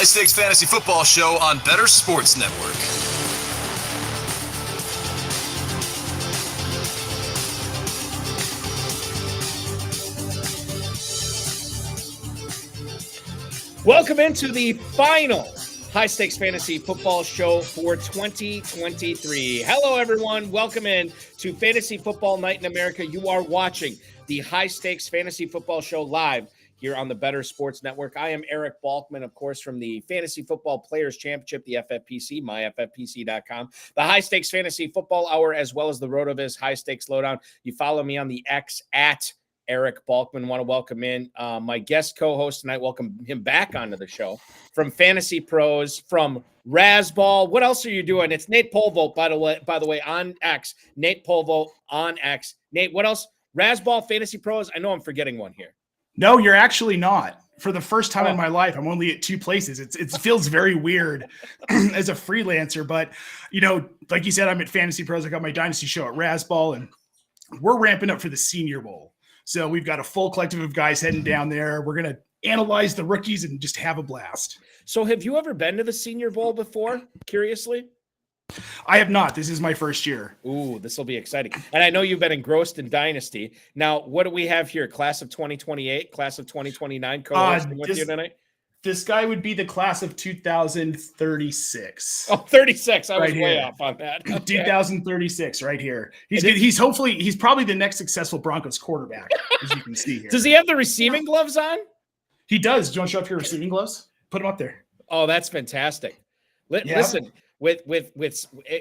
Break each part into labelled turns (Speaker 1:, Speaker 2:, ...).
Speaker 1: High Stakes Fantasy Football Show on Better Sports Network.
Speaker 2: Welcome into the final High Stakes Fantasy Football Show for 2023. Hello, everyone. Welcome in to Fantasy Football Night in America. You are watching the High Stakes Fantasy Football Show live here on the Better Sports Network. I am Eric Balkman, of course, from the Fantasy Football Players Championship, the FFPC, myffpc.com, the High Stakes Fantasy Football Hour, as well as the RotoViz High Stakes Lowdown. You follow me on the X at Eric Balkman. Want to welcome in my guest co-host tonight. Welcome him back onto the show from Fantasy Pros, from Razzball. What else are you doing? It's Nate Polvogt, by the way, on X. Nate Polvogt on X. Nate, what else? Razzball, Fantasy Pros. I know I'm forgetting one here.
Speaker 3: No, you're actually not. For the first time in my life, I'm only at two places. It feels very weird as a freelancer, but like you said, I'm at Fantasy Pros. I got my Dynasty show at Razzball, and we're ramping up for the Senior Bowl. So we've got a full collective of guys heading down there. We're going to analyze the rookies and just have a blast.
Speaker 2: So have you ever been to the Senior Bowl before, curiously?
Speaker 3: I have not. This is my first year.
Speaker 2: Ooh, this will be exciting. And I know you've been engrossed in Dynasty. Now, what do we have here? Class of 2028, class of 2029 co-hosting with you tonight?
Speaker 3: This guy would be the class of 2036.
Speaker 2: Oh, 36. I was way off on that. Okay.
Speaker 3: 2036 right here. He's probably the next successful Broncos quarterback, as you can see here.
Speaker 2: Does he have the receiving gloves on?
Speaker 3: He does. Do you want to show up your receiving gloves? Put them up there.
Speaker 2: Oh, that's fantastic. Listen, with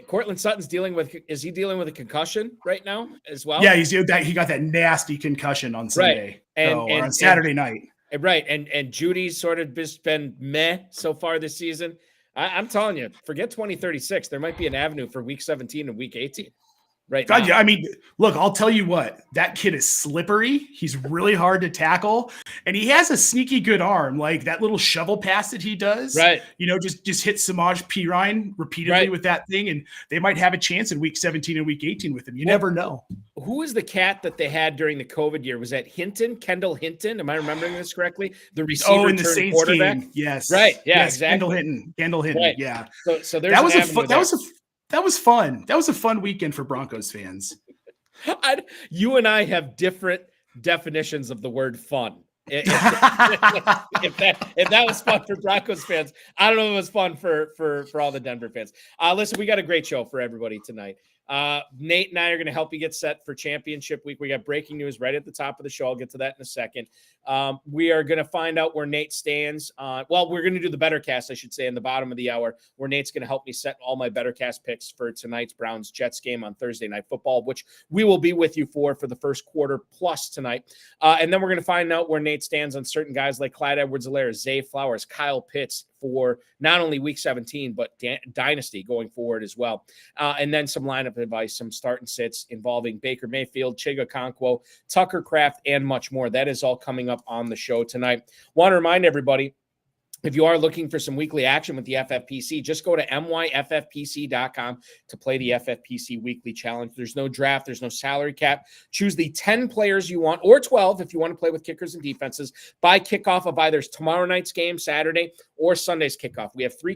Speaker 2: Cortland Sutton's dealing with a concussion right now as well?
Speaker 3: Yeah, he got that nasty concussion on Sunday. Right. Or on Saturday night.
Speaker 2: Right. And Judy's sort of just been meh so far this season. I'm telling you, forget 2036. There might be an avenue for week 17 and week 18. Right.
Speaker 3: God, yeah, I mean, look, I'll tell you what, that kid is slippery. He's really hard to tackle, and he has a sneaky good arm, like that little shovel pass that he does.
Speaker 2: Right.
Speaker 3: Just hit Samaj Pirine repeatedly with that thing, and they might have a chance in week 17 and week 18 with him. You never know.
Speaker 2: Who is the cat that they had during the COVID year? Was that Hinton? Kendall Hinton? Am I remembering this correctly? The receiver
Speaker 3: in the Saints
Speaker 2: quarterback?
Speaker 3: Game. Yes.
Speaker 2: Right. Yeah,
Speaker 3: yes,
Speaker 2: exactly.
Speaker 3: Kendall Hinton.
Speaker 2: Right.
Speaker 3: Yeah.
Speaker 2: So there's
Speaker 3: that was fun. That was a fun weekend for Broncos fans.
Speaker 2: You and I have different definitions of the word fun. If that was fun for Broncos fans, I don't know if it was fun for all the Denver fans. Listen, we got a great show for everybody tonight. Nate and I are going to help you get set for championship week. We got breaking news right at the top of the show. I'll get to that in a second. We are going to find out where Nate stands. We're going to do the Bettorcast, I should say, in the bottom of the hour, where Nate's going to help me set all my Bettorcast picks for tonight's Browns-Jets game on Thursday Night Football, which we will be with you for the first quarter plus tonight. And then we're going to find out where Nate stands on certain guys like Clyde Edwards-Helaire, Zay Flowers, Kyle Pitts, for not only week 17, but Dynasty going forward as well. And then some lineup advice, some start and sits involving Baker Mayfield, Chiga Okonkwo, Tucker Kraft, and much more. That is all coming up on the show tonight. Want to remind everybody, if you are looking for some weekly action with the FFPC, just go to myffpc.com to play the FFPC Weekly Challenge. There's no draft. There's no salary cap. Choose the 10 players you want, or 12 if you want to play with kickers and defenses, by kickoff of either tomorrow night's game, Saturday, or Sunday's kickoff. We have we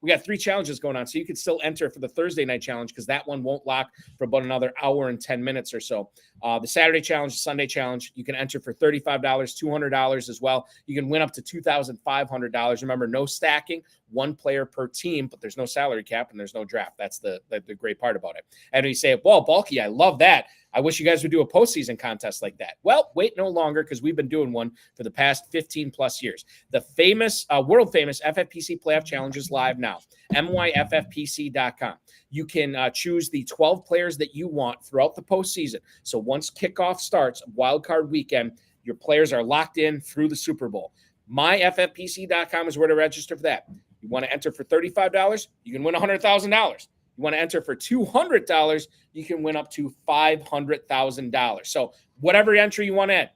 Speaker 2: got 3 challenges going on, so you can still enter for the Thursday night challenge because that one won't lock for about another hour and 10 minutes or so. The Saturday challenge, the Sunday challenge, you can enter for $35, $200 as well. You can win up to $2,500. Remember, no stacking, 1 player per team, but there's no salary cap and there's no draft. That's the great part about it. And you say, well, Balky, I love that. I wish you guys would do a postseason contest like that. Well, wait no longer, because we've been doing one for the past 15 plus years. The famous, world famous FFPC Playoff Challenge is live now. myffpc.com. You can choose the 12 players that you want throughout the postseason. So once kickoff starts, wildcard weekend, your players are locked in through the Super Bowl. myffpc.com is where to register for that. You want to enter for $35, you can win $100,000. You want to enter for $200, you can win up to $500,000. So whatever entry you want in at,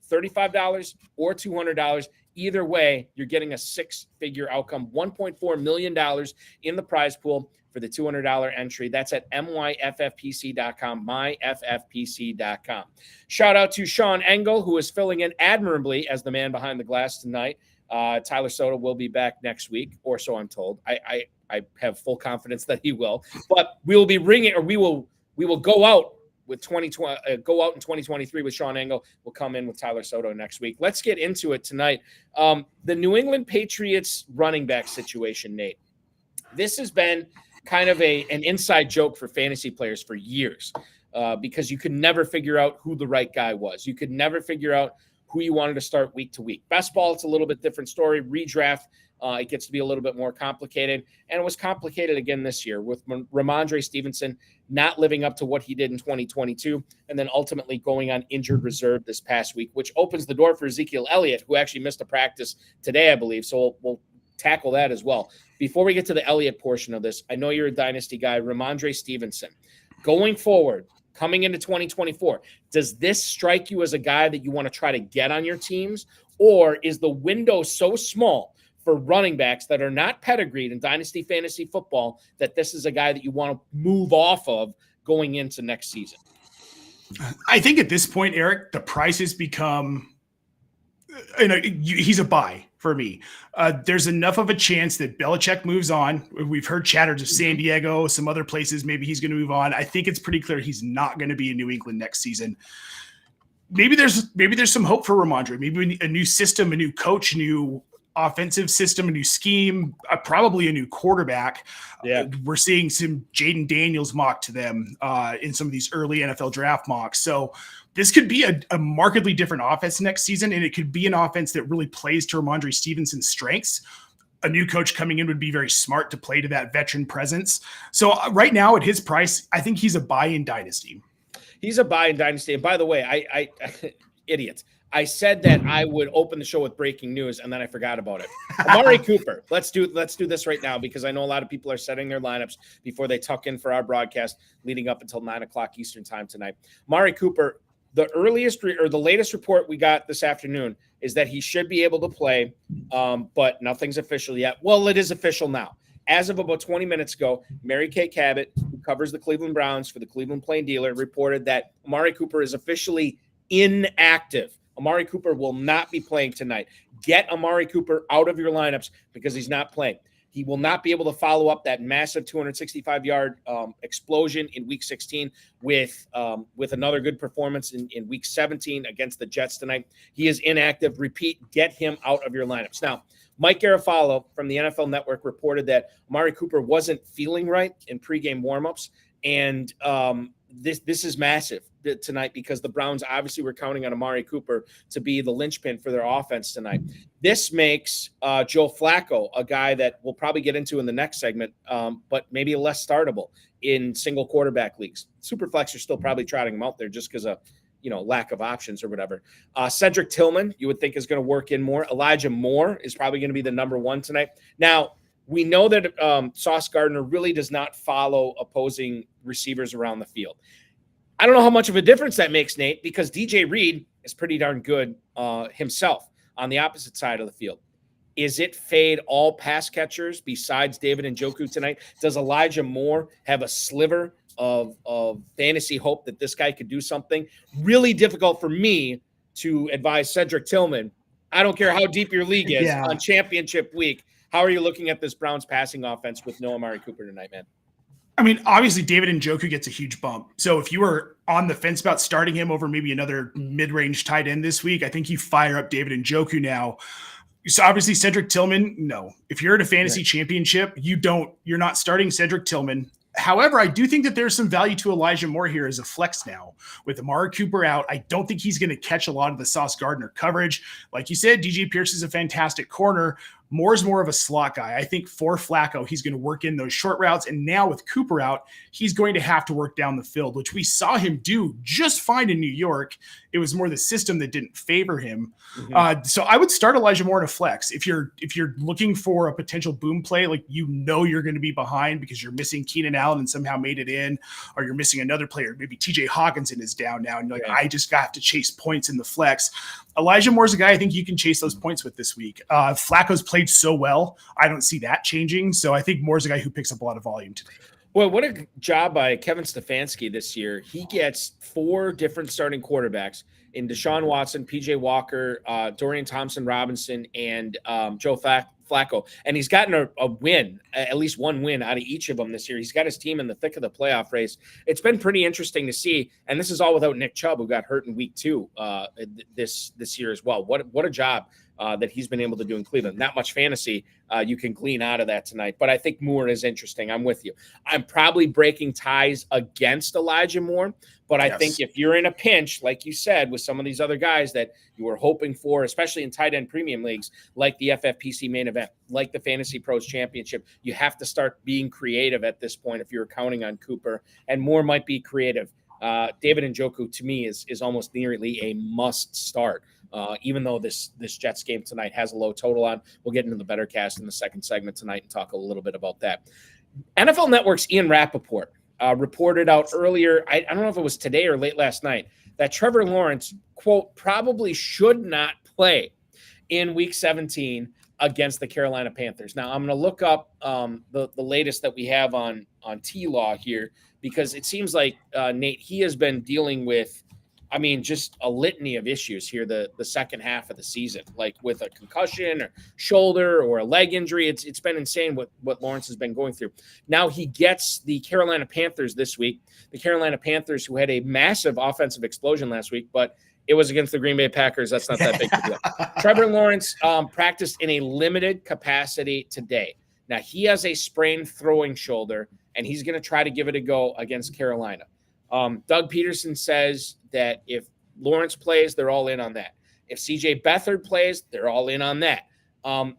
Speaker 2: $35 or $200, either way, you're getting a 6-figure outcome, $1.4 million in the prize pool for the $200 entry. That's at myffpc.com, myffpc.com. Shout out to Sean Engel, who is filling in admirably as the man behind the glass tonight. Tyler Soto will be back next week, or so I'm told. I have full confidence that he will. But we will be we will go out with 2020. Go out in 2023 with Sean Engel. We'll come in with Tyler Soto next week. Let's get into it tonight. The New England Patriots running back situation, Nate. This has been kind of an inside joke for fantasy players for years, because you could never figure out who the right guy was. You could never figure out who you wanted to start week to week. Best ball, it's a little bit different story. Redraft, it gets to be a little bit more complicated. And it was complicated again this year with Rhamondre Stevenson not living up to what he did in 2022, and then ultimately going on injured reserve this past week, which opens the door for Ezekiel Elliott, who actually missed a practice today, I believe. So we'll tackle that as well. Before we get to the Elliott portion of this, I know you're a dynasty guy. Rhamondre Stevenson, going forward, coming into 2024, does this strike you as a guy that you want to try to get on your teams? Or is the window so small for running backs that are not pedigreed in dynasty fantasy football that this is a guy that you want to move off of going into next season?
Speaker 3: I think at this point, Eric, the price has become, he's a buy for me. There's enough of a chance that Belichick moves on. We've heard chatters of San Diego, some other places, maybe he's going to move on. I think it's pretty clear he's not going to be in New England next season. Maybe there's some hope for Rhamondre. Maybe a new system, a new coach, a new offensive system, a new scheme, probably a new quarterback.
Speaker 2: Yeah,
Speaker 3: we're seeing some Jaden Daniels mock to them in some of these early NFL draft mocks. So this could be a markedly different offense next season, and it could be an offense that really plays to Rhamondre Stevenson's strengths. A new coach coming in would be very smart to play to that veteran presence. So right now at his price, I think he's a buy in dynasty.
Speaker 2: He's a buy in dynasty. And by the way, I idiots. I said that I would open the show with breaking news, and then I forgot about it. Amari Cooper. Let's do this right now, because I know a lot of people are setting their lineups before they tuck in for our broadcast leading up until 9:00 Eastern time tonight. Amari Cooper, the latest report we got this afternoon is that he should be able to play, but nothing's official yet. Well, it is official now. As of about 20 minutes ago, Mary Kay Cabot, who covers the Cleveland Browns for the Cleveland Plain Dealer, reported that Amari Cooper is officially inactive. Amari Cooper will not be playing tonight. Get Amari Cooper out of your lineups because he's not playing. He will not be able to follow up that massive 265-yard explosion in Week 16 with another good performance in Week 17 against the Jets tonight. He is inactive. Repeat, get him out of your lineups. Now, Mike Garafolo from the NFL Network reported that Amari Cooper wasn't feeling right in pregame warmups, and this is massive tonight because the Browns obviously were counting on Amari Cooper to be the linchpin for their offense tonight. This makes Joe Flacco a guy that we'll probably get into in the next segment, but maybe less startable in single quarterback leagues. Superflex are still probably trotting him out there just because of lack of options or whatever. Cedric Tillman, you would think, is going to work in more. Elijah Moore is probably going to be the number one tonight. Now, we know that Sauce Gardner really does not follow opposing receivers around the field. I don't know how much of a difference that makes, Nate, because DJ Reed is pretty darn good himself on the opposite side of the field. Is it fade all pass catchers besides David Njoku tonight? Does Elijah Moore have a sliver of fantasy hope that this guy could do something? Really difficult for me to advise Cedric Tillman. I don't care how deep your league is on championship week. How are you looking at this Browns passing offense with no Amari Cooper tonight, man?
Speaker 3: I mean, obviously, David Njoku gets a huge bump. So if you were on the fence about starting him over maybe another mid-range tight end this week, I think you fire up David Njoku now. So obviously, Cedric Tillman, no. If you're at a fantasy championship, you're not starting Cedric Tillman. However, I do think that there's some value to Elijah Moore here as a flex now. With Amari Cooper out, I don't think he's going to catch a lot of the Sauce Gardner coverage. Like you said, DJ Pierce is a fantastic corner. Moore's more of a slot guy. I think for Flacco, he's going to work in those short routes. And now with Cooper out, he's going to have to work down the field, which we saw him do just fine in New York. It was more the system that didn't favor him. Mm-hmm. So I would start Elijah Moore in a flex. If you're looking for a potential boom play, like you're going to be behind because you're missing Keenan Allen and somehow made it in, or you're missing another player. Maybe TJ Hockenson is down now, and you're like, I just got to chase points in the flex. Elijah Moore's a guy I think you can chase those points with this week. Flacco's played so well. I don't see that changing. So I think Moore's a guy who picks up a lot of volume today.
Speaker 2: Well, what a job by Kevin Stefanski this year. He gets 4 different starting quarterbacks in Deshaun Watson, PJ Walker, Dorian Thompson-Robinson, and Joe Flacco. And he's gotten a win, at least one win out of each of them this year. He's got his team in the thick of the playoff race. It's been pretty interesting to see. And this is all without Nick Chubb, who got hurt in week 2 this year as well. What a job that he's been able to do in Cleveland. Not much fantasy you can glean out of that tonight, but I think Moore is interesting. I'm with you. I'm probably breaking ties against Elijah Moore, but I think if you're in a pinch, like you said, with some of these other guys that you were hoping for, especially in tight end premium leagues, like the FFPC main event, like the Fantasy Pros Championship, you have to start being creative at this point if you're counting on Cooper, and Moore might be creative. David Njoku, to me, is almost nearly a must start. Even though this Jets game tonight has a low total on. We'll get into the Bettorcast in the second segment tonight and talk a little bit about that. NFL Network's Ian Rappaport reported out earlier, I don't know if it was today or late last night, that Trevor Lawrence, quote, probably should not play in Week 17 against the Carolina Panthers. Now, I'm going to look up the latest that we have on T-Law here, because it seems like, Nate, he has been dealing with, just a litany of issues here the second half of the season, like with a concussion or shoulder or a leg injury. It's been insane what Lawrence has been going through. Now he gets the Carolina Panthers this week. The Carolina Panthers, who had a massive offensive explosion last week, but it was against the Green Bay Packers. That's not that big of a deal. Trevor Lawrence practiced in a limited capacity today. Now he has a sprained throwing shoulder, and he's going to try to give it a go against Carolina. Doug Peterson says that if Lawrence plays, they're all in on that. If CJ Beathard plays, they're all in on that.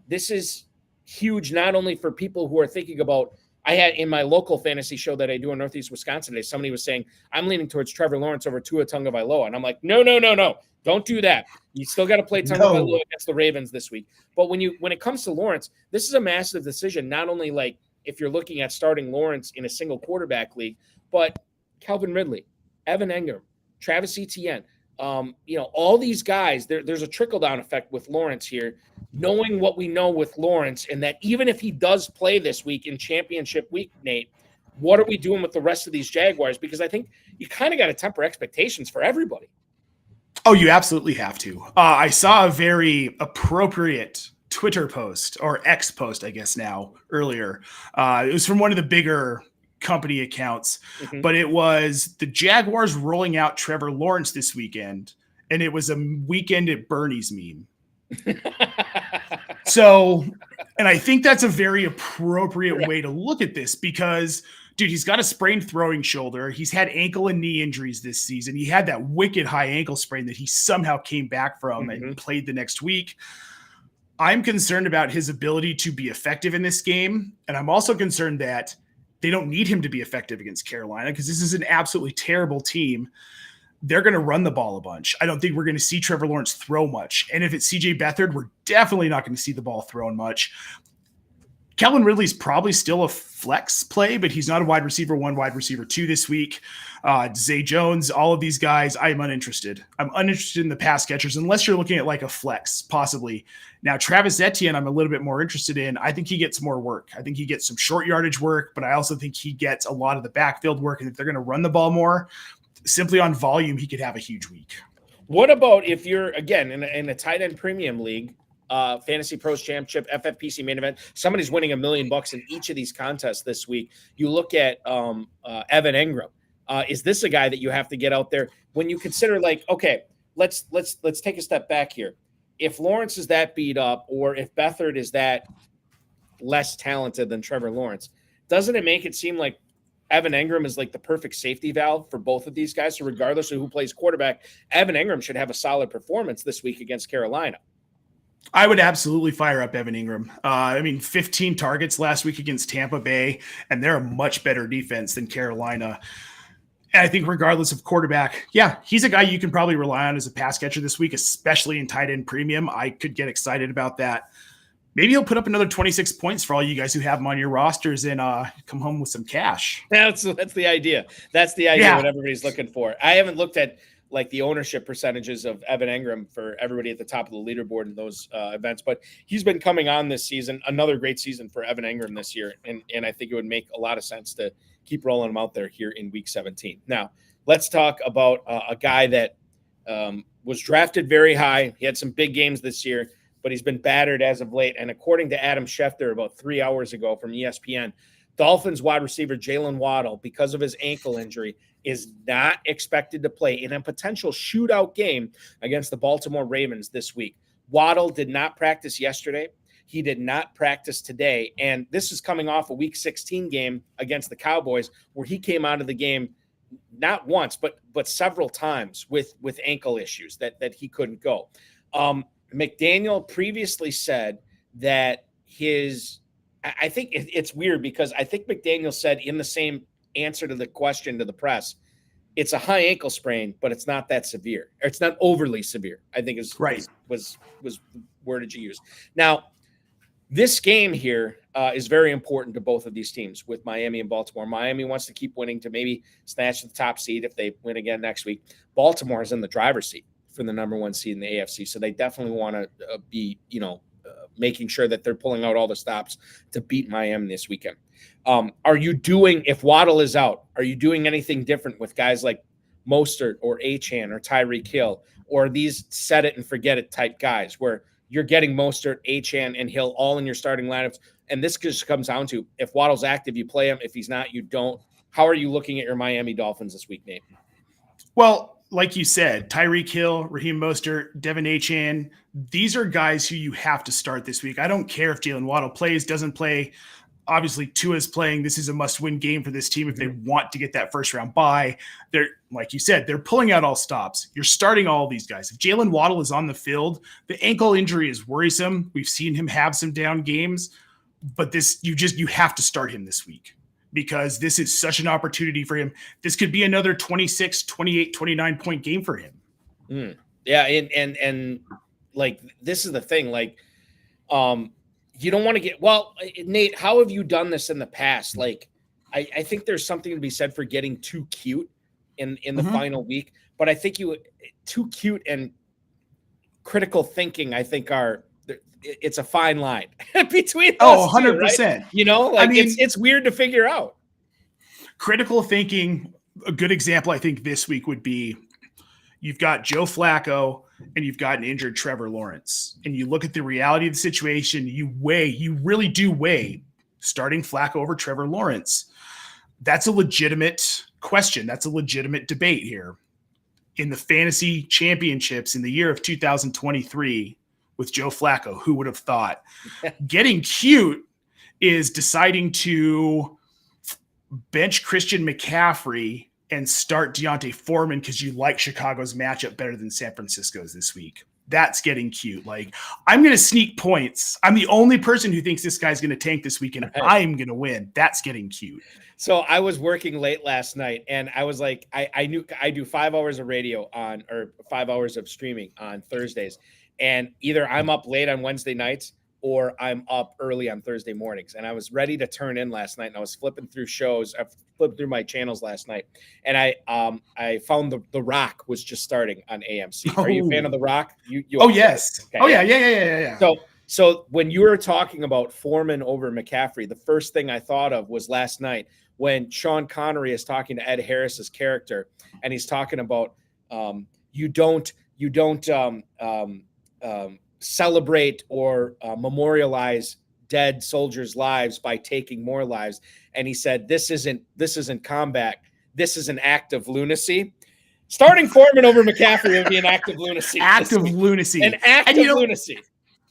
Speaker 2: This is huge, not only for people who are thinking about, I had in my local fantasy show that I do in Northeast Wisconsin today, somebody was saying, I'm leaning towards Trevor Lawrence over Tua Tagovailoa. And I'm like, no. Don't do that. You still got to play Tagovailoa against the Ravens this week. But when it comes to Lawrence, this is a massive decision, not only like if you're looking at starting Lawrence in a single quarterback league, but Calvin Ridley, Evan Engram, Travis Etienne, all these guys, there's a trickle-down effect with Lawrence here, knowing what we know with Lawrence, and that even if he does play this week in championship week, Nate, what are we doing with the rest of these Jaguars? Because I think you kind of got to temper expectations for everybody.
Speaker 3: Oh, you absolutely have to. I saw a very appropriate Twitter post, or X post, I guess now, earlier. It was from one of the bigger company accounts, but it was the Jaguars rolling out Trevor Lawrence this weekend, and it was a weekend at Bernie's meme. So, and I think that's a very appropriate way to look at this, because dude, he's got a sprained throwing shoulder. He's had ankle and knee injuries this season. He had that wicked high ankle sprain that he somehow came back from and played the next week. I'm concerned about his ability to be effective in this game, and I'm also concerned that they don't need him to be effective against Carolina, because this is an absolutely terrible team. They're going to run the ball a bunch. I don't think we're going to see Trevor Lawrence throw much. And if it's CJ Beathard, we're definitely not going to see the ball thrown much. Calvin Ridley's probably still a flex play, but he's not a wide receiver 1, wide receiver 2 this week. Zay Jones, all of these guys, I'm uninterested. I'm uninterested in the pass catchers, unless you're looking at like a flex, possibly. Now, Travis Etienne, I'm a little bit more interested in. I think he gets more work. I think he gets some short yardage work, but I also think he gets a lot of the backfield work. And if they're going to run the ball more, simply on volume, he could have a huge week.
Speaker 2: What about if you're, again, in a tight end premium league, Fantasy Pros Championship, FFPC main event, somebody's winning $1 million in each of these contests this week. You look at Evan Engram. Is this a guy that you have to get out there when you consider, like, okay, let's take a step back here. If Lawrence is that beat up, or if Beathard is that less talented than Trevor Lawrence, doesn't it make it seem like Evan Engram is like the perfect safety valve for both of these guys? So regardless of who plays quarterback, Evan Engram should have a solid performance this week against Carolina.
Speaker 3: I would absolutely fire up Evan Engram. 15 targets last week against Tampa Bay, and they're a much better defense than Carolina. And I think regardless of quarterback, yeah, he's a guy you can probably rely on as a pass catcher this week, especially in tight end premium. I could get excited about that. Maybe he'll put up another 26 points for all you guys who have him on your rosters and come home with some cash.
Speaker 2: That's the idea. That's the idea, what everybody's looking for. I haven't looked at like the ownership percentages of Evan Engram for everybody at the top of the leaderboard in those events, but he's been coming on this season. Another great season for Evan Engram this year. And I think it would make a lot of sense to keep rolling him out there here in week 17. Now, let's talk about a guy that was drafted very high. He had some big games this year, but he's been battered as of late. And according to Adam Schefter about 3 hours ago from ESPN, Dolphins wide receiver Jaylen Waddle, because of his ankle injury, is not expected to play in a potential shootout game against the Baltimore Ravens this week. Waddle did not practice yesterday. He did not practice today. And this is coming off a week 16 game against the Cowboys where he came out of the game not once, but several times with ankle issues that he couldn't go. McDaniel previously said that I think it's weird because I think McDaniel said in the same answer to the question to the press, it's a high ankle sprain, but it's not that severe. Or it's not overly severe, I think is right. Was wordage you use. Now, this game here is very important to both of these teams with Miami and Baltimore. Miami wants to keep winning to maybe snatch the top seed if they win again next week. Baltimore is in the driver's seat for the number 1 seed in the AFC. So they definitely want to be, making sure that they're pulling out all the stops to beat Miami this weekend. Are you doing, if Waddle is out, are you doing anything different with guys like Mostert or Achane or Tyreek Hill or these set it and forget it type guys where you're getting Mostert, Achane, and Hill all in your starting lineups? And this just comes down to if Waddle's active, you play him. If he's not, you don't. How are you looking at your Miami Dolphins this week, Nate?
Speaker 3: Well, like you said, Tyreek Hill, Raheem Mostert, Devin Achane, these are guys who you have to start this week. I don't care if Jaylen Waddle plays, doesn't play. Obviously, Tua's playing. This is a must-win game for this team if they want to get that first-round bye. They're, like you said, they're pulling out all stops. You're starting all these guys. If Jaylen Waddle is on the field, the ankle injury is worrisome. We've seen him have some down games, but you have to start him this week because this is such an opportunity for him. This could be another 26, 28, 29-point game for him.
Speaker 2: Yeah, and like this is the thing, like you don't want to get – well, Nate, how have you done this in the past? Like I think there's something to be said for getting too cute in the final week, but I think too cute and critical thinking, I think it's a fine line between those
Speaker 3: 100%.
Speaker 2: Right? It's weird to figure out.
Speaker 3: Critical thinking, a good example I think this week would be you've got Joe Flacco and you've got an injured Trevor Lawrence. And you look at the reality of the situation, you really do weigh starting Flacco over Trevor Lawrence. That's a legitimate question. That's a legitimate debate here. In the fantasy championships in the year of 2023 with Joe Flacco, who would have thought? Getting cute is deciding to bench Christian McCaffrey and start Deontay Foreman because you like Chicago's matchup better than San Francisco's this week. That's getting cute. Like, I'm going to sneak points. I'm the only person who thinks this guy's going to tank this week, and I'm going to win. That's getting cute.
Speaker 2: So I was working late last night, and I was like, I knew I do 5 hours of radio or 5 hours of streaming on Thursdays, and either I'm up late on Wednesday nights or I'm up early on Thursday mornings. And I was ready to turn in last night, and I was flipping through shows. I flipped through my channels last night, and I found the Rock was just starting on AMC. Are you a fan of the Rock? You
Speaker 3: yes. Okay. Oh yeah.
Speaker 2: So when you were talking about Foreman over McCaffrey, the first thing I thought of was last night when Sean Connery is talking to Ed Harris's character, and he's talking about you don't celebrate or memorialize dead soldiers' lives by taking more lives. And he said, this isn't combat. This is an act of lunacy. Starting Foreman over McCaffrey would be an act of lunacy.
Speaker 3: An act of lunacy.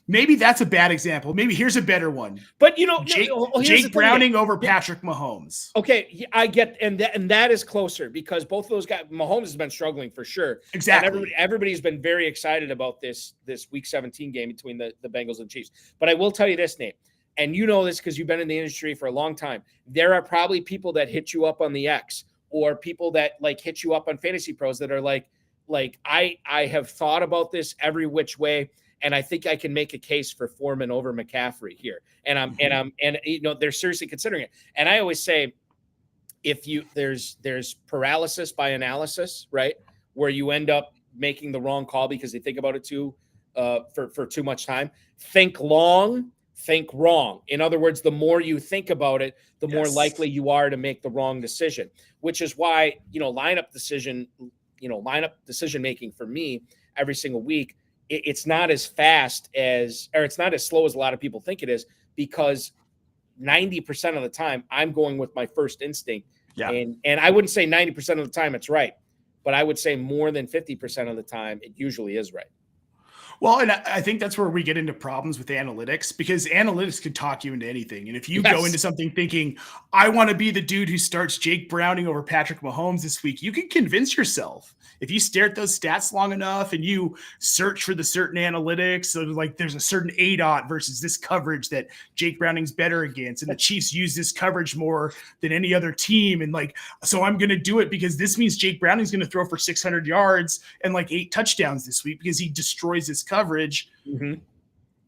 Speaker 3: Maybe that's a bad example. Maybe here's a better one.
Speaker 2: But
Speaker 3: Jake Browning over Patrick Mahomes.
Speaker 2: Okay, I get, and that is closer because both of those guys, Mahomes has been struggling for sure.
Speaker 3: Exactly.
Speaker 2: And everybody's been very excited about this Week 17 game between the Bengals and Chiefs. But I will tell you this, Nate, and you know this because you've been in the industry for a long time. There are probably people that hit you up on the X or people that like hit you up on Fantasy Pros that are like I have thought about this every which way. And I think I can make a case for Foreman over McCaffrey here. And they're seriously considering it. And I always say, there's paralysis by analysis, right? Where you end up making the wrong call because they think about it for too much time. Think long, think wrong. In other words, the more you think about it, the more
Speaker 3: Yes.
Speaker 2: likely you are to make the wrong decision, which is why, lineup decision making for me every single week, it's not as fast as, or it's not as slow as a lot of people think it is, because 90% of the time I'm going with my first instinct.
Speaker 3: Yeah.
Speaker 2: And I wouldn't say 90% of the time it's right, but I would say more than 50% of the time it usually is right.
Speaker 3: Well, and I think that's where we get into problems with analytics, because analytics could talk you into anything. And if you go into something thinking, I want to be the dude who starts Jake Browning over Patrick Mahomes this week, you can convince yourself. If you stare at those stats long enough and you search for the certain analytics, so like there's a certain ADOT versus this coverage that Jake Browning's better against, and the Chiefs use this coverage more than any other team. And like, so I'm going to do it because this means Jake Browning's going to throw for 600 yards and like 8 touchdowns this week because he destroys this coverage.
Speaker 2: Mm-hmm.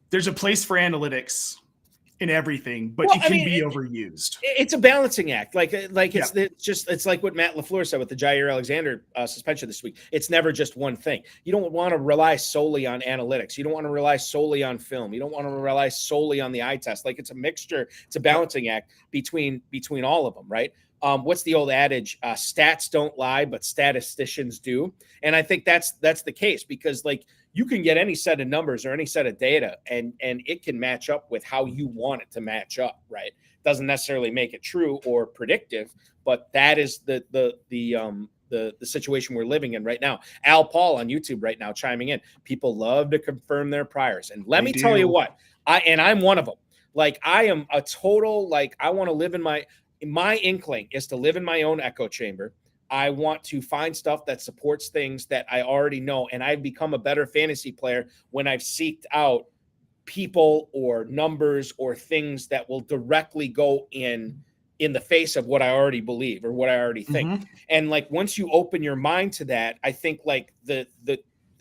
Speaker 3: There's a place for analytics in everything, but it can be overused.
Speaker 2: It's a balancing act. It's like what Matt LaFleur said with the Jair Alexander suspension this week. It's never just one thing. You don't want to rely solely on analytics. You don't want to rely solely on film. You don't want to rely solely on the eye test. Like, it's a mixture. It's a balancing act between all of them, right? What's the old adage? Stats don't lie, but statisticians do. And I think that's the case, because like, you can get any set of numbers or any set of data and it can match up with how you want it to match up, right? Doesn't necessarily make it true or predictive, but that is the situation we're living in right now. Al Paul on YouTube right now chiming in. People love to confirm their priors. And let me tell you what, I'm one of them. Like, I am a total, like, I want to live in my inkling is to live in my own echo chamber. I want to find stuff that supports things that I already know. And I've become a better fantasy player when I've seeked out people or numbers or things that will directly go in the face of what I already believe or what I already think. Mm-hmm. And like, once you open your mind to that, I think like the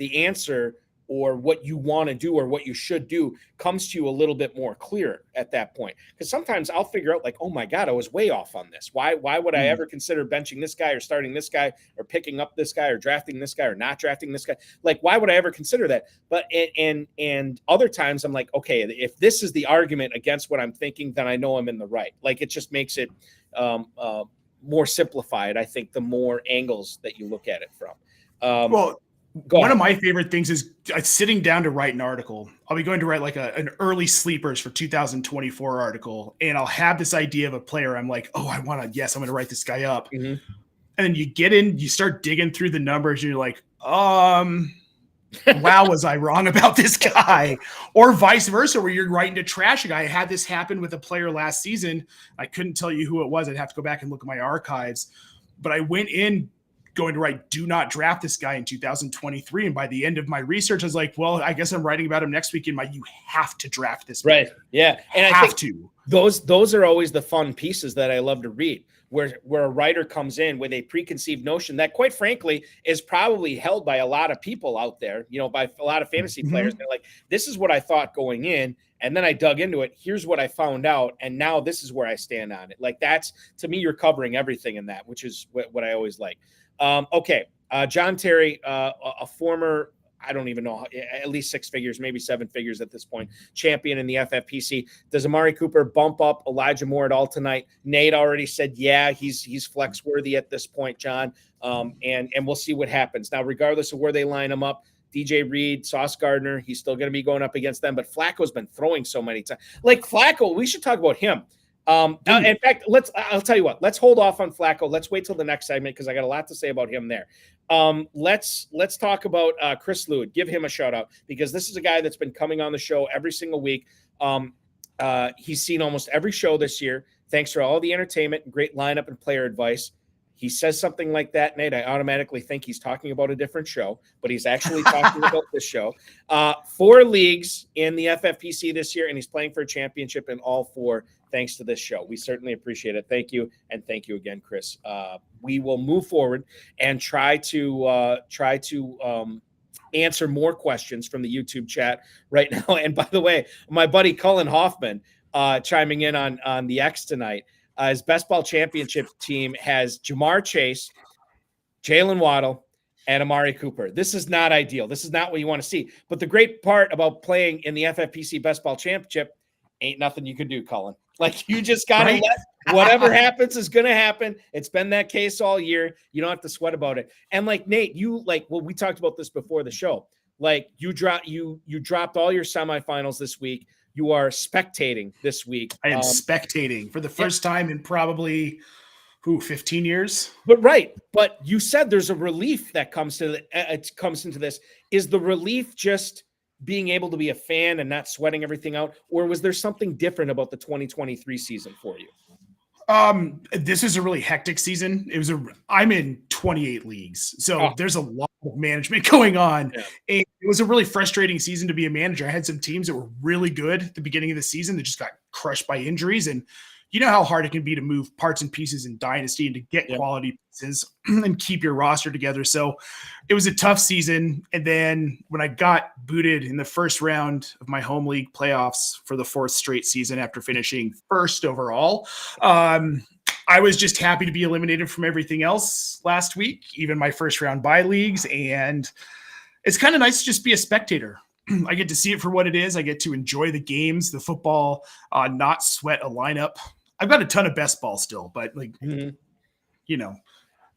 Speaker 2: answer or what you want to do or what you should do comes to you a little bit more clear at that point. Because sometimes I'll figure out like, oh my God, I was way off on this. Why would I ever consider benching this guy or starting this guy or picking up this guy or drafting this guy or not drafting this guy? Like, why would I ever consider that? But and other times I'm like, okay, if this is the argument against what I'm thinking, then I know I'm in the right. Like, it just makes it more simplified, I think, the more angles that you look at it from. One
Speaker 3: of my favorite things is sitting down to write an article. I'll be going to write like an early sleepers for 2024 article. And I'll have this idea of a player. I'm like, oh, I'm going to write this guy up. Mm-hmm. And then you get in, you start digging through the numbers and you're like, wow, was I wrong about this guy? Or vice versa, where you're writing to trash a guy. I had this happen with a player last season. I couldn't tell you who it was. I'd have to go back and look at my archives. But I went in going to write, do not draft this guy in 2023. And by the end of my research, I was like, well, I guess I'm writing about him next week in you have to draft this
Speaker 2: player. Right. Yeah. And
Speaker 3: I think
Speaker 2: those are always the fun pieces that I love to read, where a writer comes in with a preconceived notion that, quite frankly, is probably held by a lot of people out there, by a lot of fantasy players. They're like, this is what I thought going in. And then I dug into it. Here's what I found out. And now this is where I stand on it. Like, that's, to me, you're covering everything in that, which is what I always like. Okay. John Terry, a former, I don't even know, at least 6 figures, maybe 7 figures at this point, champion in the FFPC. Does Amari Cooper bump up Elijah Moore at all tonight? Nate already said, yeah, he's flex worthy at this point, John. And we'll see what happens. Now, regardless of where they line him up, DJ Reed, Sauce Gardner, he's still going to be going up against them, but Flacco's been throwing so many times. Like, Flacco, we should talk about him. In fact, I'll tell you what, let's hold off on Flacco. Let's wait till the next segment, because I got a lot to say about him there. Let's talk about Chris Lewid. Give him a shout out, because this is a guy that's been coming on the show every single week. He's seen almost every show this year. Thanks for all the entertainment and great lineup and player advice. He says something like that, Nate, I automatically think he's talking about a different show, but he's actually talking about this show. 4 leagues in the FFPC this year, and he's playing for a championship in all 4, thanks to this show. We certainly appreciate it. Thank you, and thank you again, Chris. We will move forward and try to answer more questions from the YouTube chat right now. And by the way, my buddy Cullen Hoffman chiming in on the X tonight. His best ball championship team has Jamar Chase, Jaylen Waddle, and Amari Cooper. This is not ideal. This is not what you want to see. But the great part about playing in the FFPC best ball championship, ain't nothing you can do, Colin. Like, you just got to let whatever happens is going to happen. It's been that case all year. You don't have to sweat about it. And like Nate, we talked about this before the show. Like, you dropped all your semifinals this week. You are spectating this week.
Speaker 3: I am spectating for the first time in probably 15 years.
Speaker 2: But you said there's a relief that comes into this. Is the relief just being able to be a fan and not sweating everything out, or was there something different about the 2023 season for you?
Speaker 3: This is a really hectic season. I'm in 28 leagues, so there's a lot of management going on. Yeah. And it was a really frustrating season to be a manager. I had some teams that were really good at the beginning of the season that just got crushed by injuries. And you know how hard it can be to move parts and pieces in Dynasty and to get quality pieces and keep your roster together. So it was a tough season. And then when I got booted in the first round of my home league playoffs for the 4th straight season after finishing 1st overall, I was just happy to be eliminated from everything else last week, even my first round bye leagues. And it's kind of nice to just be a spectator. I get to see it for what it is. I get to enjoy the games, the football, not sweat a lineup. I've got a ton of best ball still, but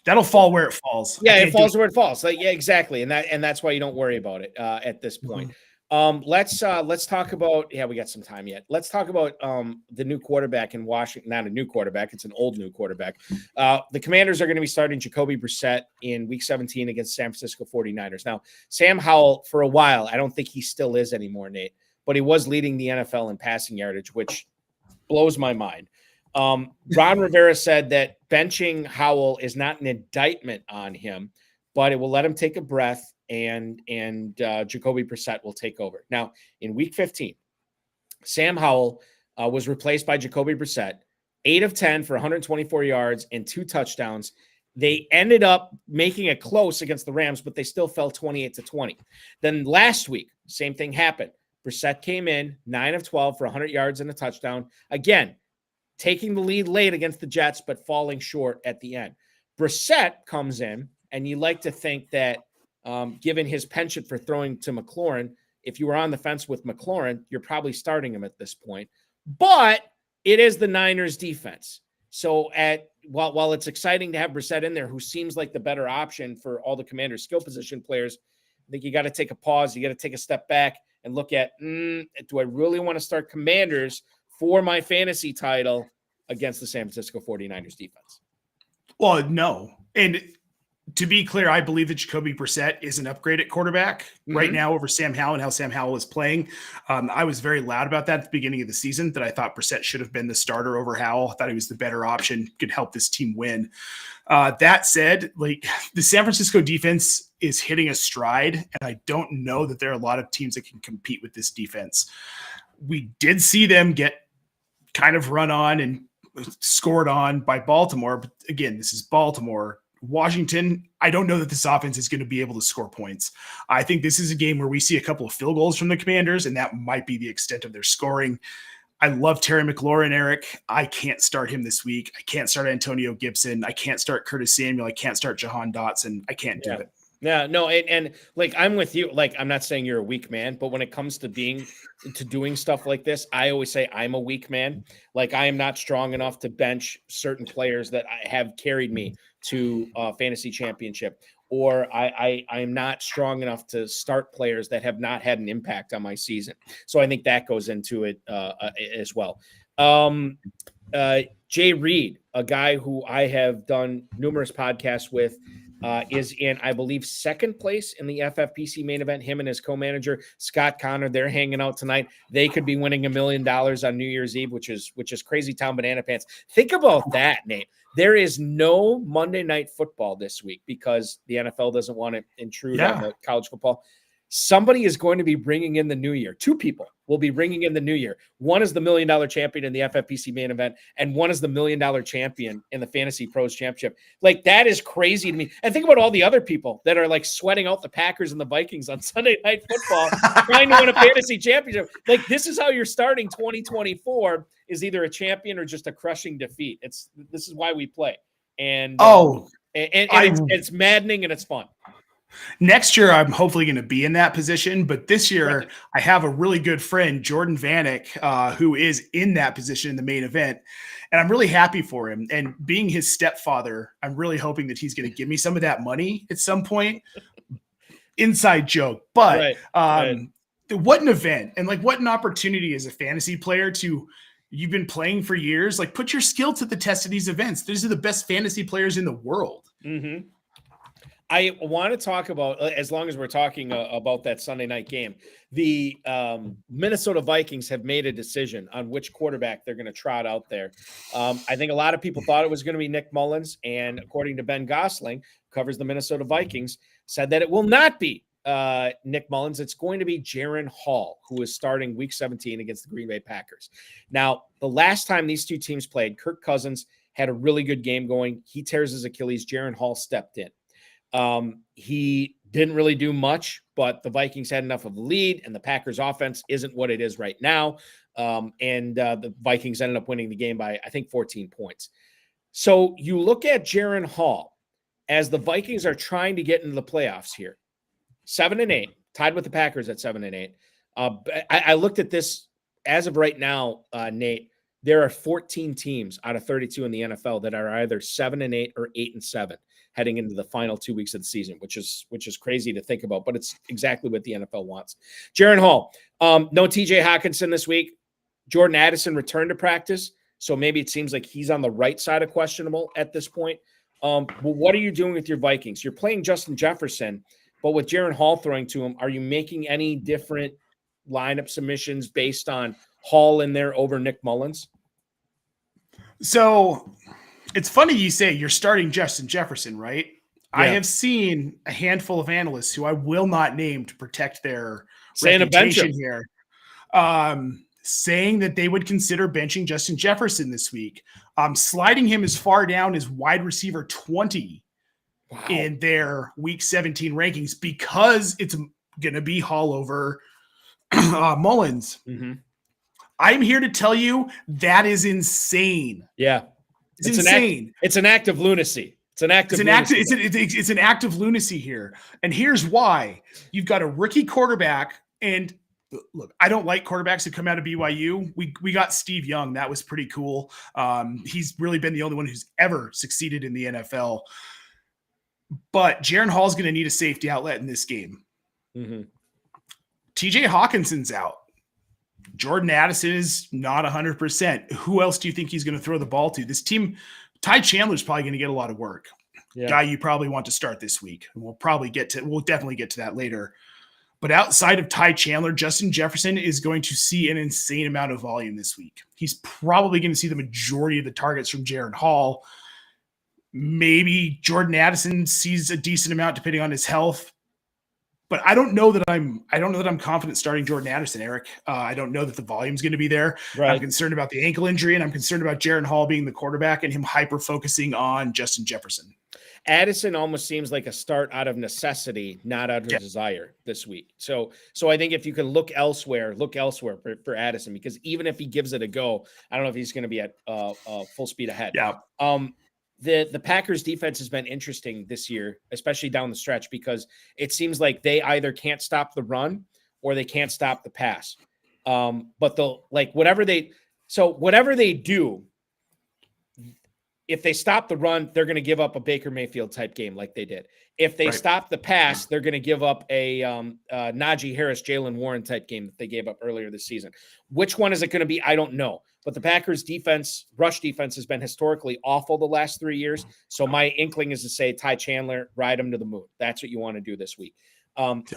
Speaker 3: that'll fall where it falls.
Speaker 2: Yeah, it falls where it falls. Like, yeah, exactly. And that's why you don't worry about it at this point. Let's talk about, we got some time yet. Let's talk about the new quarterback in Washington. Not a new quarterback, it's an old new quarterback. The Commanders are going to be starting Jacoby Brissett in week 17 against San Francisco 49ers. Now, Sam Howell, for a while, I don't think he still is anymore, Nate, but he was leading the NFL in passing yardage, which blows my mind. Ron Rivera said that benching Howell is not an indictment on him, but it will let him take a breath, and Jacoby Brissett will take over. Now, in week 15, Sam Howell was replaced by Jacoby Brissett, 8 of 10 for 124 yards and 2 touchdowns. They ended up making it close against the Rams, but they still fell 28-20. Then last week, same thing happened. Brissett came in 9 of 12 for 100 yards and a touchdown. Again, taking the lead late against the Jets, but falling short at the end. Brissett comes in, and you like to think that given his penchant for throwing to McLaurin, if you were on the fence with McLaurin, you're probably starting him at this point. But it is the Niners defense. So while it's exciting to have Brissett in there, who seems like the better option for all the Commanders' skill position players, I think you got to take a pause. You got to take a step back and look at, do I really want to start Commanders for my fantasy title against the San Francisco 49ers defense?
Speaker 3: Well, no. And to be clear, I believe that Jacoby Brissett is an upgrade at quarterback right now over Sam Howell and how Sam Howell is playing. I was very loud about that at the beginning of the season, that I thought Brissett should have been the starter over Howell. I thought he was the better option, could help this team win. That said, like, the San Francisco defense is hitting a stride, and I don't know that there are a lot of teams that can compete with this defense. We did see them get kind of run on and scored on by Baltimore. But again, this is Baltimore. Washington, I don't know that this offense is going to be able to score points. I think this is a game where we see a couple of field goals from the Commanders, and that might be the extent of their scoring. I love Terry McLaurin, Eric. I can't start him this week. I can't start Antonio Gibson. I can't start Curtis Samuel. I can't start Jahan Dotson. I can't do it.
Speaker 2: Yeah, no, and like, I'm with you. Like, I'm not saying you're a weak man, but when it comes to doing stuff like this, I always say I'm a weak man. Like, I am not strong enough to bench certain players that have carried me to a fantasy championship, or I am not strong enough to start players that have not had an impact on my season. So I think that goes into it as well. Jay Reed, a guy who I have done numerous podcasts with, is in, I believe, second place in the FFPC main event. Him and his co-manager, Scott Connor, they're hanging out tonight. They could be winning $1 million on New Year's Eve, which is crazy town banana pants. Think about that, Nate. There is no Monday Night Football this week because the NFL doesn't want to intrude on the college football. Somebody is going to be bringing in the new year. 2 people will be bringing in the new year. One is the $1 million champion in the FFPC main event, and one is the $1 million champion in the Fantasy Pros Championship. Like, that is crazy to me. And think about all the other people that are like sweating out the Packers and the Vikings on Sunday Night Football trying to win a fantasy championship. Like, this is how you're starting 2024, is either a champion or just a crushing defeat. This is why we play. And it's maddening and it's fun.
Speaker 3: Next year, I'm hopefully going to be in that position. But this year, right. I have a really good friend, Jordan Vanek, who is in that position in the main event. And I'm really happy for him. And being his stepfather, I'm really hoping that he's going to give me some of that money at some point. Inside joke. But what an event. And like what an opportunity as a fantasy player to – you've been playing for years. Like, put your skill to the test of these events. These are the best fantasy players in the world.
Speaker 2: Mm-hmm. I want to talk about, as long as we're talking about that Sunday night game, the Minnesota Vikings have made a decision on which quarterback they're going to trot out there. I think a lot of people thought it was going to be Nick Mullins, and according to Ben Gosling, covers the Minnesota Vikings, said that it will not be Nick Mullins. It's going to be Jaren Hall, who is starting Week 17 against the Green Bay Packers. Now, the last time these two teams played, Kirk Cousins had a really good game going. He tears his Achilles. Jaren Hall stepped in. He didn't really do much, but the Vikings had enough of a lead, and the Packers offense isn't what it is right now. The Vikings ended up winning the game by, I think, 14 points. So you look at Jaren Hall as the Vikings are trying to get into the playoffs here. 7-8, tied with the Packers at 7-8. I looked at this as of right now, Nate. There are 14 teams out of 32 in the NFL that are either 7-8 or 8-7 heading into the final 2 weeks of the season, which is crazy to think about, but it's exactly what the NFL wants. Jaren Hall, no TJ Hockenson this week. Jordan Addison returned to practice, so maybe it seems like he's on the right side of questionable at this point. Well, what are you doing with your Vikings? You're playing Justin Jefferson. But with Jaren Hall throwing to him, are you making any different lineup submissions based on Hall in there over Nick Mullins?
Speaker 3: So it's funny you say you're starting Justin Jefferson, right? Yeah. I have seen a handful of analysts who I will not name to protect their reputation here, saying that they would consider benching Justin Jefferson this week, sliding him as far down as wide receiver 20. Wow. In their Week 17 rankings because it's going to be Hall over Mullins. Mm-hmm. I'm here to tell you that is insane.
Speaker 2: Yeah.
Speaker 3: It's insane.
Speaker 2: It's an act of lunacy. It's an act Addison almost seems like a start out of necessity, not out of desire this week. So I think if you can look elsewhere for Addison, because even if he gives it a go, I don't know if he's going to be at full speed ahead.
Speaker 3: Yeah.
Speaker 2: The Packers defense has been interesting this year, especially down the stretch, because it seems like they either can't stop the run or they can't stop the pass. But they'll whatever they do, if they stop the run, they're going to give up a Baker Mayfield type game like they did. If they stop the pass, they're going to give up a Najee Harris, Jaylen Warren type game that they gave up earlier this season. Which one is it going to be? I don't know. But the Packers rush defense has been historically awful the last 3 years. So my inkling is to say, Ty Chandler, ride him to the moon. That's what you want to do this week.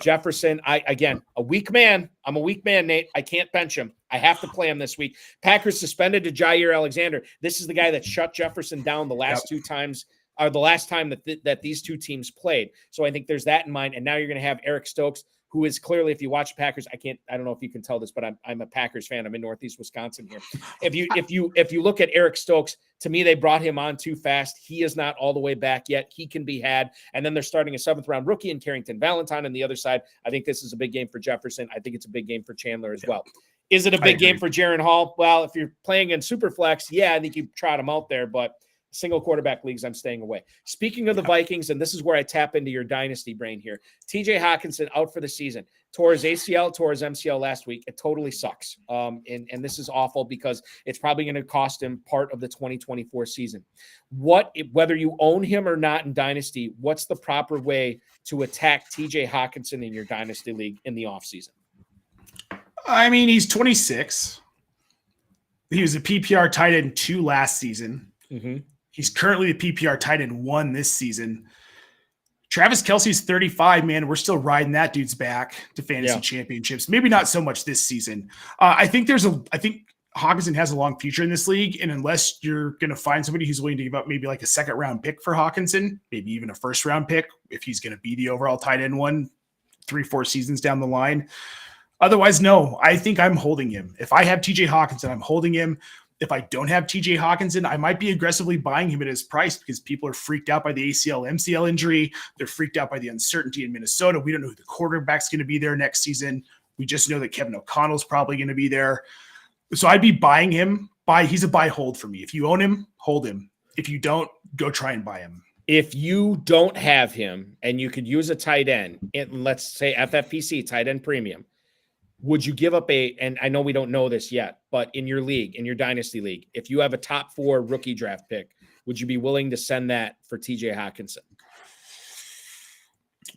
Speaker 2: Jefferson, a weak man. I'm a weak man, Nate. I can't bench him. I have to play him this week. Packers suspended to Jair Alexander. This is the guy that shut Jefferson down the last two times, or the last time that these two teams played. So I think there's that in mind. And now you're going to have Eric Stokes, who is clearly, if you watch Packers, I don't know if you can tell this, but I'm a Packers fan. I'm in Northeast Wisconsin here. If you look at Eric Stokes, to me, they brought him on too fast. He is not all the way back yet. He can be had. And then they're starting a 7th round rookie in Carrington Valentine on the other side. I think this is a big game for Jefferson. I think it's a big game for Chandler as well. Is it a big game for Jaren Hall? Well, if you're playing in Superflex, I think you trot him out there, but Single quarterback leagues, I'm staying away. Speaking of the Vikings, and this is where I tap into your dynasty brain here. TJ Hockenson out for the season. Tore his ACL, tore his MCL last week. It totally sucks. And this is awful because it's probably going to cost him part of the 2024 season. Whether you own him or not in dynasty, what's the proper way to attack TJ Hockenson in your dynasty league in the offseason?
Speaker 3: I mean, he's 26. He was a PPR tight end 2 last season.
Speaker 2: Mm-hmm.
Speaker 3: He's currently the PPR tight end 1 this season. Travis Kelce's 35, man. We're still riding that dude's back to fantasy championships. Maybe not so much this season. I think Hockenson has a long future in this league. And unless you're going to find somebody who's willing to give up maybe like a 2nd round pick for Hockenson, maybe even a 1st round pick, if he's going to be the overall tight end 1, 3-4 seasons down the line. Otherwise, no, I think I'm holding him. If I have TJ Hockenson, I'm holding him. If I don't have TJ Hockenson, I might be aggressively buying him at his price because people are freaked out by the ACL, MCL injury. They're freaked out by the uncertainty in Minnesota. We don't know who the quarterback's going to be there next season. We just know that Kevin O'Connell's probably going to be there. So I'd be buying him. He's a buy hold for me. If you own him, hold him. If you don't, go try and buy him.
Speaker 2: If you don't have him and you could use a tight end, let's say FFPC, tight end premium, would you give up and I know we don't know this yet, but in your league, in your dynasty league, if you have a top 4 rookie draft pick, would you be willing to send that for TJ Hockenson?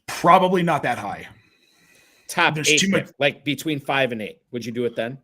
Speaker 3: Probably not that high.
Speaker 2: Top 8 pick, like between 5 and 8. Would you do it then?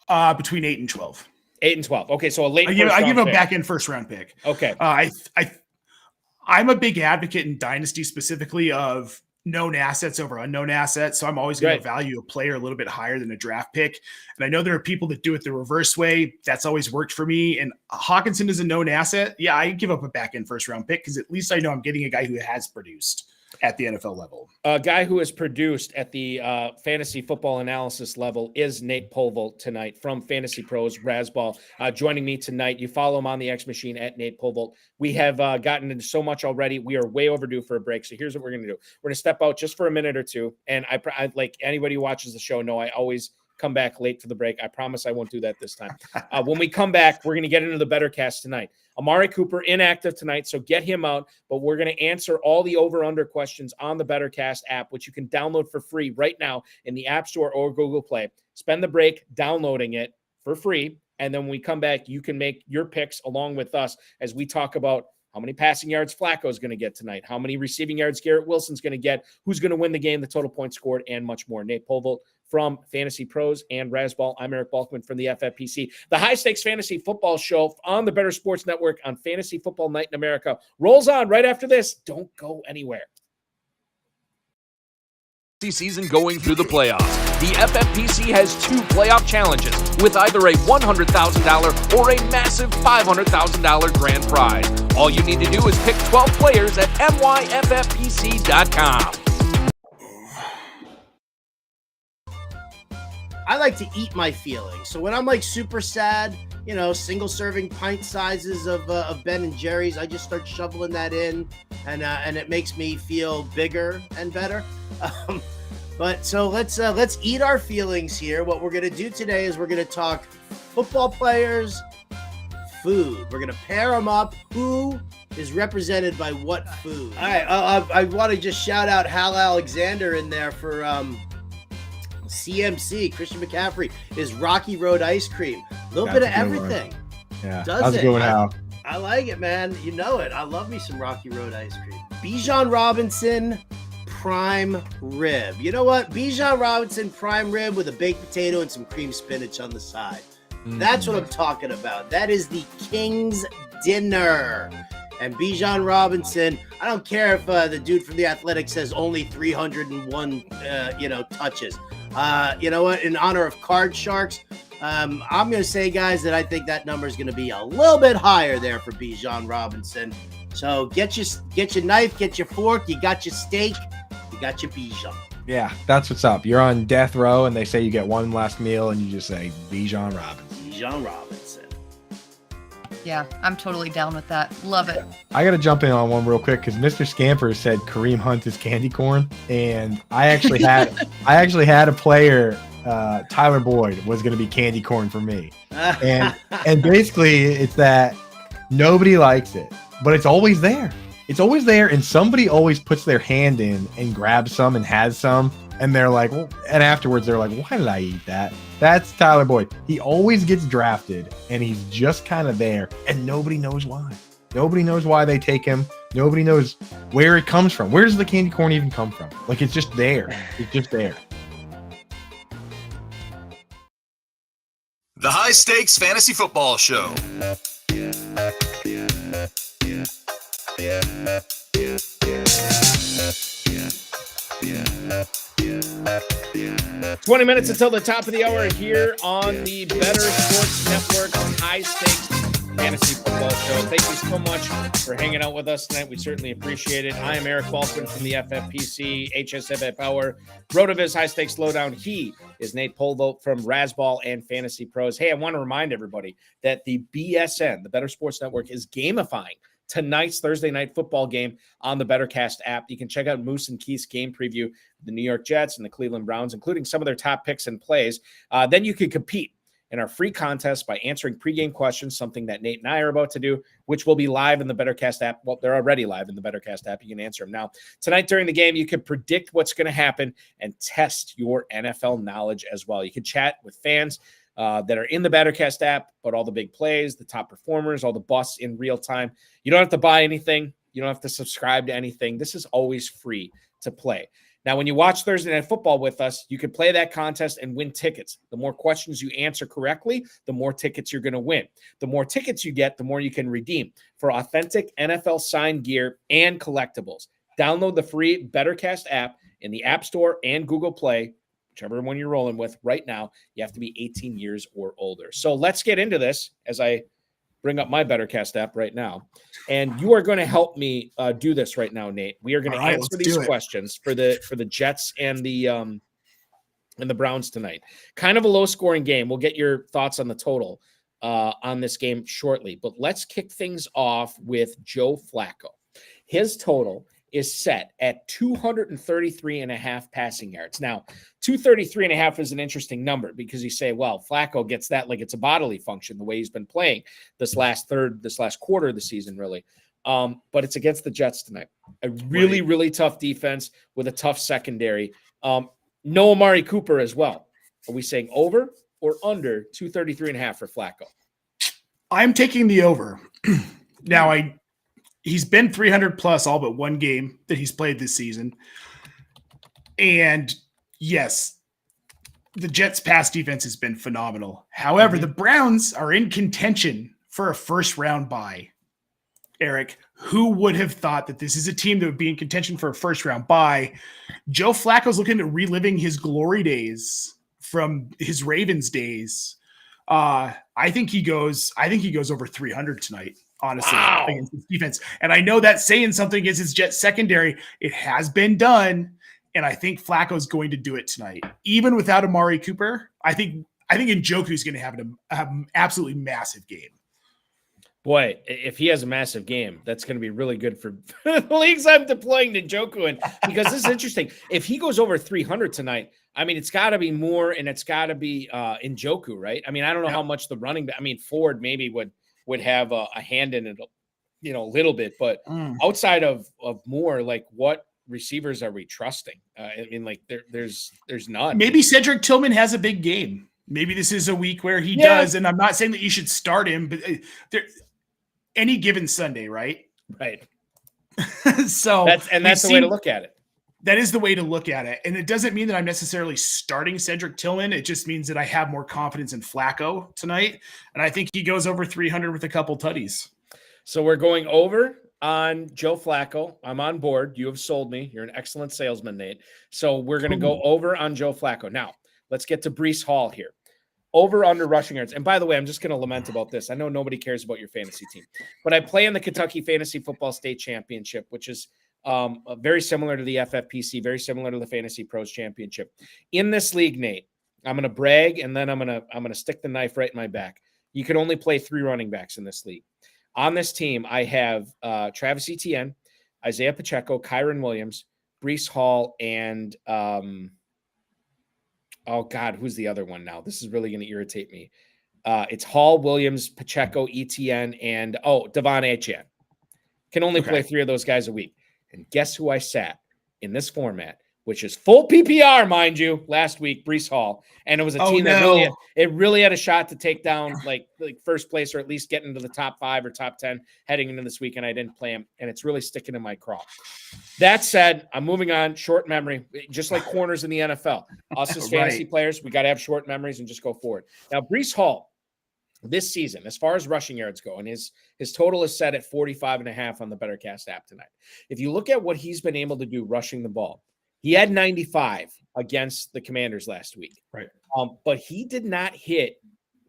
Speaker 3: Between 8 and 12.
Speaker 2: 8 and 12. Okay, so a late.
Speaker 3: I give a back end 1st round pick.
Speaker 2: Okay.
Speaker 3: I'm a big advocate in dynasty specifically of known assets over unknown assets. So I'm always going to value a player a little bit higher than a draft pick. And I know there are people that do it the reverse way. That's always worked for me. And Hockenson is a known asset. Yeah, I give up a back end 1st round pick because at least I know I'm getting a guy who has produced at the NFL level.
Speaker 2: A guy who has produced at the fantasy football analysis level is Nate Polvogt tonight from Fantasy Pros Razzball. Joining me tonight. You follow him on the X Machine at Nate Polvogt. We have gotten into so much already. We are way overdue for a break. So here's what we're going to do. We're going to step out just for a minute or two. And I like anybody who watches the show know I always come back late for the break. I promise I won't do that this time. When we come back, we're going to get into the Bettorcast tonight. Amari Cooper inactive tonight, so get him out. But we're going to answer all the over-under questions on the Bettorcast app, which you can download for free right now in the App Store or Google Play. Spend the break downloading it for free, and then when we come back, you can make your picks along with us as we talk about how many passing yards Flacco is going to get tonight, how many receiving yards Garrett Wilson's going to get, who's going to win the game, the total points scored, and much more. Nate Polvogt from Fantasy Pros and Razzball. I'm Eric Balkman from the FFPC. The High Stakes Fantasy Football Show on the Better Sports Network on Fantasy Football Night in America rolls on right after this. Don't go anywhere.
Speaker 1: Season going through the playoffs. The FFPC has 2 playoff challenges with either a $100,000 or a massive $500,000 grand prize. All you need to do is pick 12 players at myffpc.com.
Speaker 4: I like to eat my feelings. So when I'm like super sad, single serving pint sizes of Ben and Jerry's, I just start shoveling that in, and it makes me feel bigger and better. But so let's eat our feelings here. What we're gonna do today is we're gonna talk football players, food. We're gonna pair them up. Who is represented by what food? All right, I want to just shout out Hal Alexander in there for CMC, Christian McCaffrey, is Rocky Road ice cream. A little bit of everything.
Speaker 5: Yeah,
Speaker 4: how's
Speaker 5: it going, Hal?
Speaker 4: I like it, man. You know it. I love me some Rocky Road ice cream. Bijan Robinson prime rib. You know what? Bijan Robinson prime rib with a baked potato and some cream spinach on the side. That's what I'm talking about. That is the King's dinner. And Bijan Robinson, I don't care if the dude from the Athletics says only 301, touches. You know what? In honor of Card Sharks, I'm going to say, guys, that I think that number is going to be a little bit higher there for Bijan Robinson. So get your knife, get your fork, you got your steak, you got your Bijan.
Speaker 5: Yeah, that's what's up. You're on death row, and they say you get one last meal, and you just say Bijan Robinson.
Speaker 4: Bijan Robinson.
Speaker 6: Yeah, I'm totally down with that. Love it.
Speaker 5: I got to jump in on one real quick because Mr. Scamper said Kareem Hunt is candy corn, and I actually had a player, Tyler Boyd, was going to be candy corn for me, and basically it's that Nobody likes it, but it's always there. It's always there, and somebody always puts their hand in and grabs some and has some, and they're like, well, and afterwards they're like, why did I eat that? That's Tyler Boyd. He always gets drafted, and he's just kind of there, and nobody knows why. Nobody knows why they take him. Nobody knows where it comes from. Where does the candy corn even come from? Like, it's just there. It's just there.
Speaker 7: The High Stakes Fantasy Football Show.
Speaker 2: 20 minutes until the top of the hour here on the Better Sports Network's High Stakes Fantasy Football Show. Thank you so much for hanging out with us tonight. We certainly appreciate it. I am Eric Balkman from the FFPC HSFF Hour RotoViz High Stakes Lowdown. He is Nate Polvogt from Razzball and Fantasy Pros. Hey, I want to remind everybody that the BSN, the Better Sports Network, is gamifying tonight's Thursday night football game on the Bettorcast app. You can check out Moose and Keith's game preview, the New York Jets and the Cleveland Browns, including some of their top picks and plays. Then you can compete in our free contest by answering pregame questions, something that Nate and I are about to do, which will be live in the Bettorcast app. Well, they're already live in the Bettorcast app. You can answer them now. Tonight during the game, you can predict what's going to happen and test your NFL knowledge as well. You can chat with fans that are in the Bettorcast app about all the big plays, the top performers, all the busts in real time. You don't have to buy anything. You don't have to subscribe to anything. This is always free to play. Now, when you watch Thursday Night Football with us, you can play that contest and win tickets. The more questions you answer correctly, the more tickets you're going to win. The more tickets you get, the more you can redeem for authentic NFL signed gear and collectibles. Download the free Bettorcast app in the App Store and Google Play, whichever one you're rolling with right now. You have to be 18 years or older. So let's get into this as I bring up my Bettorcast app right now. And you are going to help me do this right now, Nate. We are going to answer these questions for the Jets and the Browns tonight. Kind of a low-scoring game. We'll get your thoughts on the total on this game shortly. But let's kick things off with Joe Flacco. His total is set at 233.5 passing yards. Now, 233.5 is an interesting number because you say, well, Flacco gets that like it's a bodily function, the way he's been playing this last quarter of the season, really. But it's against the Jets tonight. A really, really tough defense with a tough secondary. No Amari Cooper as well. Are we saying over or under 233.5 for Flacco?
Speaker 3: I'm taking the over. Now, he's been 300 plus all but one game that he's played this season. And yes, the Jets' pass defense has been phenomenal. However, the Browns are in contention for a first-round bye. Eric, who would have thought that this is a team that would be in contention for a first-round bye? Joe Flacco's looking at reliving his glory days from his Ravens days. I think he goes over 300 tonight. Honestly, against this defense. And I know that's saying something against his Jets secondary. It has been done, and I think Flacco's going to do it tonight. Even without Amari Cooper, I think Njoku's going to have an absolutely massive game.
Speaker 2: Boy, if he has a massive game, that's going to be really good for the leagues I'm deploying Njoku in, because this is interesting. If he goes over 300 tonight, I mean, it's got to be more, and it's got to be Njoku, right? I mean, I don't know how much the running – I mean, Ford maybe would have a hand in it, a little bit, but outside of Moore, like what receivers are we trusting? I mean, like there's none.
Speaker 3: Maybe Cedric Tillman has a big game. Maybe this is a week where he does, and I'm not saying that you should start him, but any given Sunday, right?
Speaker 2: Right.
Speaker 3: So
Speaker 2: that's the way to look at it.
Speaker 3: That is the way to look at it. And it doesn't mean that I'm necessarily starting Cedric Tillman. It just means that I have more confidence in Flacco tonight. And I think he goes over 300 with a couple tutties.
Speaker 2: So we're going over on Joe Flacco. I'm on board. You have sold me. You're an excellent salesman, Nate. So we're going to go over on Joe Flacco. Now, let's get to Breece Hall here. Over under rushing yards. And by the way, I'm just going to lament about this. I know nobody cares about your fantasy team, but I play in the Kentucky Fantasy Football State Championship, which is very similar to the FFPC, very similar to the Fantasy Pros Championship. In this league, Nate, I'm going to brag, and then I'm going to stick the knife right in my back. You can only play 3 running backs in this league. On this team, I have Travis Etienne, Isaiah Pacheco, Kyron Williams, Breece Hall, and oh God, who's the other one now? This is really going to irritate me. It's Hall, Williams, Pacheco, ETN, and Devon Achane. Can only play 3 of those guys a week. And guess who I sat in this format, which is full PPR, mind you, last week, Breece Hall. And it was a team that really had a shot to take down like first place or at least get into the top 5 or top 10 heading into this week, and I didn't play him, and it's really sticking in my craw. That said, I'm moving on. Short memory, just like corners in the NFL. Us as fantasy players, we got to have short memories and just go forward. Now, Breece Hall, this season, as far as rushing yards go, and his total is set at 45.5 on the Bettorcast app tonight. If you look at what he's been able to do rushing the ball, he had 95 against the Commanders last week.
Speaker 3: Right.
Speaker 2: But he did not hit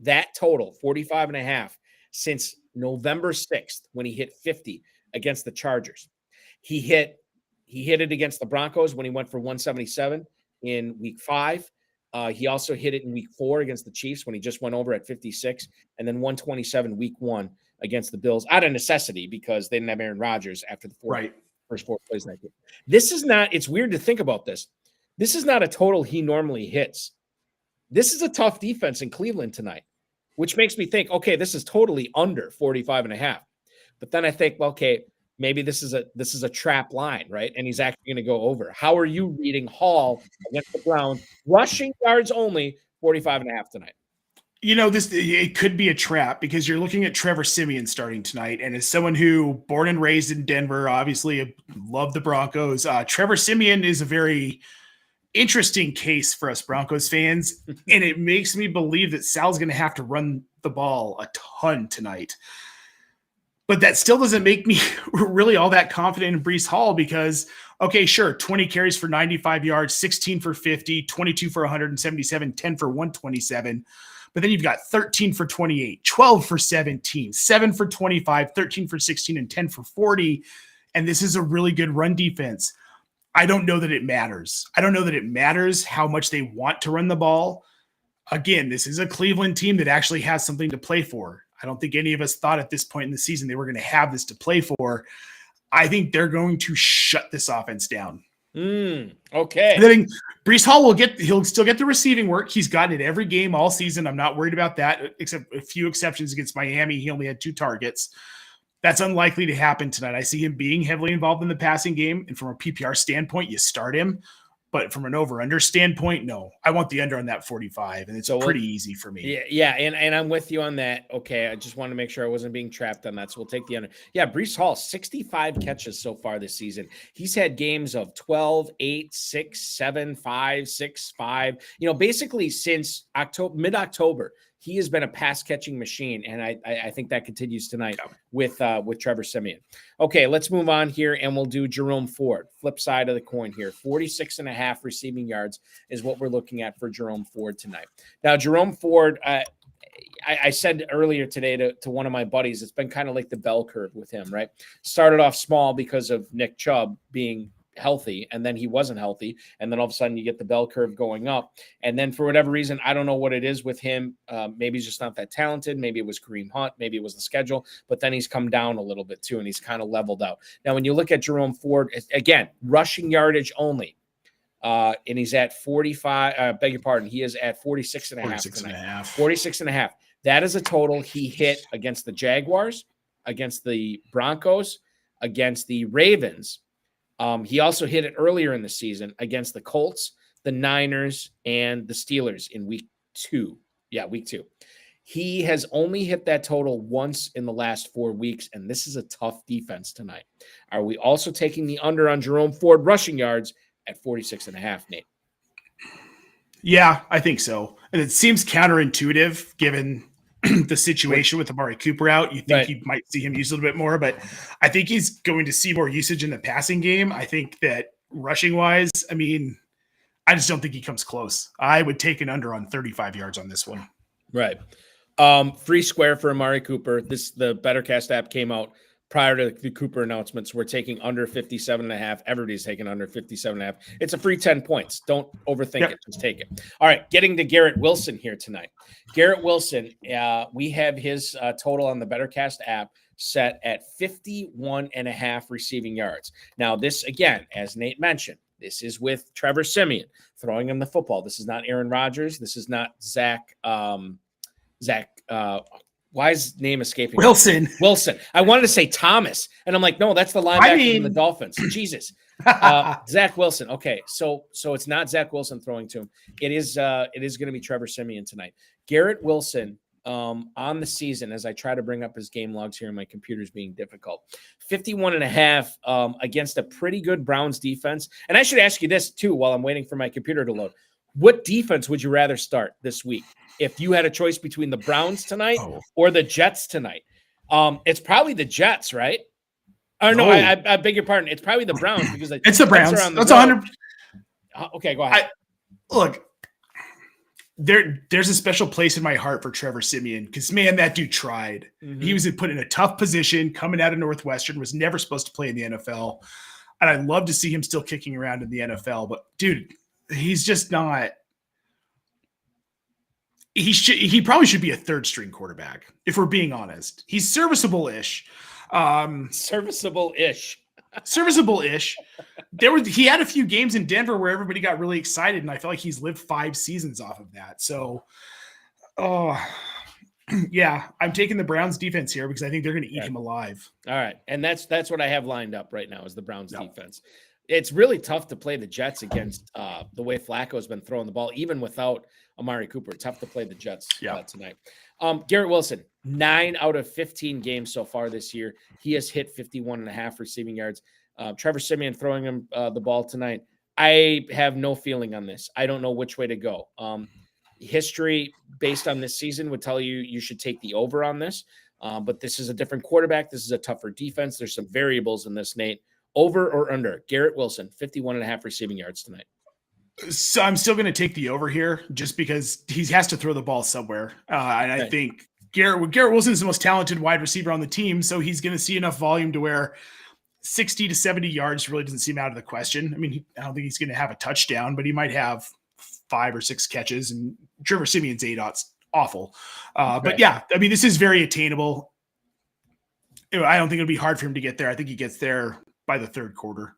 Speaker 2: that total, 45.5, since November 6th when he hit 50 against the Chargers. He hit it against the Broncos when he went for 177 in week 5. He also hit it in week 4 against the Chiefs when he just went over at 56, and then 127 week 1 against the Bills out of necessity because they didn't have Aaron Rodgers after the first 4 plays that game. This is not, it's weird to think about this. This is not a total he normally hits. This is a tough defense in Cleveland tonight, which makes me think, okay, this is totally under 45.5. But then I think, well, okay, maybe this is a trap line, right? And he's actually going to go over. How are you reading Hall against the Browns? Rushing yards only, 45.5 tonight.
Speaker 3: You know, it could be a trap because you're looking at Trevor Siemian starting tonight. And as someone who born and raised in Denver, obviously love the Broncos, Trevor Siemian is a very interesting case for us Broncos fans. And it makes me believe that Sal's going to have to run the ball a ton tonight. But that still doesn't make me really all that confident in Breece Hall because, okay, sure, 20 carries for 95 yards, 16 for 50, 22 for 177, 10 for 127. But then you've got 13 for 28, 12 for 17, 7 for 25, 13 for 16, and 10 for 40. And this is a really good run defense. I don't know that it matters. I don't know that it matters how much they want to run the ball. Again, this is a Cleveland team that actually has something to play for. I don't think any of us thought at this point in the season they were going to have this to play for. I think they're going to shut this offense down.
Speaker 2: Okay.
Speaker 3: And then Breece Hall he'll still get the receiving work. He's gotten it every game all season. I'm not worried about that, except a few exceptions against Miami. He only had 2 targets. That's unlikely to happen tonight. I see him being heavily involved in the passing game. And from a PPR standpoint, you start him. But from an over-under standpoint, no. I want the under on that 45, and it's pretty easy for me.
Speaker 2: Yeah, and I'm with you on that. Okay, I just wanted to make sure I wasn't being trapped on that, so we'll take the under. Yeah, Breece Hall, 65 catches so far this season. He's had games of 12, 8, 6, 7, 5, 6, 5. You know, basically since mid-October, he has been a pass-catching machine, and I think that continues tonight with Trevor Siemian. Okay, let's move on here, and we'll do Jerome Ford. Flip side of the coin here. 46.5 receiving yards is what we're looking at for Jerome Ford tonight. Now, Jerome Ford, I said earlier today to one of my buddies, it's been kind of like the bell curve with him, right? Started off small because of Nick Chubb being healthy, and then he wasn't healthy, and then all of a sudden you get the bell curve going up, and then for whatever reason, I don't know what it is with him. Maybe he's just not that talented. Maybe it was Kareem Hunt. Maybe it was the schedule, but then he's come down a little bit too, and he's kind of leveled out. Now, when you look at Jerome Ford, again, rushing yardage only, and he's at 45, beg your pardon, he is at 46.5 tonight. 46.5. That is a total he hit against the Jaguars, against the Broncos, against the Ravens. He also hit it earlier in the season against the Colts, the Niners, and the Steelers in week 2. Yeah, week 2. He has only hit that total once in the last 4 weeks, and this is a tough defense tonight. Are we also taking the under on Jerome Ford rushing yards at 46.5, Nate?
Speaker 3: Yeah, I think so. And it seems counterintuitive given the situation with Amari Cooper out. You think you might see him use a little bit more, but I think he's going to see more usage in the passing game. I think that rushing wise, I mean, I just don't think he comes close. I would take an under on 35 yards on this one.
Speaker 2: Right. Free square for Amari Cooper. The Bettorcast app came out prior to the Cooper announcements. We're taking under 57.5. Everybody's taking under 57.5. It's a free 10 points. Don't overthink it. Just take it. All right. Getting to Garrett Wilson here tonight. Garrett Wilson, we have his total on the Bettorcast app set at 51.5 receiving yards. Now, this, again, as Nate mentioned, this is with Trevor Siemian throwing him the football. This is not Aaron Rodgers. This is not Zach Why is his name escaping?
Speaker 3: Wilson.
Speaker 2: I wanted to say Thomas, and I'm like, no, that's the linebacker from the Dolphins. Jesus. Zach Wilson. Okay, so it's not Zach Wilson throwing to him. It is going to be Trevor Siemian tonight. Garrett Wilson on the season, as I try to bring up his game logs here, and my computer's being difficult. 51.5 against a pretty good Browns defense. And I should ask you this too while I'm waiting for my computer to load. What defense would you rather start this week if you had a choice between the Browns tonight or the Jets tonight? It's probably the Jets, right? Or no, I beg your pardon. It's probably the Browns because
Speaker 3: it's the Browns. That's 100.
Speaker 2: Okay, go ahead.
Speaker 3: Look, there's a special place in my heart for Trevor Siemian because, man, that dude tried. Mm-hmm. He was put in a tough position coming out of Northwestern, was never supposed to play in the NFL. And I'd love to see him still kicking around in the NFL. But, dude, he's just not – he probably should be a third-string quarterback, if we're being honest. He's serviceable-ish.
Speaker 2: Serviceable-ish.
Speaker 3: He had a few games in Denver where everybody got really excited, and I feel like he's lived 5 seasons off of that. So, yeah, I'm taking the Browns defense here because I think they're going to eat him alive.
Speaker 2: All right, and that's what I have lined up right now is the Browns defense. It's really tough to play the Jets against the way Flacco's been throwing the ball, even without Amari Cooper. It's tough to play the Jets tonight. Garrett Wilson, 9 out of 15 games so far this year. He has hit 51.5 receiving yards. Trevor Siemian throwing him the ball tonight. I have no feeling on this. I don't know which way to go. History based on this season would tell you should take the over on this. But this is a different quarterback. This is a tougher defense. There's some variables in this, Nate. Over or under? Garrett Wilson, 51.5 receiving yards tonight.
Speaker 3: So I'm still going to take the over here just because he has to throw the ball somewhere. And I think Garrett Wilson is the most talented wide receiver on the team, so he's going to see enough volume to where 60 to 70 yards really doesn't seem out of the question. I mean, I don't think he's going to have a touchdown, but he might have 5 or 6 catches, and Trevor Siemian's 8-0's awful. But yeah, I mean, this is very attainable. I don't think it'll be hard for him to get there. I think he gets there by the third quarter.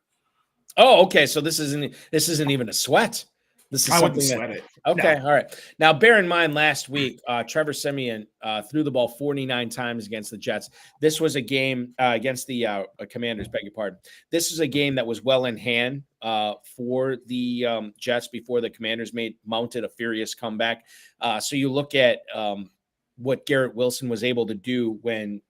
Speaker 2: Oh, okay. So this isn't even a sweat. This is something sweat it. Okay, no. All right. Now, bear in mind, last week, Trevor Siemian threw the ball 49 times against the Jets. This was a game against the Commanders, beg your pardon. This is a game that was well in hand for the Jets before the Commanders mounted a furious comeback. So you look at what Garrett Wilson was able to do when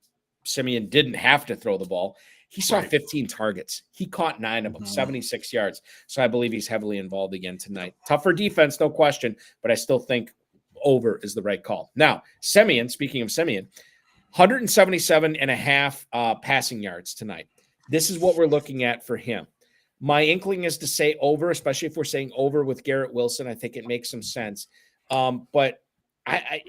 Speaker 2: Siemian didn't have to throw the ball. He saw 15 targets. He caught 9 of them, 76 yards. So I believe he's heavily involved again tonight. Tougher defense, no question, but I still think over is the right call. Now, Siemian, speaking of Siemian, 177.5 passing yards tonight. This is what we're looking at for him. My inkling is to say over, especially if we're saying over with Garrett Wilson. I think it makes some sense. But I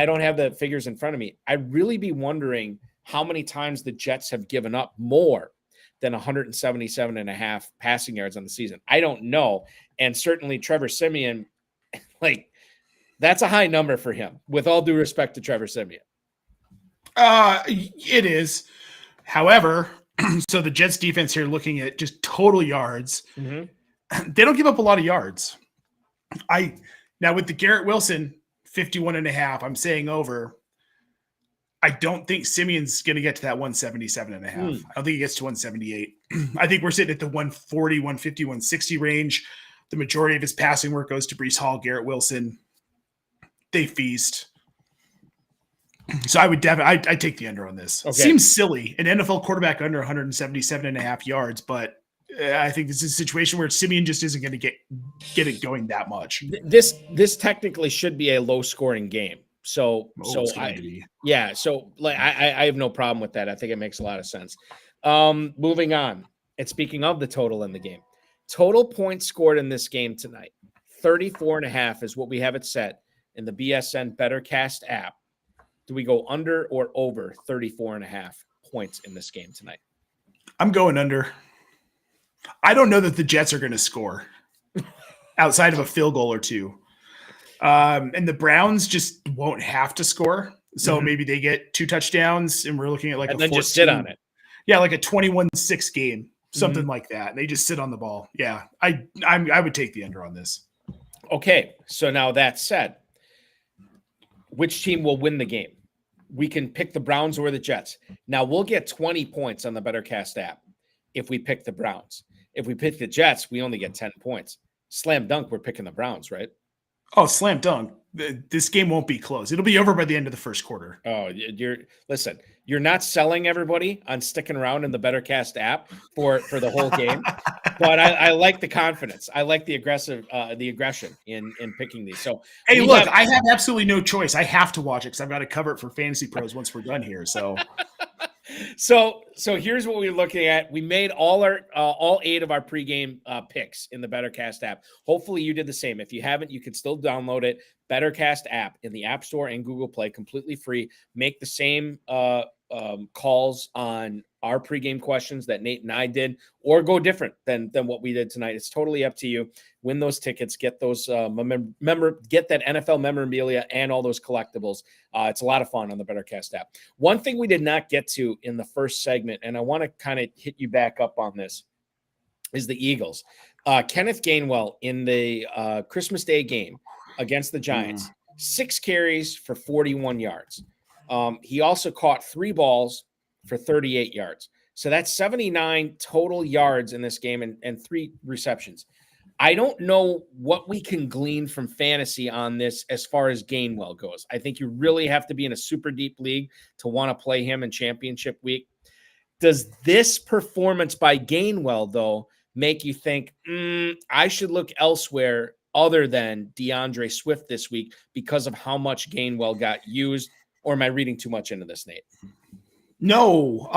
Speaker 2: don't have the figures in front of me. I'd really be wondering how many times the Jets have given up more than 177.5 passing yards on the season. I don't know. And certainly Trevor Siemian, that's a high number for him, with all due respect to Trevor Siemian.
Speaker 3: It is. However, so the Jets defense here, looking at just total yards, they don't give up a lot of yards. Now with the Garrett Wilson 51.5, I'm saying over. I don't think Siemian's going to get to that 177.5. I don't think he gets to 178. I think we're sitting at the 140, 150, 160 range. The majority of his passing work goes to Breece Hall, Garrett Wilson. They feast. So I would definitely, I'd take the under on this. Okay. Seems silly. An NFL quarterback under 177.5 yards, but I think this is a situation where Siemian just isn't going to get it going that much.
Speaker 2: This technically should be a low scoring game. So I have no problem with that. I think it makes a lot of sense. Moving on. And speaking of the total in the game, total points scored in this game tonight, 34.5 is what we have it set in the BSN Bettorcast app. Do we go under or over 34.5 points in this game tonight?
Speaker 3: I'm going under. I don't know that the Jets are going to score outside of a field goal or two. And the Browns just won't have to score. So maybe they get 2 touchdowns and we're looking at
Speaker 2: and then just sit on it.
Speaker 3: Yeah. Like a 21-6 game, something like that. And they just sit on the ball. Yeah. I would take the under on this.
Speaker 2: Okay. So now that said, which team will win the game. We can pick the Browns or the Jets. Now we'll get 20 points on the Bettorcast app if we pick the Browns. If we pick the Jets, we only get 10 points. Slam dunk, we're picking the Browns, right?
Speaker 3: Oh, slam dunk. This game won't be close. It'll be over by the end of the first quarter.
Speaker 2: Oh, listen, you're not selling everybody on sticking around in the Bettorcast app for the whole game. But I like the confidence. I like the aggression in picking these. So
Speaker 3: hey, look, I have absolutely no choice. I have to watch it because I've got to cover it for Fantasy Pros once we're done here. So
Speaker 2: So here's what we're looking at. We made all 8 of our pregame picks in the Bettorcast app. Hopefully you did the same. If you haven't, you can still download it. Bettorcast app in the App Store and Google Play, completely free. Make the same calls on our pregame questions that Nate and I did, or go different than what we did tonight. It's totally up to you. Win those tickets, get those get that NFL memorabilia and all those collectibles. It's a lot of fun on the Bettorcast app. One thing we did not get to in the first segment, and I want to kind of hit you back up on this, is the Eagles. Kenneth Gainwell in the Christmas Day game against the Giants, 6 carries for 41 yards. He also caught 3 balls for 38 yards. So that's 79 total yards in this game and 3 receptions. I don't know what we can glean from fantasy on this as far as Gainwell goes. I think you really have to be in a super deep league to want to play him in championship week. Does this performance by Gainwell, though, make you think, I should look elsewhere other than DeAndre Swift this week because of how much Gainwell got used? Or am I reading too much into this, Nate?
Speaker 3: No,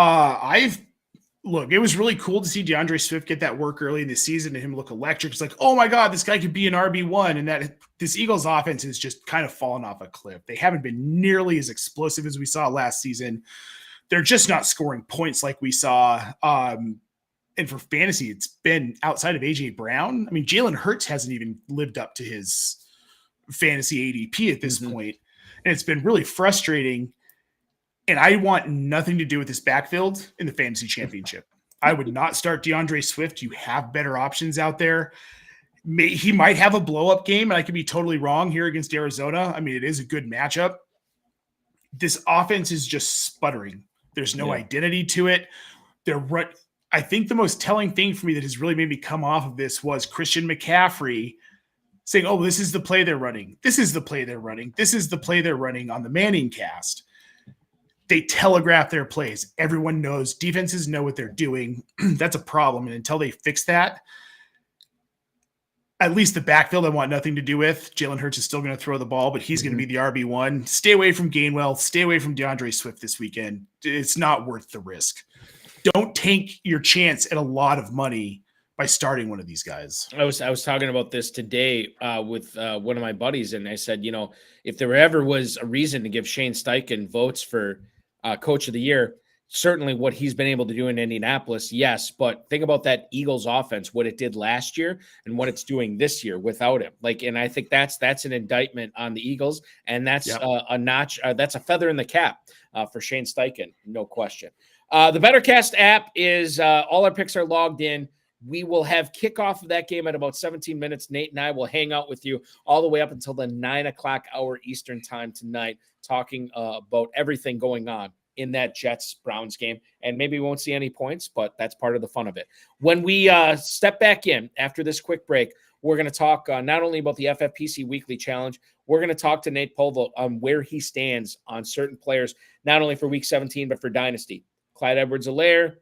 Speaker 3: look, it was really cool to see DeAndre Swift get that work early in the season and him look electric. It's like, oh my God, this guy could be an RB1. And that this Eagles offense has just kind of fallen off a cliff. They haven't been nearly as explosive as we saw last season. They're just not scoring points like we saw. And for fantasy, it's been outside of AJ Brown. I mean, Jalen Hurts hasn't even lived up to his fantasy ADP at this point. And it's been really frustrating. And I want nothing to do with this backfield in the fantasy championship. I would not start DeAndre Swift. You have better options out there. He might have a blow-up game, and I could be totally wrong here against Arizona. I mean, it is a good matchup. This offense is just sputtering. There's no identity to it. I think the most telling thing for me that has really made me come off of this was Christian McCaffrey saying, oh, this is the play they're running. This is the play they're running. This is the play they're running on the Manning cast. They telegraph their plays. Everyone knows. Defenses know what they're doing. That's a problem. And until they fix that, at least the backfield I want nothing to do with. Jalen Hurts is still going to throw the ball, but he's going to be the RB1. Stay away from Gainwell. Stay away from DeAndre Swift this weekend. It's not worth the risk. Don't take your chance at a lot of money by starting one of these guys.
Speaker 2: I was talking about this today with one of my buddies, and I said, if there ever was a reason to give Shane Steichen votes for Coach of the Year, certainly what he's been able to do in Indianapolis, yes. But think about that Eagles offense, what it did last year and what it's doing this year without him. And I think that's an indictment on the Eagles, and that's a notch. That's a feather in the cap for Shane Steichen, no question. The Bettorcast app is all our picks are logged in. We will have kickoff of that game at about 17 minutes. Nate and I will hang out with you all the way up until the 9 o'clock hour Eastern time tonight, talking about everything going on in that Jets-Browns game. And maybe we won't see any points, but that's part of the fun of it. When we step back in after this quick break, we're going to talk not only about the FFPC Weekly Challenge, we're going to talk to Nate Polvogt on where he stands on certain players, not only for Week 17, but for Dynasty. Clyde Edwards-Helaire,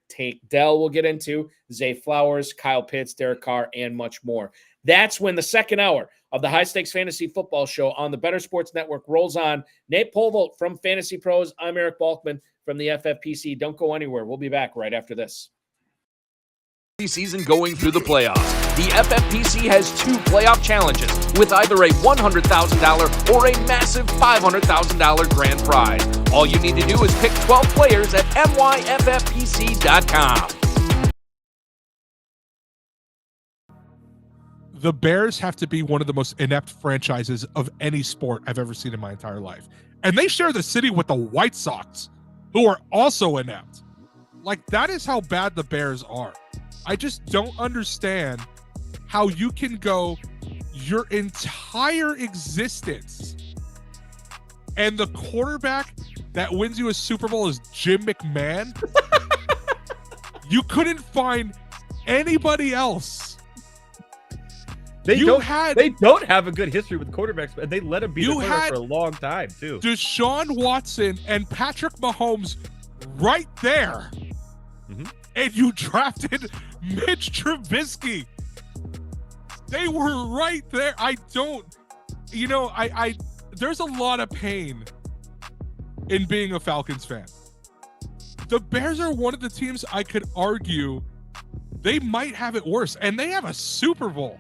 Speaker 2: Dell we'll get into, Zay Flowers, Kyle Pitts, Derek Carr, and much more. That's when the second hour of the High Stakes Fantasy Football Show on the Better Sports Network rolls on. Nate Polvogt from Fantasy Pros. I'm Eric Balkman from the FFPC. Don't go anywhere. We'll be back right after this.
Speaker 1: Season going through the playoffs. The FFPC has 2 playoff challenges with either a $100,000 or a massive $500,000 grand prize. All you need to do is pick 12 players at myffpc.com.
Speaker 8: The Bears have to be one of the most inept franchises of any sport I've ever seen in my entire life. And they share the city with the White Sox, who are also inept. That is how bad the Bears are. I just don't understand how you can go your entire existence and the quarterback that wins you a Super Bowl is Jim McMahon, you couldn't find anybody else.
Speaker 9: They don't have a good history with quarterbacks, but they let him be the quarterback for a long time, too.
Speaker 8: Deshaun Watson and Patrick Mahomes right there.
Speaker 9: Mm-hmm.
Speaker 8: And you drafted Mitch Trubisky. They were right there. I there's a lot of pain in being a Falcons fan. The Bears are one of the teams I could argue they might have it worse, and they have a Super Bowl.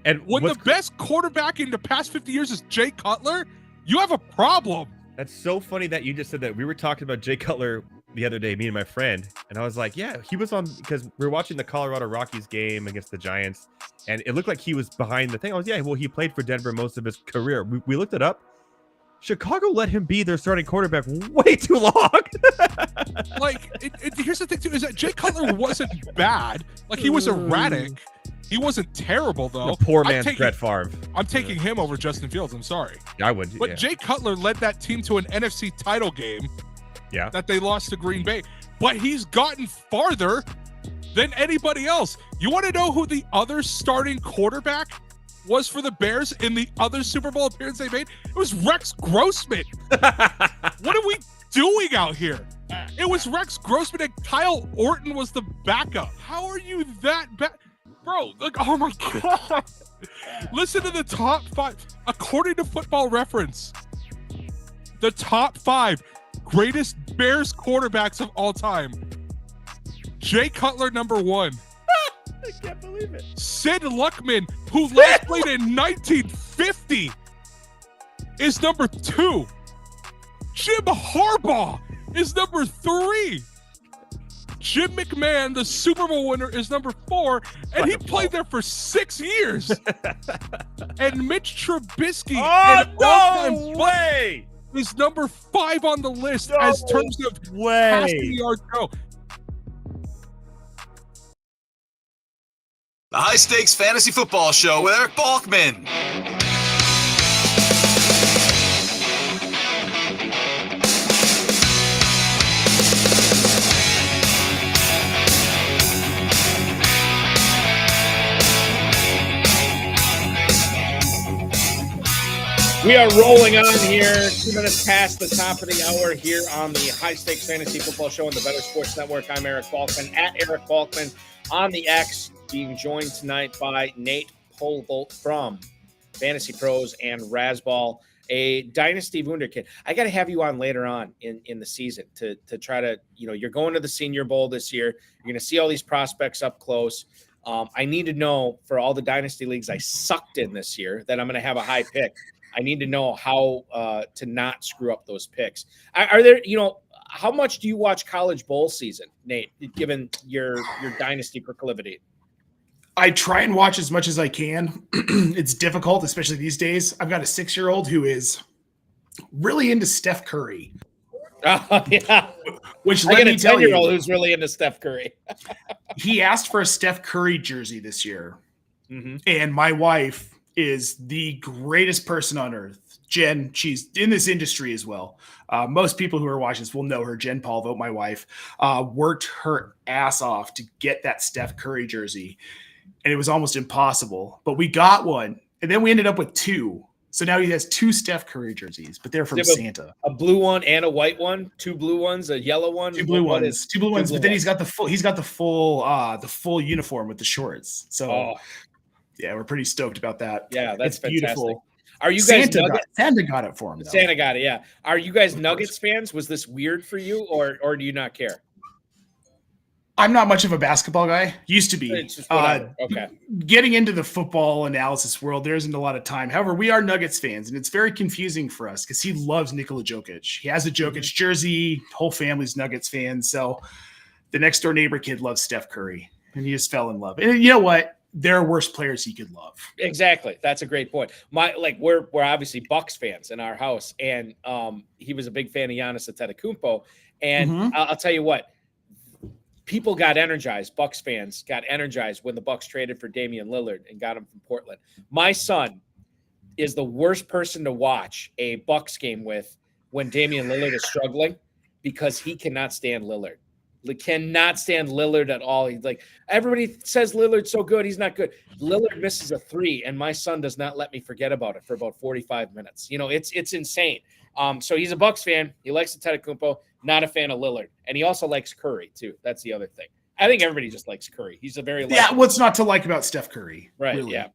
Speaker 9: And
Speaker 8: when the best quarterback in the past 50 years is Jay Cutler, you have a problem.
Speaker 9: That's so funny that you just said that. We were talking about Jay Cutler the other day, me and my friend, and I was like, yeah, he was on, because we were watching the Colorado Rockies game against the Giants, and it looked like he was behind the thing. I was, yeah, well, he played for Denver most of his career. We looked it up. Chicago let him be their starting quarterback way too long.
Speaker 8: Here's the thing, too, is that Jay Cutler wasn't bad. Like, he was erratic. He wasn't terrible, though.
Speaker 9: The poor man's Brett Favre.
Speaker 8: I'm taking him over Justin Fields. I'm sorry.
Speaker 9: I would.
Speaker 8: But
Speaker 9: yeah.
Speaker 8: Jay Cutler led that team to an NFC title game.
Speaker 9: Yeah.
Speaker 8: That they lost to Green Bay. But he's gotten farther than anybody else. You want to know who the other starting quarterback was for the Bears in the other Super Bowl appearance they made? It was Rex Grossman. What are we doing out here? It was Rex Grossman, and Kyle Orton was the backup. How are you that bad? Bro, like, oh my God. Listen to the top 5. According to Football Reference, the top 5 greatest Bears quarterbacks of all time. Jay Cutler, number 1.
Speaker 9: I can't believe it.
Speaker 8: Sid Luckman, who last played in 1950, is number 2. Jim Harbaugh is number 3. Jim McMahon, the Super Bowl winner, is number 4, and he played there for 6 years. And Mitch Trubisky, is number 5 on the list as terms of passing yards go.
Speaker 7: The High Stakes Fantasy Football Show with Eric Balkman.
Speaker 2: We are rolling on here. 2 minutes past the top of the hour here on the High Stakes Fantasy Football Show on the Better Sports Network. I'm Eric Balkman, at Eric Balkman on the X, being joined tonight by Nate Polvogt from Fantasy Pros and Rasball, a Dynasty Wunderkind. I got to have you on later on in the season to try to, you're going to the Senior Bowl this year. You're going to see all these prospects up close. I need to know, for all the Dynasty leagues I sucked in this year, that I'm going to have a high pick. I need to know how to not screw up those picks. Are there, how much do you watch college bowl season, Nate, given your Dynasty proclivity?
Speaker 3: I try and watch as much as I can. It's difficult, especially these days. I've got a 6-year-old who is really into Steph Curry.
Speaker 2: Oh, yeah.
Speaker 3: Which,
Speaker 2: I got a 10-year-old who's really into Steph Curry.
Speaker 3: He asked for a Steph Curry jersey this year.
Speaker 2: Mm-hmm.
Speaker 3: And my wife is the greatest person on earth. Jen, she's in this industry as well. Most people who are watching this will know her. Jen Polvogt, my wife, worked her ass off to get that Steph Curry jersey. And it was almost impossible. But we got one. And then we ended up with 2. So now he has 2 Steph Curry jerseys, but they're from Santa.
Speaker 2: A blue one and a white one. 2 blue ones, a yellow one.
Speaker 3: 2 blue ones. 2 blue ones. But then he's got the full uniform with the shorts. So yeah, we're pretty stoked about that.
Speaker 2: Yeah, that's fantastic.
Speaker 3: Beautiful.
Speaker 2: Are you guys
Speaker 3: Santa got it for him, though.
Speaker 2: Santa got it, yeah. Are you guys Nuggets fans? Was this weird for you, or do you not care?
Speaker 3: I'm not much of a basketball guy. Used to be.
Speaker 2: It's just whatever. Okay.
Speaker 3: Getting into the football analysis world, there isn't a lot of time. However, we are Nuggets fans, and it's very confusing for us because he loves Nikola Jokic. He has a Jokic jersey. Whole family's Nuggets fans. So the next door neighbor kid loves Steph Curry, and he just fell in love. And you know what? There are worse players he could love.
Speaker 2: Exactly. That's a great point. We're obviously Bucks fans in our house, and he was a big fan of Giannis Antetokounmpo. And I'll tell you what, people got energized. Bucks fans got energized when the Bucks traded for Damian Lillard and got him from Portland. My son is the worst person to watch a Bucks game with when Damian Lillard is struggling, because he cannot stand Lillard. Cannot stand Lillard at all. He's like, everybody says Lillard's so good. He's not good. Lillard misses a 3, and my son does not let me forget about it for about 45 minutes. It's insane. So he's a Bucks fan. He likes Antetokounmpo, not a fan of Lillard. And he also likes Curry, too. That's the other thing. I think everybody just likes Curry. He's a very
Speaker 3: what's not to like about Steph Curry?
Speaker 2: Right,
Speaker 3: really.
Speaker 2: Yeah.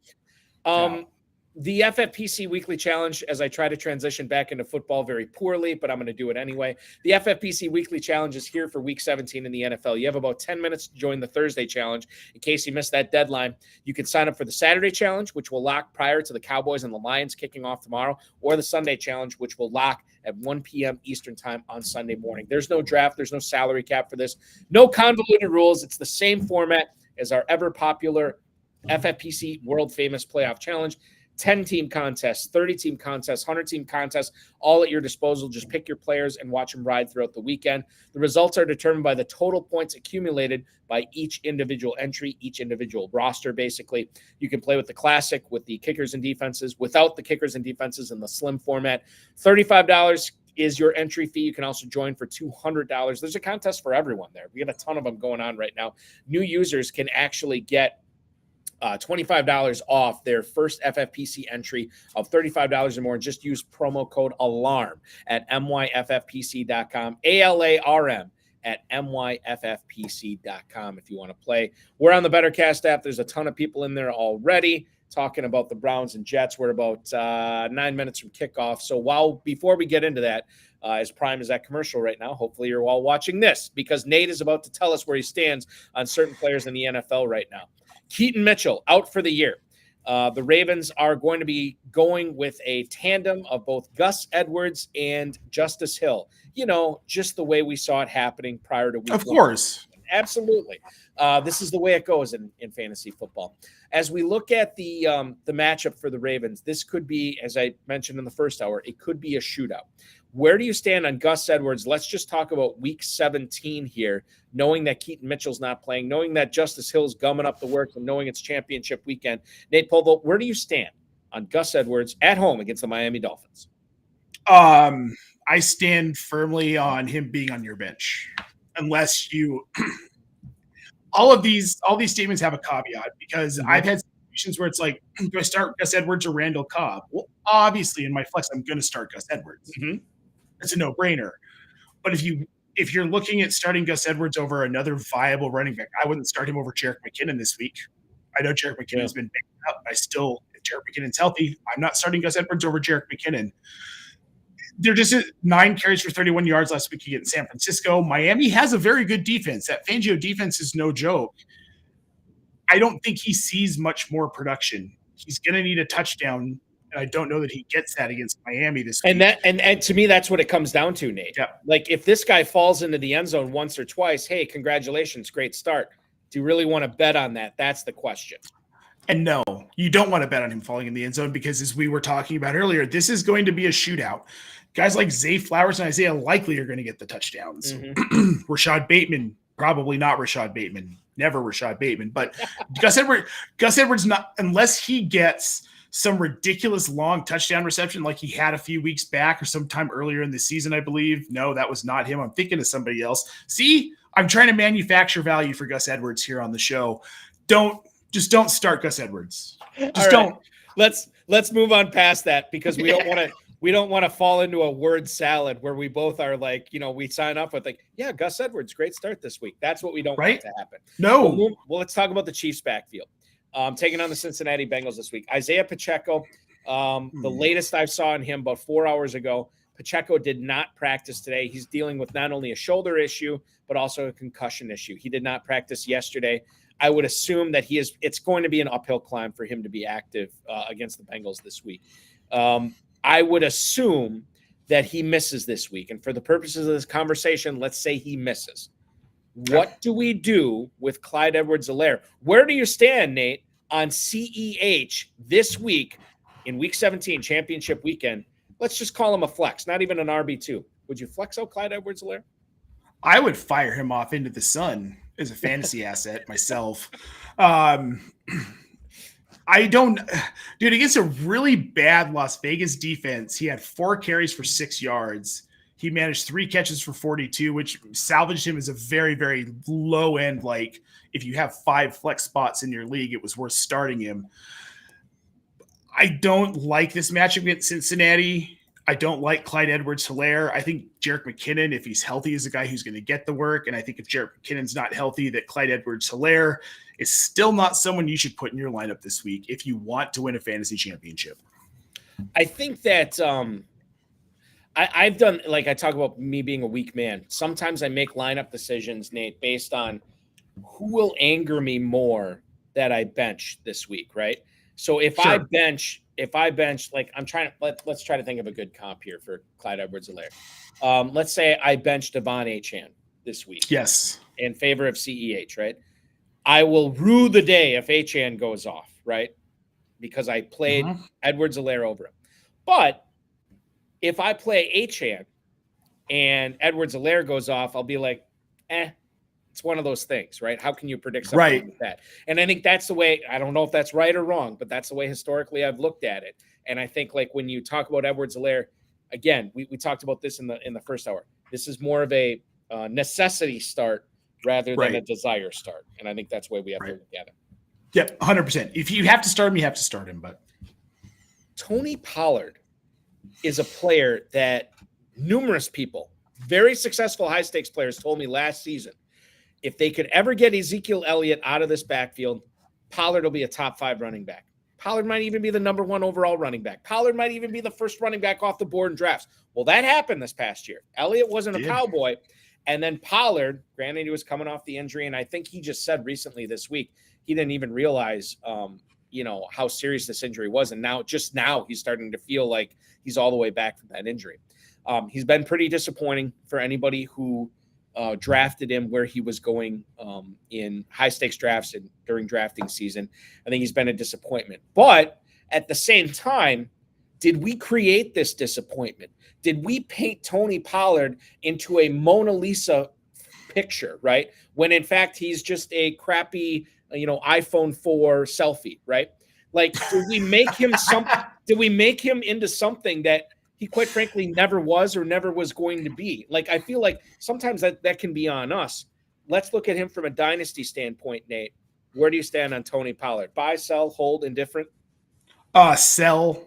Speaker 2: The FFPC Weekly Challenge, as I try to transition back into football very poorly, but I'm going to do it anyway. The FFPC Weekly Challenge is here for Week 17 in the NFL. You have about 10 minutes to join the Thursday Challenge. In case you missed that deadline, you can sign up for the Saturday Challenge, which will lock prior to the Cowboys and the Lions kicking off tomorrow, or the Sunday Challenge, which will lock at 1 p.m. Eastern time on Sunday morning. There's no draft. There's no salary cap for this. No convoluted rules. It's the same format as our ever-popular FFPC world-famous playoff challenge. 10-team contests, 30-team contests, 100-team contests, all at your disposal. Just pick your players and watch them ride throughout the weekend. The results are determined by the total points accumulated by each individual entry, each individual roster, basically. You can play with the classic, with the kickers and defenses, without the kickers and defenses in the slim format. $35 is your entry fee. You can also join for $200. There's a contest for everyone there. We got a ton of them going on right now. New users can actually get $25 off their first FFPC entry of $35 or more. Just use promo code ALARM at myffpc.com, ALARM at myffpc.com if you want to play. We're on the Bettorcast app. There's a ton of people in there already talking about the Browns and Jets. We're about 9 minutes from kickoff. So before we get into that, as Prime is at commercial right now, hopefully you're all watching this, because Nate is about to tell us where he stands on certain players in the NFL right now. Keaton Mitchell out for the year. The Ravens are going to be going with a tandem of both Gus Edwards and Justice Hill. Just the way we saw it happening prior to week
Speaker 3: Of course.
Speaker 2: Absolutely. This is the way it goes in fantasy football. As we look at the matchup for the Ravens, this could be, as I mentioned in the first hour, it could be a shootout. Where do you stand on Gus Edwards? Let's just talk about week 17 here, knowing that Keaton Mitchell's not playing, knowing that Justice Hill's gumming up the works, and knowing it's championship weekend. Nate Polvogt, where do you stand on Gus Edwards at home against the Miami Dolphins?
Speaker 3: I stand firmly on him being on your bench, unless you all these statements have a caveat, because I've had situations where it's like, do I start Gus Edwards or Randall Cobb? Well, obviously in my flex, I'm going to start Gus Edwards. It's a no-brainer. But if you're looking at starting Gus Edwards over another viable running back, I wouldn't start him over Jerick McKinnon this week. I know Jerick McKinnon's been banged up. If Jerick McKinnon's healthy, I'm not starting Gus Edwards over Jerick McKinnon. They're just 9 carries for 31 yards last week against San Francisco. Miami has a very good defense. That Fangio defense is no joke. I don't think he sees much more production. He's going to need a touchdown, and I don't know that he gets that against Miami this week.
Speaker 2: And to me, that's what it comes down to, Nate.
Speaker 3: Yeah.
Speaker 2: Like, if this guy falls into the end zone once or twice, hey, congratulations, great start. Do you really want to bet on that? That's the question.
Speaker 3: And no, you don't want to bet on him falling in the end zone, because as we were talking about earlier, this is going to be a shootout. Guys like Zay Flowers and Isaiah Likely are going to get the touchdowns. Rashad Bateman, probably not Rashad Bateman. Never Rashad Bateman. But Gus Edwards, not, unless he gets some ridiculous long touchdown reception like he had a few weeks back or sometime earlier in the season, I believe. No, that was not him. I'm thinking of somebody else. See, I'm trying to manufacture value for Gus Edwards here on the show. Don't start Gus Edwards. Don't.
Speaker 2: Let's move on past that, because we don't want to. We don't want to fall into a word salad where we both are like, we sign up with like, yeah, Gus Edwards, great start this week. That's what we don't want to happen.
Speaker 3: No.
Speaker 2: Well, let's talk about the Chiefs backfield. Taking on the Cincinnati Bengals this week. Isaiah Pacheco, the latest I saw on him about 4 hours ago, Pacheco did not practice today. He's dealing with not only a shoulder issue, but also a concussion issue. He did not practice yesterday. I would assume that it's going to be an uphill climb for him to be active against the Bengals this week. I would assume that he misses this week. And for the purposes of this conversation, let's say he misses. What do we do with Clyde Edwards-Helaire? Where do you stand, Nate, on CEH this week in Week 17, championship weekend? Let's just call him a flex, not even an RB2. Would you flex out Clyde Edwards-Helaire?
Speaker 3: I would fire him off into the sun as a fantasy asset myself. Dude, against a really bad Las Vegas defense, he had 4 carries for 6 yards. He managed 3 catches for 42, which salvaged him as a very, very low end. Like, if you have 5 flex spots in your league, it was worth starting him. I don't like this matchup against Cincinnati. I don't like Clyde Edwards-Helaire. I think Jerick McKinnon, if he's healthy, is a guy who's going to get the work. And I think if Jerick McKinnon's not healthy, that Clyde Edwards-Helaire is still not someone you should put in your lineup this week if you want to win a fantasy championship.
Speaker 2: I think that I've done, like, I talk about me being a weak man. Sometimes I make lineup decisions, Nate, based on who will anger me more that I bench this week, right? So if I bench, like, I'm trying to let's try to think of a good comp here for Clyde Edwards-Helaire. Let's say I bench Devon Achane this week.
Speaker 3: Yes.
Speaker 2: In favor of CEH, right? I will rue the day if Achane goes off, right? Because I played Edwards-Helaire over him. But if I play Achane and Edwards-Helaire goes off, I'll be like, it's one of those things, right? How can you predict something like that? And I think that's the way, I don't know if that's right or wrong, but that's the way historically I've looked at it. And I think, like, when you talk about Edwards-Helaire, again, we talked about this in the first hour. This is more of a necessity start rather than a desire start. And I think that's the way we have to look at it.
Speaker 3: Yep, 100%. If you have to start him, you have to start him. But
Speaker 2: Tony Pollard is a player that numerous people, very successful high-stakes players, told me last season, if they could ever get Ezekiel Elliott out of this backfield, Pollard will be a top 5 running back. Pollard might even be the number 1 overall running back. Pollard might even be the first running back off the board in drafts. Well, that happened this past year. Elliott wasn't a Cowboy. And then Pollard, granted, he was coming off the injury, and I think he just said recently this week he didn't even realize, how serious this injury was. And now he's starting to feel like he's all the way back from that injury. He's been pretty disappointing for anybody who drafted him where he was going in high-stakes drafts and during drafting season. I think he's been a disappointment. But at the same time, did we create this disappointment? Did we paint Tony Pollard into a Mona Lisa picture, right? When in fact he's just a crappy, iPhone 4 selfie, right? Like, did we make him did we make him into something that he quite frankly never was or never was going to be? Like, I feel like sometimes that can be on us. Let's look at him from a dynasty standpoint, Nate. Where do you stand on Tony Pollard? Buy, sell, hold, indifferent?
Speaker 3: Sell.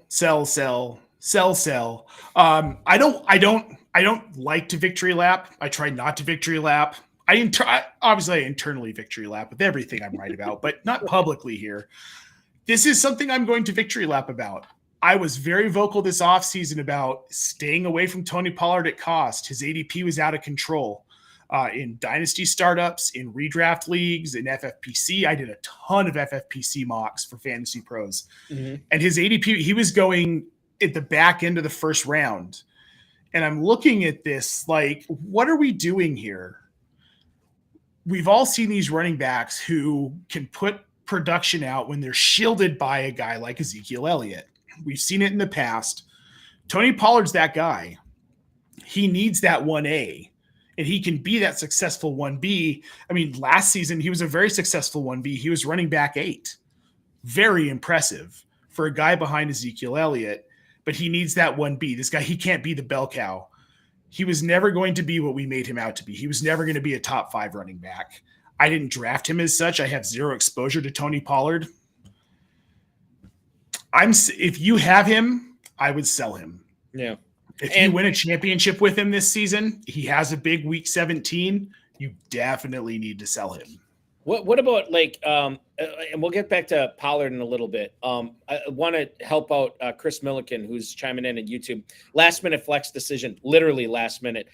Speaker 3: I don't like to victory lap. I try not to victory lap. Obviously I internally victory lap with everything I'm right about, but not publicly here. This is something I'm going to victory lap about. I was very vocal this offseason about staying away from Tony Pollard at cost. His ADP was out of control. In dynasty startups, in redraft leagues, in FFPC. I did a ton of FFPC mocks for Fantasy Pros. And his ADP, he was going at the back end of the first round. And I'm looking at this like, what are we doing here? We've all seen these running backs who can put production out when they're shielded by a guy like Ezekiel Elliott. We've seen it in the past. Tony Pollard's that guy. He needs that 1A. And he can be that successful 1B. I mean, last season, he was a very successful 1B. He was running back 8. Very impressive for a guy behind Ezekiel Elliott. But he needs that 1B. This guy, he can't be the bell cow. He was never going to be what we made him out to be. He was never going to be a top 5 running back. I didn't draft him as such. I have zero exposure to Tony Pollard. If you have him, I would sell him.
Speaker 2: Yeah.
Speaker 3: If you win a championship with him this season, he has a big week 17, you definitely need to sell him.
Speaker 2: What about and we'll get back to Pollard in a little bit. I want to help out Chris Milliken, who's chiming in at YouTube. Last minute flex decision, literally last minute.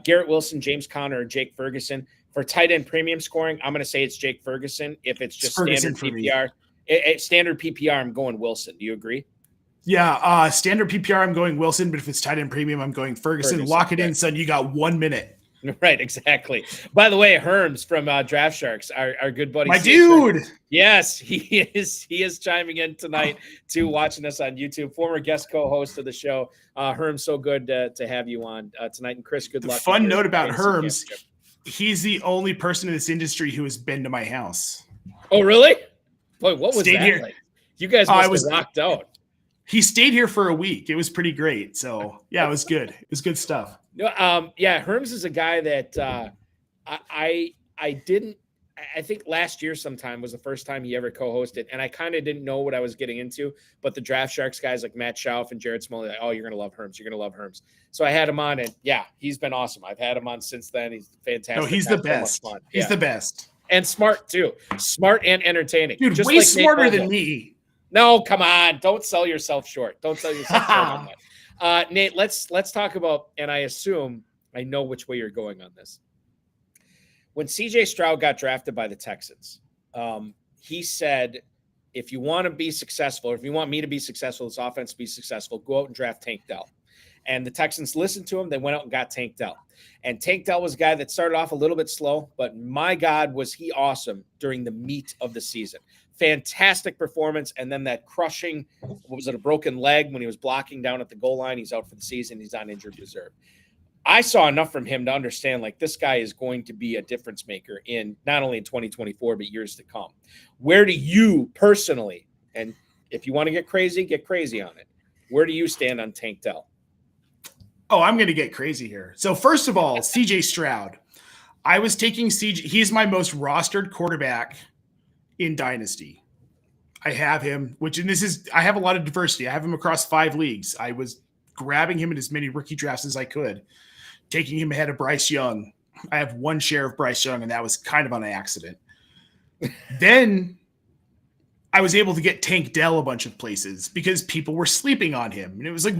Speaker 2: Garrett Wilson, James Conner, or Jake Ferguson. For tight end premium scoring, I'm going to say it's Jake Ferguson. If it's just standard PPR, standard PPR, I'm going Wilson. Do you agree?
Speaker 3: Yeah, standard PPR, I'm going Wilson, but if it's tight end premium, I'm going Ferguson. Lock it in, son. You got 1 minute.
Speaker 2: Right, exactly. By the way, Herms from Draft Sharks, our good buddy.
Speaker 3: My dude.
Speaker 2: Yes, he is chiming in tonight too, watching us on YouTube. Former guest co-host of the show. Herms, so good to have you on tonight. And Chris, good luck.
Speaker 3: Fun note about Herms, he's the only person in this industry who has been to my house.
Speaker 2: Oh, really? Boy, what was that like? You guys
Speaker 3: I
Speaker 2: must
Speaker 3: was
Speaker 2: have rocked out.
Speaker 3: He stayed here for a week. It was pretty great. So yeah, it was good. It was good stuff.
Speaker 2: No, yeah, Herms is a guy that I think last year sometime was the first time he ever co-hosted, and I kind of didn't know what I was getting into. But the Draft Sharks guys like Matt Schauf and Jared Smalley, like, oh, you're gonna love Herms. You're gonna love Herms. So I had him on, and yeah, he's been awesome. I've had him on since then. He's fantastic.
Speaker 3: No, he's the best. He's the best.
Speaker 2: And smart too. Smart and entertaining.
Speaker 3: Dude,
Speaker 2: just
Speaker 3: way
Speaker 2: like
Speaker 3: smarter than me.
Speaker 2: No, come on. Don't sell yourself short. Don't sell yourself short on that. Nate, let's talk about, and I assume I know which way you're going on this. When CJ Stroud got drafted by the Texans, he said, if you want to be successful, or if you want me to be successful, this offense to be successful, go out and draft Tank Dell. And the Texans listened to him. They went out and got Tank Dell. And Tank Dell was a guy that started off a little bit slow, but my God, was he awesome during the meat of the season. Fantastic performance. And then that crushing, what was it, a broken leg when he was blocking down at the goal line. He's out for the season. He's on injured reserve. I saw enough from him to understand, like, this guy is going to be a difference maker in not only in 2024, but years to come. Where do you personally, and if you want to get crazy on it, where do you stand on Tank Dell?
Speaker 3: Oh, I'm going to get crazy here. So first of all, CJ Stroud. I was taking CJ. He's my most rostered quarterback in Dynasty. I have him, I have a lot of diversity. I have him across 5 leagues. I was grabbing him in as many rookie drafts as I could, taking him ahead of Bryce Young. I have 1 share of Bryce Young, and that was kind of on an accident. Then I was able to get Tank Dell a bunch of places because people were sleeping on him. And it was like,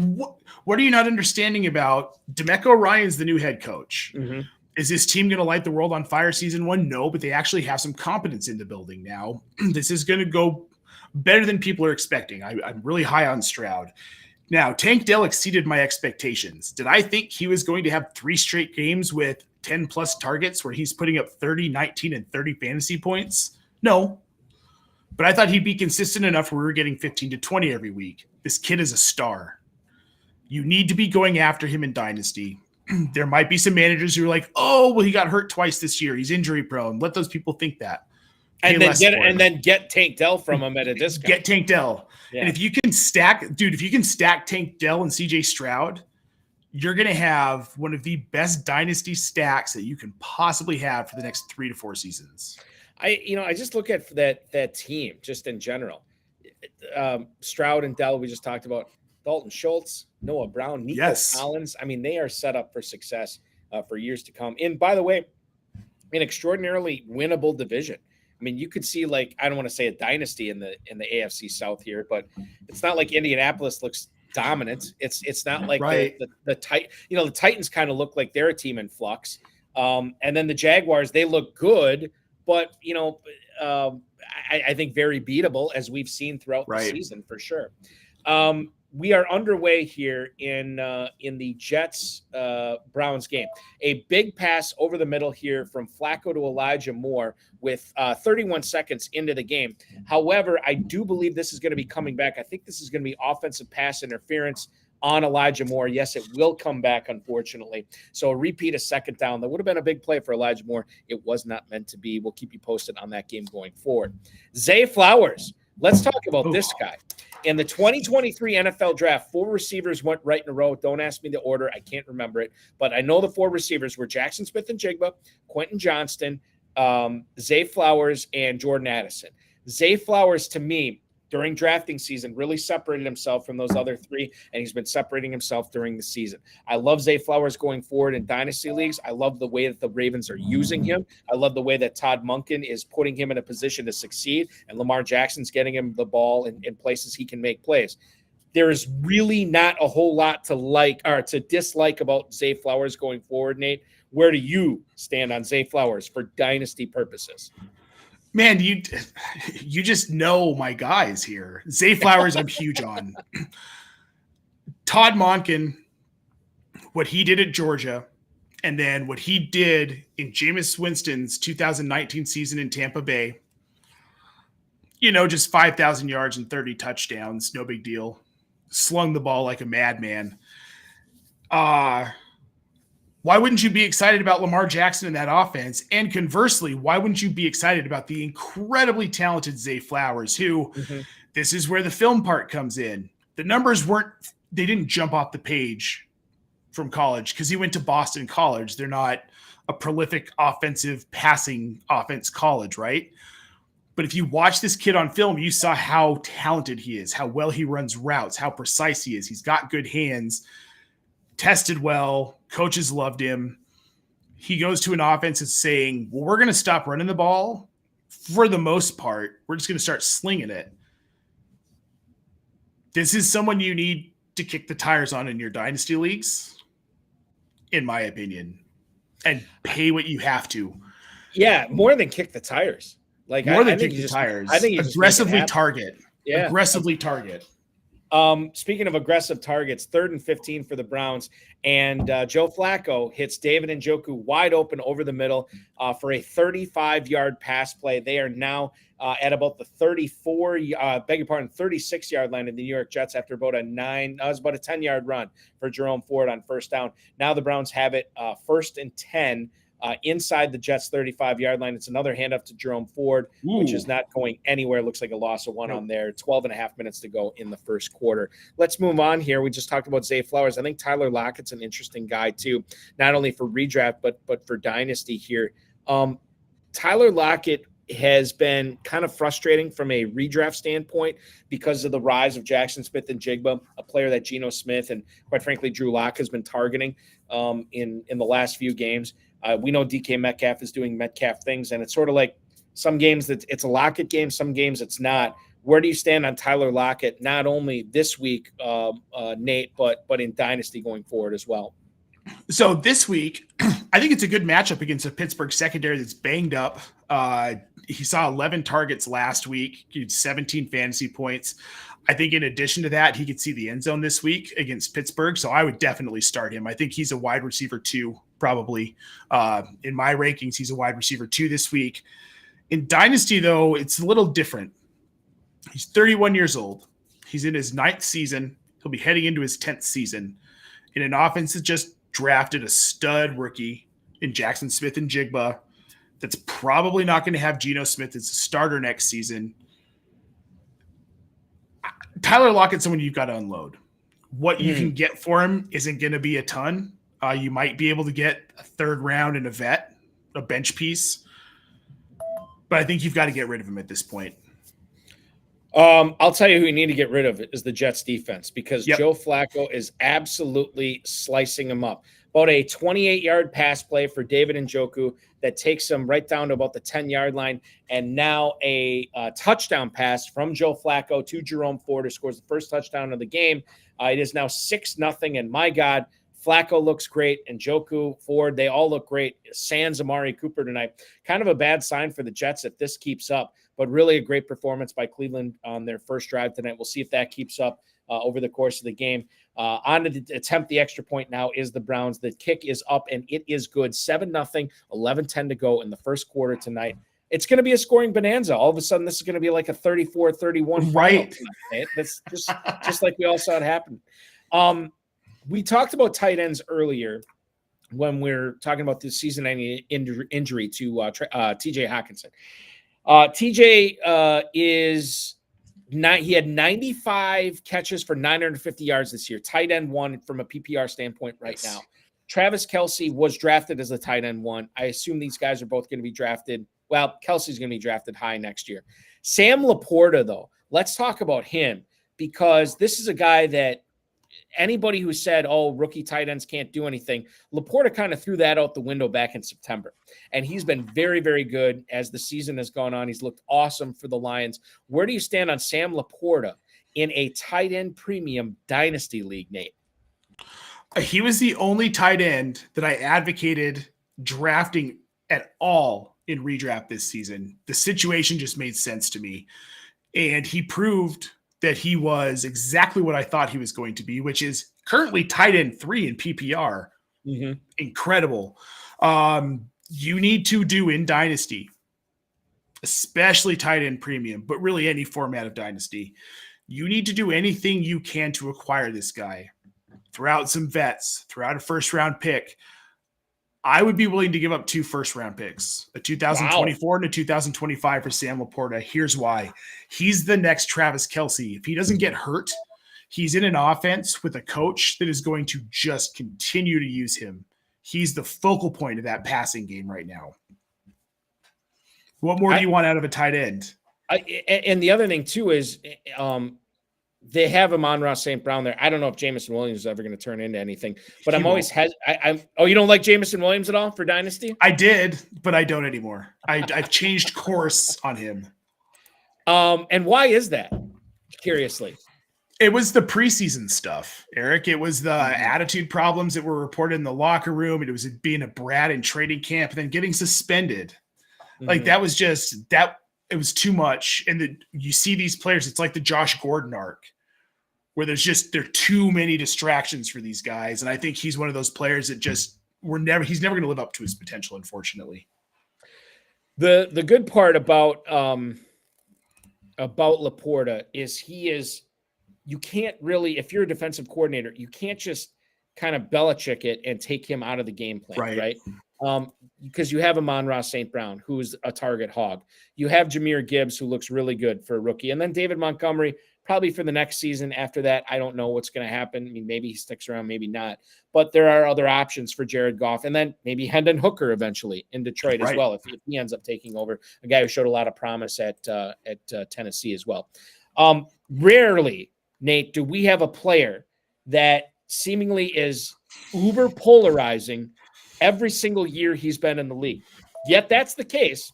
Speaker 3: what are you not understanding about DeMeco Ryans, the new head coach? Mm-hmm. Is this team going to light the world on fire season 1? No, but they actually have some competence in the building now. This is going to go better than people are expecting. I'm really high on Stroud. Now, Tank Dell exceeded my expectations. Did I think he was going to have 3 straight games with 10-plus targets where he's putting up 30, 19, and 30 fantasy points? No. But I thought he'd be consistent enough where we were getting 15 to 20 every week. This kid is a star. You need to be going after him in Dynasty. There might be some managers who are like, oh, well, he got hurt twice this year. He's injury prone. Let those people think that.
Speaker 2: And then get Tank Dell from him at a discount.
Speaker 3: Get Tank Dell. Yeah. And if you can stack Tank Dell and CJ Stroud, you're going to have one of the best Dynasty stacks that you can possibly have for the next 3 to 4 seasons.
Speaker 2: I just look at that team just in general. Stroud and Dell, we just talked about. Dalton Schultz, Noah Brown, Nico Collins. I mean, they are set up for success for years to come. And by the way, an extraordinarily winnable division. I mean, you could see, like, I don't want to say a dynasty in the AFC South here, but it's not like Indianapolis looks dominant. It's not like the Titans kind of look like they're a team in flux. And then the Jaguars, they look good, but I think very beatable, as we've seen throughout the season for sure. We are underway here in the Jets Browns game. A big pass over the middle here from Flacco to Elijah Moore with 31 seconds into the game. However, I do believe this is going to be coming back. I think this is going to be offensive pass interference on Elijah Moore. Yes, it will come back, unfortunately. So a repeat of second down. That would have been a big play for Elijah Moore. It was not meant to be. We'll keep you posted on that game going forward. Zay Flowers. Let's talk about this guy. In the 2023 NFL draft, 4 receivers went right in a row. Don't ask me the order. I can't remember it. But I know the 4 receivers were Jackson Smith-Njigba, Quentin Johnston, Zay Flowers, and Jordan Addison. Zay Flowers, to me, during drafting season, really separated himself from those other 3, and he's been separating himself during the season. I love Zay Flowers going forward in dynasty leagues. I love the way that the Ravens are using him. I love the way that Todd Monken is putting him in a position to succeed, and Lamar Jackson's getting him the ball in places he can make plays. There is really not a whole lot to like or to dislike about Zay Flowers going forward, Nate. Where do you stand on Zay Flowers for dynasty purposes?
Speaker 3: Man, you just know my guys here. Zay Flowers, I'm huge on. Todd Monken, what he did at Georgia, and then what he did in Jameis Winston's 2019 season in Tampa Bay. Just 5,000 yards and 30 touchdowns, no big deal. Slung the ball like a madman. Why wouldn't you be excited about Lamar Jackson in that offense? And conversely, why wouldn't you be excited about the incredibly talented Zay Flowers, who this is where the film part comes in. The numbers they didn't jump off the page from college because he went to Boston College. They're not a prolific offensive passing offense college, right? But if you watch this kid on film, you saw how talented he is, how well he runs routes, how precise he is. He's got good hands, tested well, coaches loved him. He goes to an offense that's saying, well, we're going to stop running the ball for the most part. We're just going to start slinging it. This is someone you need to kick the tires on in your dynasty leagues, in my opinion, and pay what you have to.
Speaker 2: Yeah, more than kick the tires. Like
Speaker 3: more than kick the tires. I think aggressively target. Yeah. Aggressively target.
Speaker 2: Speaking of aggressive targets, 3rd and 15 for the Browns, and Joe Flacco hits David Njoku wide open over the middle for a 35-yard pass play. They are now at about the 36-yard line of the New York Jets after about a 10-yard run for Jerome Ford on first down. Now the Browns have it 1st and 10 inside the Jets' 35-yard line. It's another handoff to Jerome Ford, which is not going anywhere. Looks like a loss of 1 on there. 12 and a half minutes to go in the first quarter. Let's move on here. We just talked about Zay Flowers. I think Tyler Lockett's an interesting guy too, not only for redraft, but for dynasty here. Tyler Lockett has been kind of frustrating from a redraft standpoint because of the rise of Jackson Smith-Njigba, a player that Geno Smith and, quite frankly, Drew Lock has been targeting in the last few games. We know DK Metcalf is doing Metcalf things, and it's sort of like some games that it's a Lockett game, some games it's not. Where do you stand on Tyler Lockett, not only this week, Nate, but in Dynasty going forward as well?
Speaker 3: So this week, I think it's a good matchup against a Pittsburgh secondary that's banged up. He saw 11 targets last week. He had 17 fantasy points. I think in addition to that, he could see the end zone this week against Pittsburgh. So I would definitely start him. I think he's a wide receiver 2, probably. In my rankings, he's a wide receiver 2 this week. In Dynasty, though, it's a little different. He's 31 years old. He's in his 9th season. He'll be heading into his 10th season in an offense that just drafted a stud rookie in Jackson Smith-Njigba that's probably not going to have Geno Smith as a starter next season. Tyler Lockett's someone you've got to unload. What you can get for him isn't going to be a ton. You might be able to get a 3rd round and a vet, a bench piece. But I think you've got to get rid of him at this point.
Speaker 2: I'll tell you who you need to get rid of is the Jets defense, because Joe Flacco is absolutely slicing him up. About a 28-yard pass play for David Njoku that takes him right down to about the 10-yard line, and now a touchdown pass from Joe Flacco to Jerome Ford, who scores the first touchdown of the game. It is now 6-0, and my God, Flacco looks great, and Njoku, Ford, they all look great. Sans Amari Cooper tonight. Kind of a bad sign for the Jets if this keeps up, but really a great performance by Cleveland on their first drive tonight. We'll see if that keeps up over the course of the game. On to attempt the extra point now is the Browns. The kick is up, and it is good. 7-0, 11-10 to go in the first quarter tonight. It's going to be a scoring bonanza. All of a sudden, this is going to be like a 34-31.
Speaker 3: Right.
Speaker 2: That's just like we all saw it happen. We talked about tight ends earlier when we're talking about the season-ending injury to TJ Hockenson. TJ he had 95 catches for 950 yards this year. Tight end 1 from a PPR standpoint right now. Travis Kelce was drafted as a tight end 1. I assume these guys are both going to be drafted. Well, Kelsey's going to be drafted high next year. Sam LaPorta, though, let's talk about him, because this is a guy that anybody who said, oh, rookie tight ends can't do anything, LaPorta kind of threw that out the window back in September. And he's been very, very good as the season has gone on. He's looked awesome for the Lions. Where do you stand on Sam LaPorta in a tight end premium dynasty league, Nate?
Speaker 3: He was the only tight end that I advocated drafting at all in redraft this season. The situation just made sense to me. And he proved that he was exactly what I thought he was going to be, which is currently tight end 3 in PPR. Incredible. You need to do in Dynasty, especially tight end premium, but really any format of Dynasty. You need to do anything you can to acquire this guy. Throw out some vets, throw out a first-round pick. I would be willing to give up 2 first-round picks, a 2024 and a 2025 for Sam LaPorta. Here's why. He's the next Travis Kelce. If he doesn't get hurt, he's in an offense with a coach that is going to just continue to use him. He's the focal point of that passing game right now. What more do you want out of a tight end?
Speaker 2: And the other thing, too, is they have Amon-Ra St. Brown there. I don't know if Jameson Williams is ever going to turn into anything, but I'm always oh, you don't like Jameson Williams at all for Dynasty?
Speaker 3: I did, but I don't anymore. I've changed course on him.
Speaker 2: And why is that? Curiously.
Speaker 3: It was the preseason stuff, Eric. It was the attitude problems that were reported in the locker room. It was being a brat in training camp and then getting suspended. Like that was just that. It was too much. And you see these players, it's like the Josh Gordon arc where there are too many distractions for these guys. And I think he's one of those players that just he's never going to live up to his potential, unfortunately.
Speaker 2: The good part about LaPorta is you can't really, if you're a defensive coordinator, you can't just kind of Belichick it and take him out of the game plan, right? Because you have Amon-Ra St. Brown, who's a target hog. You have Jahmyr Gibbs, who looks really good for a rookie. And then David Montgomery, probably for the next season. After that, I don't know what's going to happen. I mean, maybe he sticks around, maybe not. But there are other options for Jared Goff. And then maybe Hendon Hooker eventually in Detroit as well, if he ends up taking over. A guy who showed a lot of promise at Tennessee as well. Rarely, Nate, do we have a player that seemingly is uber polarizing every single year he's been in the league. Yet that's the case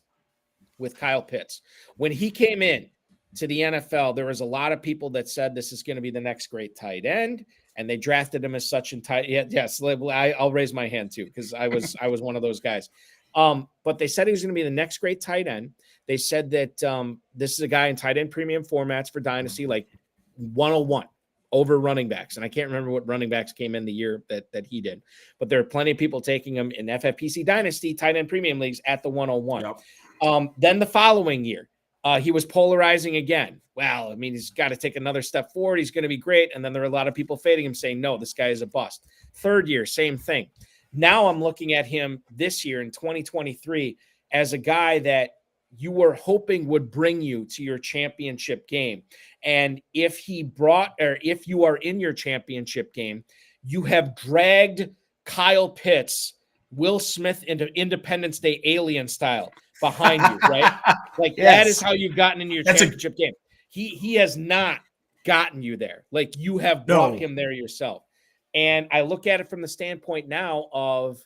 Speaker 2: with Kyle Pitts. When he came in to the NFL, there was a lot of people that said this is going to be the next great tight end, and they drafted him as such. Yes, I'll raise my hand too because I was one of those guys. But they said he was going to be the next great tight end. They said that this is a guy in tight end premium formats for Dynasty, like 101. Over running backs. And I can't remember what running backs came in the year that he did, but there are plenty of people taking him in FFPC Dynasty tight end premium leagues at the 101. Yep. Then the following year, he was polarizing again. Well, I mean, he's got to take another step forward. He's going to be great. And then there are a lot of people fading him saying, no, this guy is a bust. Third year, same thing. Now I'm looking at him this year in 2023 as a guy that you were hoping would bring you to your championship game. And if you are in your championship game, you have dragged Kyle Pitts, Will Smith into Independence Day alien style behind you, right? Like that is how you've gotten into your championship game. He has not gotten you there. Like you have brought him there yourself. And I look at it from the standpoint now of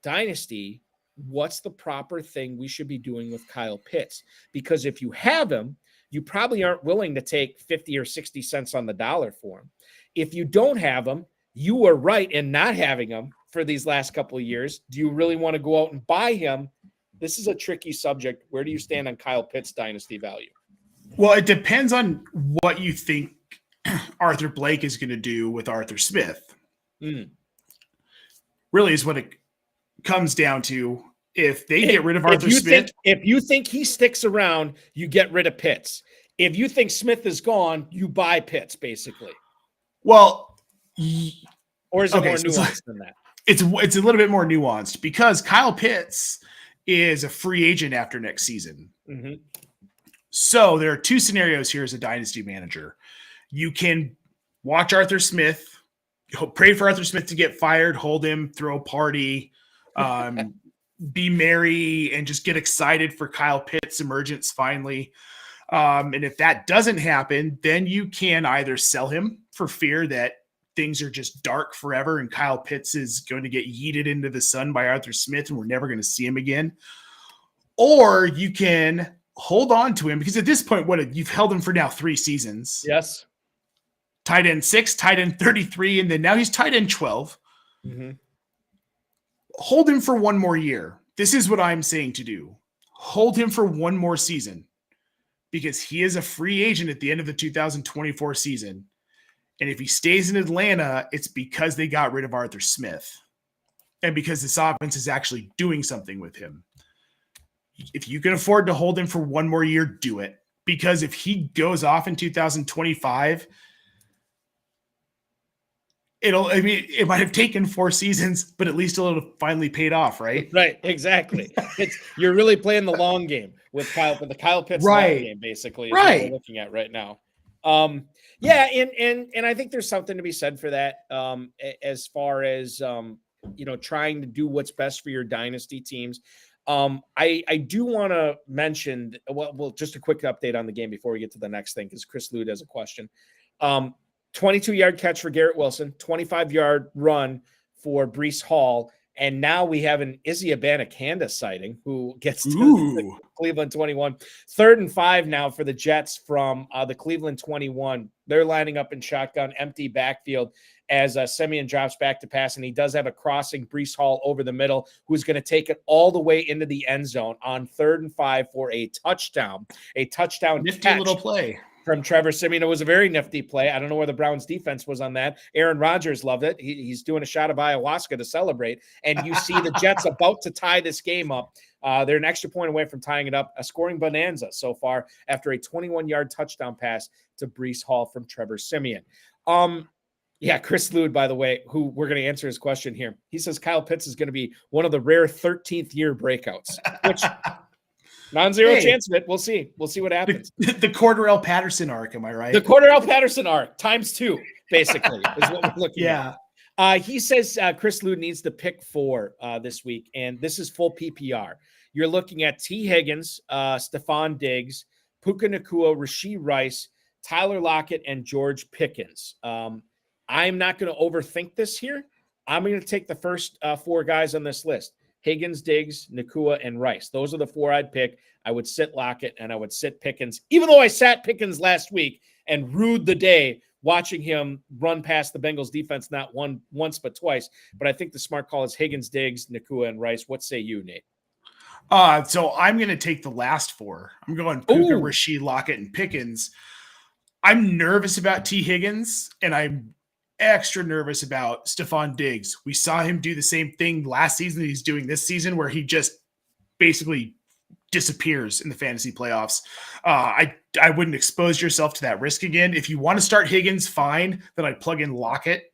Speaker 2: Dynasty. What's the proper thing we should be doing with Kyle Pitts? Because if you have him, you probably aren't willing to take 50 or 60 cents on the dollar for him. If you don't have him, you were right in not having him for these last couple of years. Do you really want to go out and buy him? This is a tricky subject. Where do you stand on Kyle Pitts' dynasty value?
Speaker 3: Well, it depends on what you think Arthur Blank is going to do with Arthur Smith. Really is what it comes down to. If they get rid of Arthur Smith,
Speaker 2: if you think he sticks around, you get rid of Pitts. If you think Smith is gone, you buy Pitts, basically.
Speaker 3: Well,
Speaker 2: or is it more nuanced than that?
Speaker 3: It's a little bit more nuanced because Kyle Pitts is a free agent after next season. So there are two scenarios here as a dynasty manager. You can watch Arthur Smith, pray for Arthur Smith to get fired, hold him, throw a party, be merry, and just get excited for Kyle Pitts' emergence finally. And if that doesn't happen, then you can either sell him for fear that things are just dark forever and Kyle Pitts is going to get yeeted into the sun by Arthur Smith and we're never going to see him again. Or you can hold on to him because at this point, you've held him for now 3 seasons.
Speaker 2: Yes.
Speaker 3: Tight end 6, tight end 33, and then now he's tight end 12. Hold him for 1 more year. This is what I'm saying to do. Hold him for 1 more season because he is a free agent at the end of the 2024 season. And if he stays in Atlanta, it's because they got rid of Arthur Smith and because this offense is actually doing something with him. If you can afford to hold him for 1 more year, do it. Because if he goes off in 2025, it might have taken 4 seasons, but at least it'll have finally paid off, right?
Speaker 2: Right, exactly. You're really playing the long game with the Kyle Pitts
Speaker 3: Right.
Speaker 2: long game, basically, is
Speaker 3: Right.
Speaker 2: what we're looking at right now. Yeah, and I think there's something to be said for that. As far as trying to do what's best for your dynasty teams. I do want to mention, well, just a quick update on the game before we get to the next thing, because Chris Lude has a question. 22-yard catch for Garrett Wilson, 25-yard run for Breece Hall, and now we have an Izzy Abanikanda sighting who gets to the Cleveland 21. 3rd and 5 now for the Jets from the Cleveland 21. They're lining up in shotgun, empty backfield as Simeon drops back to pass, and he does have a crossing Breece Hall over the middle, who's going to take it all the way into the end zone on 3rd and 5 for a touchdown. A touchdown
Speaker 3: Nifty
Speaker 2: catch
Speaker 3: little play
Speaker 2: from Trevor Simeon. It was a very nifty play. I don't know where the Browns defense was on that. Aaron Rodgers loved it. He's doing a shot of ayahuasca to celebrate. And you see the Jets about to tie this game up. They're an extra point away from tying it up. A scoring bonanza so far after a 21-yard touchdown pass to Breece Hall from Trevor Simeon. Yeah, Chris Lude, by the way, who we're going to answer his question here. He says Kyle Pitts is going to be one of the rare 13th year breakouts, which non-zero chance of it. We'll see. We'll see what happens.
Speaker 3: The Cordarrelle Patterson arc, am I right?
Speaker 2: The Cordarrelle Patterson arc times 2, basically, is what we're looking at. He says Chris Lude needs to pick 4 this week, and this is full PPR. You're looking at T. Higgins, Stephon Diggs, Puka Nacua, Rashee Rice, Tyler Lockett, and George Pickens. I'm not going to overthink this here. I'm going to take the first 4 guys on this list. Higgins, Diggs, Nacua, and Rice. Those are the 4 I'd pick. I would sit Lockett and I would sit Pickens, even though I sat Pickens last week and rued the day watching him run past the Bengals defense not once but twice. But I think the smart call is Higgins, Diggs, Nacua, and Rice. What say you, Nate?
Speaker 3: So I'm going to take the last 4. I'm going Puka, Rashee, Lockett, and Pickens. I'm nervous about T. Higgins, and I'm extra nervous about Stephon Diggs. We saw him do the same thing last season that he's doing this season, where he just basically disappears in the fantasy playoffs. I wouldn't expose yourself to that risk again. If you want to start Higgins, fine. Then I'd plug in Lockett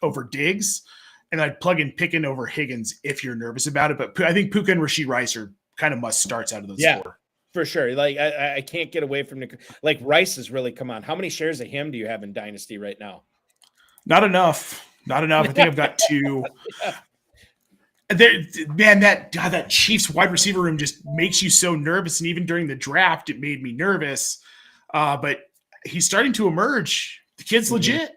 Speaker 3: over Diggs, and I'd plug in Pickens over Higgins if you're nervous about it. But I think Puka and Rashee Rice are kind of must starts out of those 4.
Speaker 2: For sure. Like I can't get away from like Rice has really come on. How many shares of him do you have in Dynasty right now?
Speaker 3: Not enough. I think I've got 2. Man, that Chiefs wide receiver room just makes you so nervous. And even during the draft, it made me nervous. But he's starting to emerge. The kid's legit.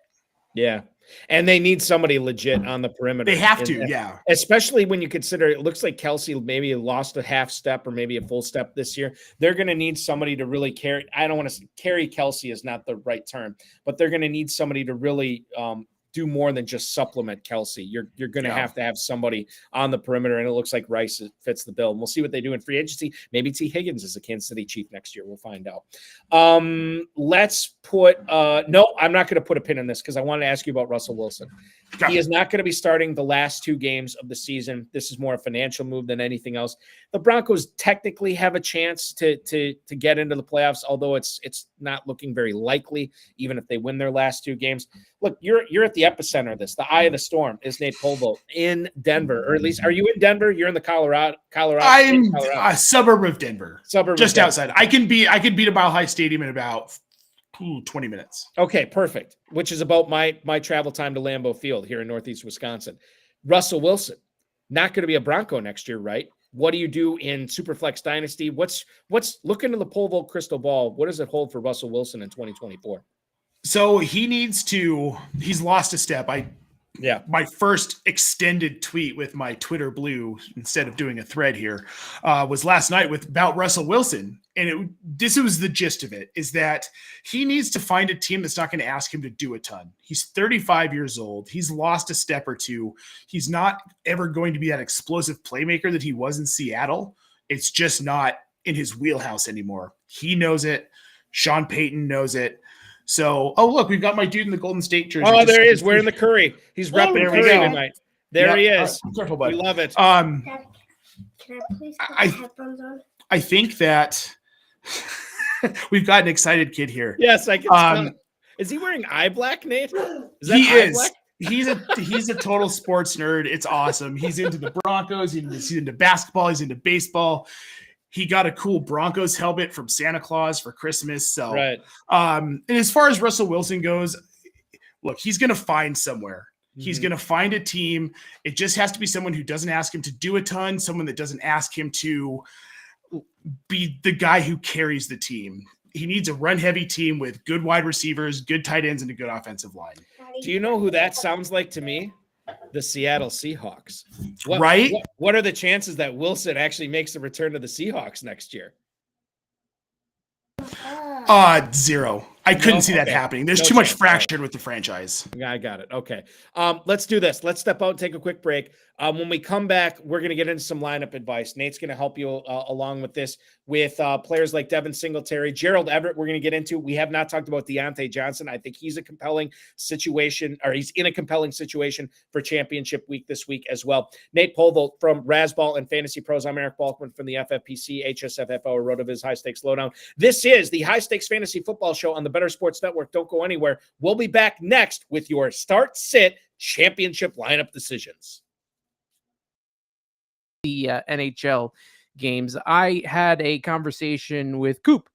Speaker 2: Yeah. And they need somebody legit on the perimeter.
Speaker 3: They have to, yeah.
Speaker 2: Especially when you consider it looks like Kelsey maybe lost a half step or maybe a full step this year. They're going to need somebody to really carry. I don't want to carry Kelsey is not the right term, but they're going to need somebody to really do more than just supplement Kelsey. You're going to have to have somebody on the perimeter, and it looks like Rice fits the bill. And we'll see what they do in free agency. Maybe T. Higgins is a Kansas City Chief next year. We'll find out. Let's put no, I'm not going to put a pin in this because I want to ask you about Russell Wilson. He is not going to be starting the last 2 games of the season. This is more a financial move than anything else. The Broncos technically have a chance to get into the playoffs, although it's not looking very likely, even if they win their last 2 games. Look, you're at the epicenter of this. The eye of the storm is Nate Polvogt in Denver, or at least are you in Denver? You're in the Colorado.
Speaker 3: I'm a suburb of Denver, just outside. I can beat a Mile High Stadium in about 20 minutes.
Speaker 2: Okay, perfect. Which is about my travel time to Lambeau Field here in Northeast Wisconsin. Russell Wilson, not going to be a Bronco next year, right? What do you do in Superflex Dynasty? What's look into the Polvogt crystal ball? What does it hold for Russell Wilson in 2024?
Speaker 3: So he's lost a step. My first extended tweet with my Twitter blue, instead of doing a thread here, was last night about Russell Wilson. And this was the gist of it, is that he needs to find a team that's not going to ask him to do a ton. He's 35 years old. He's lost a step or 2. He's not ever going to be that explosive playmaker that he was in Seattle. It's just not in his wheelhouse anymore. He knows it. Sean Payton knows it. So, look, we've got my dude in the Golden State jersey.
Speaker 2: Oh, there he is, wearing the Curry. He's repping Curry tonight. There he is.
Speaker 3: Careful, buddy.
Speaker 2: We love it.
Speaker 10: Dad, can I please put my headphones on?
Speaker 3: I think that we've got an excited kid here.
Speaker 2: Yes, I can tell. Is he wearing eye black, Nate? Is that
Speaker 3: he
Speaker 2: eye
Speaker 3: is.
Speaker 2: black?
Speaker 3: He's a total sports nerd. It's awesome. He's into the Broncos. He's into basketball. He's into baseball. He got a cool Broncos helmet from Santa Claus for Christmas. So,
Speaker 2: right.
Speaker 3: And as far as Russell Wilson goes, look, he's going to find somewhere. He's going to find a team. It just has to be someone who doesn't ask him to do a ton, someone that doesn't ask him to be the guy who carries the team. He needs a run-heavy team with good wide receivers, good tight ends, and a good offensive line.
Speaker 2: Do you know who that sounds like to me? The Seattle Seahawks.
Speaker 3: Right?
Speaker 2: What are the chances that Wilson actually makes a return to the Seahawks next year?
Speaker 3: 0. I couldn't see that happening. There's too much fractured with the franchise.
Speaker 2: I got it. Okay. Let's do this. Let's step out and take a quick break. When we come back, we're going to get into some lineup advice. Nate's going to help you along with this with players like Devin Singletary, Gerald Everett. We're going to get into. We have not talked about Deontay Johnson. I think he's a compelling situation, or he's in a compelling situation for championship week this week as well. Nate Polvogt from Razzball and Fantasy Pros. I'm Eric Balkman from the FFPC, HSFF, or RotoViz High Stakes Lowdown. This is the High Stakes Fantasy Football Show on the Better Sports Network. Don't go anywhere. We'll be back next with your start sit championship lineup decisions.
Speaker 11: The NHL games. I had a conversation with Coop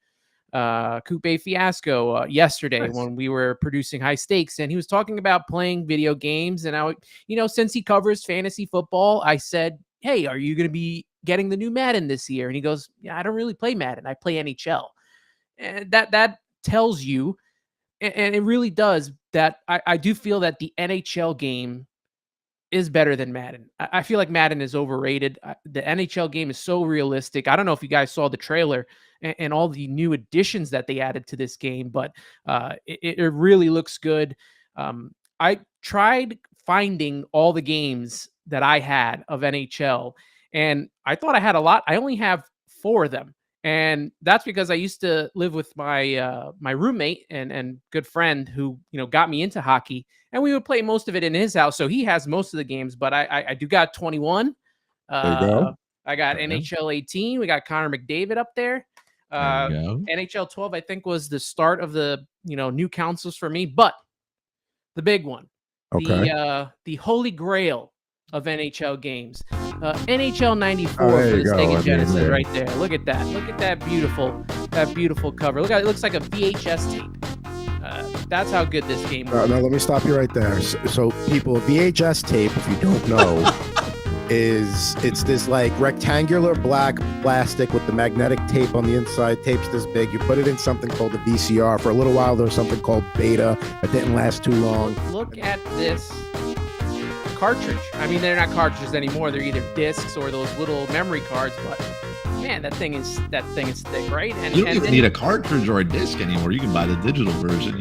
Speaker 11: A Fiasco yesterday when we were producing High Stakes, and he was talking about playing video games. And I, since he covers fantasy football, I said, "Hey, are you going to be getting the new Madden this year?" And he goes, "Yeah, I don't really play Madden. I play NHL." And that tells you, and it really does, that I do feel that the NHL game is better than Madden. I feel like Madden is overrated. The NHL game is so realistic. I don't know if you guys saw the trailer and all the new additions that they added to this game, but it really looks good. I tried finding all the games that I had of NHL, and I thought I had a lot. I only have 4 of them. And that's because I used to live with my my roommate and good friend who, got me into hockey, and we would play most of it in his house. So he has most of the games, but I do got 21.
Speaker 12: There you go.
Speaker 11: I got NHL 18. We got Connor McDavid up there. NHL 12, I think, was the start of the new consoles for me. But the big one, the holy grail of NHL games, NHL 94 for the Sega Genesis right there. Look at that. Look at that beautiful cover. Look at it. Looks like a VHS tape. That's how good this game was.
Speaker 12: Now, let me stop you right there. So people, VHS tape, if you don't know, it's this like rectangular black plastic with the magnetic tape on the inside. Tape's this big. You put it in something called a VCR. For a little while, there was something called Beta. That didn't last too long.
Speaker 11: Look at this cartridge. I mean, they're not cartridges anymore. They're either discs or those little memory cards. But man, that thing is thick, right? And
Speaker 13: you don't even need a cartridge or a disc anymore. You can buy the digital version.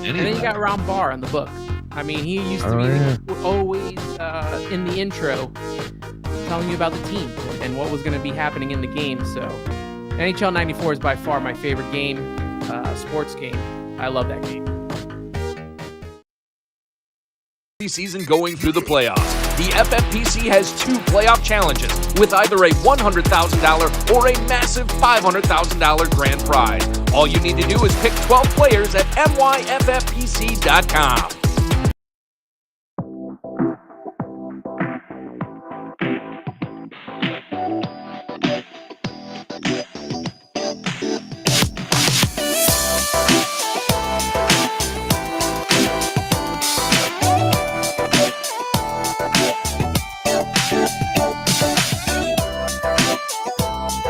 Speaker 13: And
Speaker 11: then you got Rhamondre on the book. I mean, he used to be always in the intro telling you about the team and what was going to be happening in the game. So NHL 94 is by far my favorite game, sports game. I love that game.
Speaker 1: Season going through the playoffs. The FFPC has 2 playoff challenges with either a $100,000 or a massive $500,000 grand prize. All you need to do is pick 12 players at myffpc.com.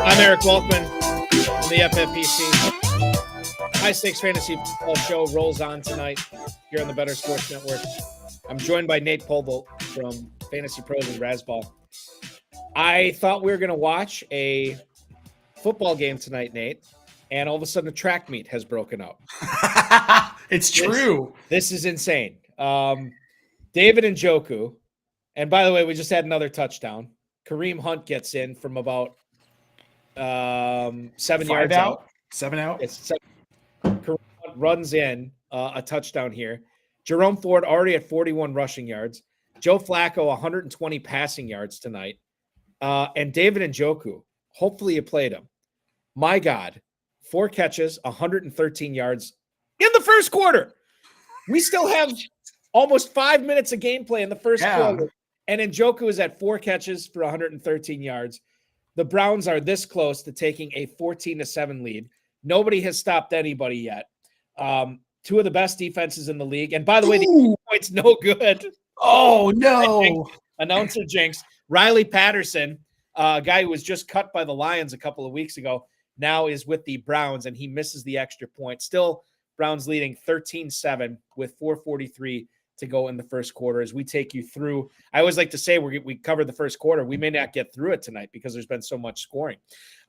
Speaker 2: I'm Eric Balkman from the FFPC. High Stakes Fantasy Football Show rolls on tonight here on the Better Sports Network. I'm joined by Nate Polvogt from Fantasy Pros and Razzball. I thought we were going to watch a football game tonight, Nate, and all of a sudden a track meet has broken up.
Speaker 3: It's true.
Speaker 2: This is insane. David Njoku, and by the way, we just had another touchdown. Kareem Hunt gets in from about 7 yards out.
Speaker 3: 7 out.
Speaker 2: Kareem Hunt runs in a touchdown here. Jerome Ford already at 41 rushing yards. Joe Flacco 120 passing yards tonight. And David Njoku, hopefully you played him. My God, 4 catches, 113 yards in the first quarter. We still have Almost 5 minutes of gameplay in the first quarter. And Njoku is at 4 catches for 113 yards. The Browns are this close to taking a 14-7 lead. Nobody has stopped anybody yet. Two of the best defenses in the league. And by the way, the points no good.
Speaker 3: Oh, no.
Speaker 2: Announcer jinx. Riley Patterson, a guy who was just cut by the Lions a couple of weeks ago, now is with the Browns, and he misses the extra point. Still, Browns leading 13-7 with 4:43 to go in the first quarter as we take you through. I always like to say we covered the first quarter. We may not get through it tonight because there's been so much scoring.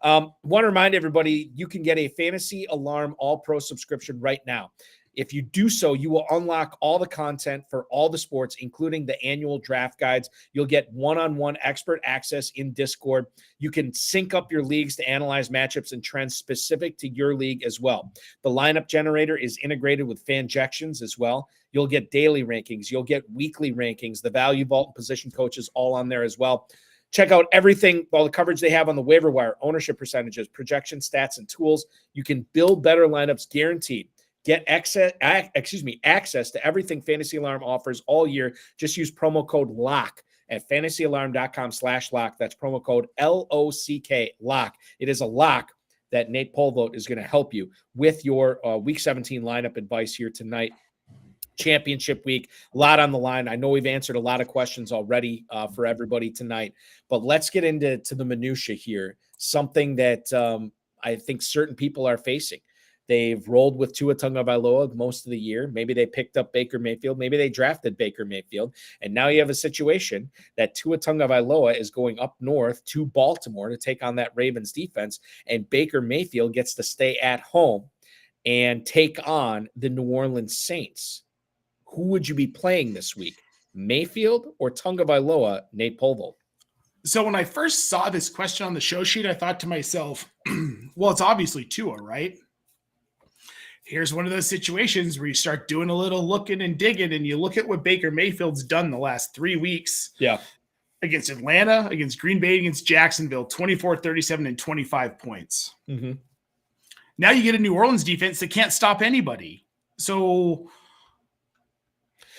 Speaker 2: Want to remind everybody, you can get a Fantasy Alarm All-Pro subscription right now. If you do so, you will unlock all the content for all the sports, including the annual draft guides. You'll get one-on-one expert access in Discord. You can sync up your leagues to analyze matchups and trends specific to your league as well. The lineup generator is integrated with Fanjections as well. You'll get daily rankings. You'll get weekly rankings. The value vault and position coaches all on there as well. Check out everything, all the coverage they have on the waiver wire, ownership percentages, projection stats, and tools. You can build better lineups guaranteed. Get access to everything Fantasy Alarm offers all year. Just use promo code LOCK at fantasyalarm.com/lock. That's promo code LOCK, LOCK. It is a lock that Nate Polvogt is going to help you with your Week 17 lineup advice here tonight. Championship week, a lot on the line. I know we've answered a lot of questions already for everybody tonight, but let's get into the minutia here. Something that I think certain people are facing. They've rolled with Tua Tagovailoa most of the year. Maybe they picked up Baker Mayfield. Maybe they drafted Baker Mayfield. And now you have a situation that Tua Tagovailoa is going up north to Baltimore to take on that Ravens defense, and Baker Mayfield gets to stay at home and take on the New Orleans Saints. Who would you be playing this week, Mayfield or Tagovailoa, Nate Polvogt?
Speaker 3: So when I first saw this question on the show sheet, I thought to myself, well, it's obviously Tua, right? Here's one of those situations where you start doing a little looking and digging, and you look at what Baker Mayfield's done the last 3 weeks.
Speaker 2: Yeah.
Speaker 3: Against Atlanta, against Green Bay, against Jacksonville, 24, 37, and 25 points.
Speaker 2: Mm-hmm.
Speaker 3: Now you get a New Orleans defense that can't stop anybody. So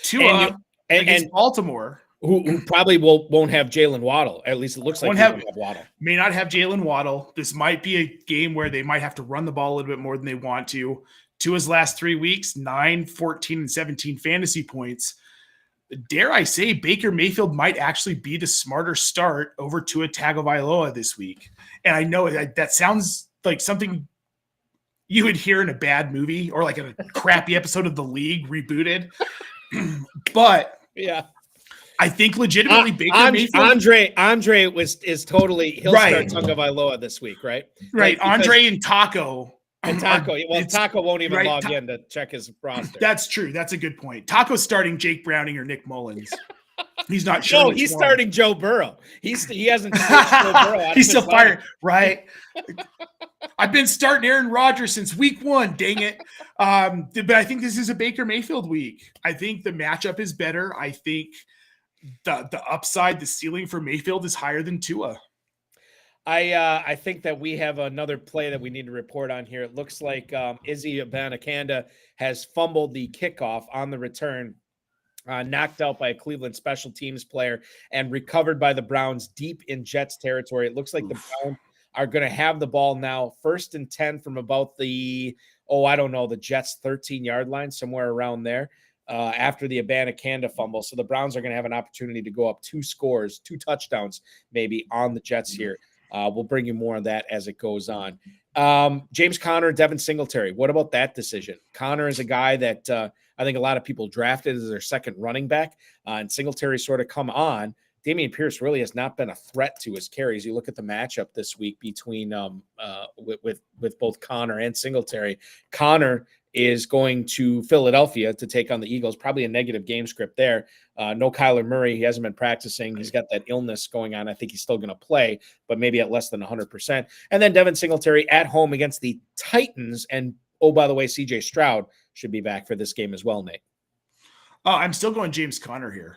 Speaker 3: Tua against Baltimore,
Speaker 2: who probably won't have Jaylen Waddle. At least it looks like he won't have Waddle.
Speaker 3: May not have Jaylen Waddle. This might be a game where they might have to run the ball a little bit more than they want to. Tua's last 3 weeks, 9, 14, and 17 fantasy points. Dare I say Baker Mayfield might actually be the smarter start over Tua Tagovailoa this week. And I know that sounds like something you would hear in a bad movie or like in a crappy episode of The League rebooted. But
Speaker 2: yeah,
Speaker 3: I think legitimately Baker Mayfield.
Speaker 2: Andre is totally he'll start Tagovailoa this week, right?
Speaker 3: Right. Andre and Taco.
Speaker 2: And Taco, Taco won't even log in to check his roster.
Speaker 3: That's true. That's a good point. Taco's starting Jake Browning or Nick Mullins. He's not sure.
Speaker 2: No, he's starting Joe Burrow. He hasn't switched Joe Burrow out.
Speaker 3: He's still fired, right? I've been starting Aaron Rodgers since week 1. Dang it! But I think this is a Baker Mayfield week. I think the matchup is better. I think the upside, the ceiling for Mayfield is higher than Tua.
Speaker 2: I think that we have another play that we need to report on here. It looks like Izzy Abanikanda has fumbled the kickoff on the return, knocked out by a Cleveland special teams player, and recovered by the Browns deep in Jets territory. It looks like the Browns are going to have the ball now, 1st and 10 from about the Jets' 13-yard line, somewhere around there. After the Abanikanda fumble. So the Browns are going to have an opportunity to go up 2 touchdowns maybe on the Jets here. We'll bring you more on that as it goes on. James Conner, Devin Singletary. What about that decision? Conner is a guy that I think a lot of people drafted as their second running back, and Singletary sort of come on. Dameon Pierce really has not been a threat to his carries. You look at the matchup this week between with both Conner and Singletary. Conner is going to Philadelphia to take on the Eagles. Probably a negative game script there. No Kyler Murray. He hasn't been practicing. He's got that illness going on. I think he's still going to play, but maybe at less than 100%. And then Devin Singletary at home against the Titans. And, oh, by the way, CJ Stroud should be back for this game as well, Nate.
Speaker 3: I'm still going James Conner here.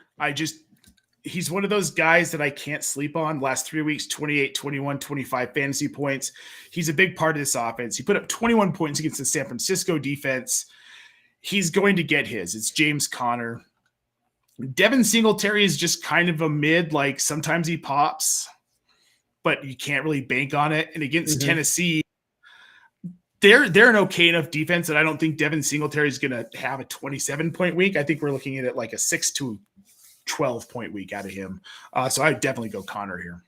Speaker 3: He's one of those guys that I can't sleep on. Last 3 weeks, 28, 21, 25 fantasy points. He's a big part of this offense. He put up 21 points against the San Francisco defense. He's going to get his. It's James Conner. Devin Singletary is just kind of a mid, like sometimes he pops, but you can't really bank on it. And against Tennessee, they're an okay enough defense that I don't think Devin Singletary is going to have a 27-point week. I think we're looking at it like a 6 to 12-point week out of him. So I'd definitely go Connor here.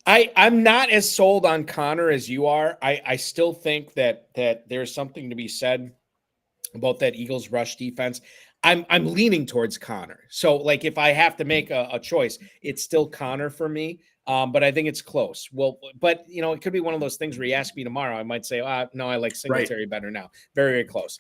Speaker 2: I'm not as sold on Connor as you are. I still think that there's something to be said about that Eagles rush defense. I'm leaning towards Connor. So like if I have to make a choice, it's still Connor for me. But I think it's close. Well, but it could be one of those things where you ask me tomorrow, I might say, no, I like Singletary better now. Very, very close.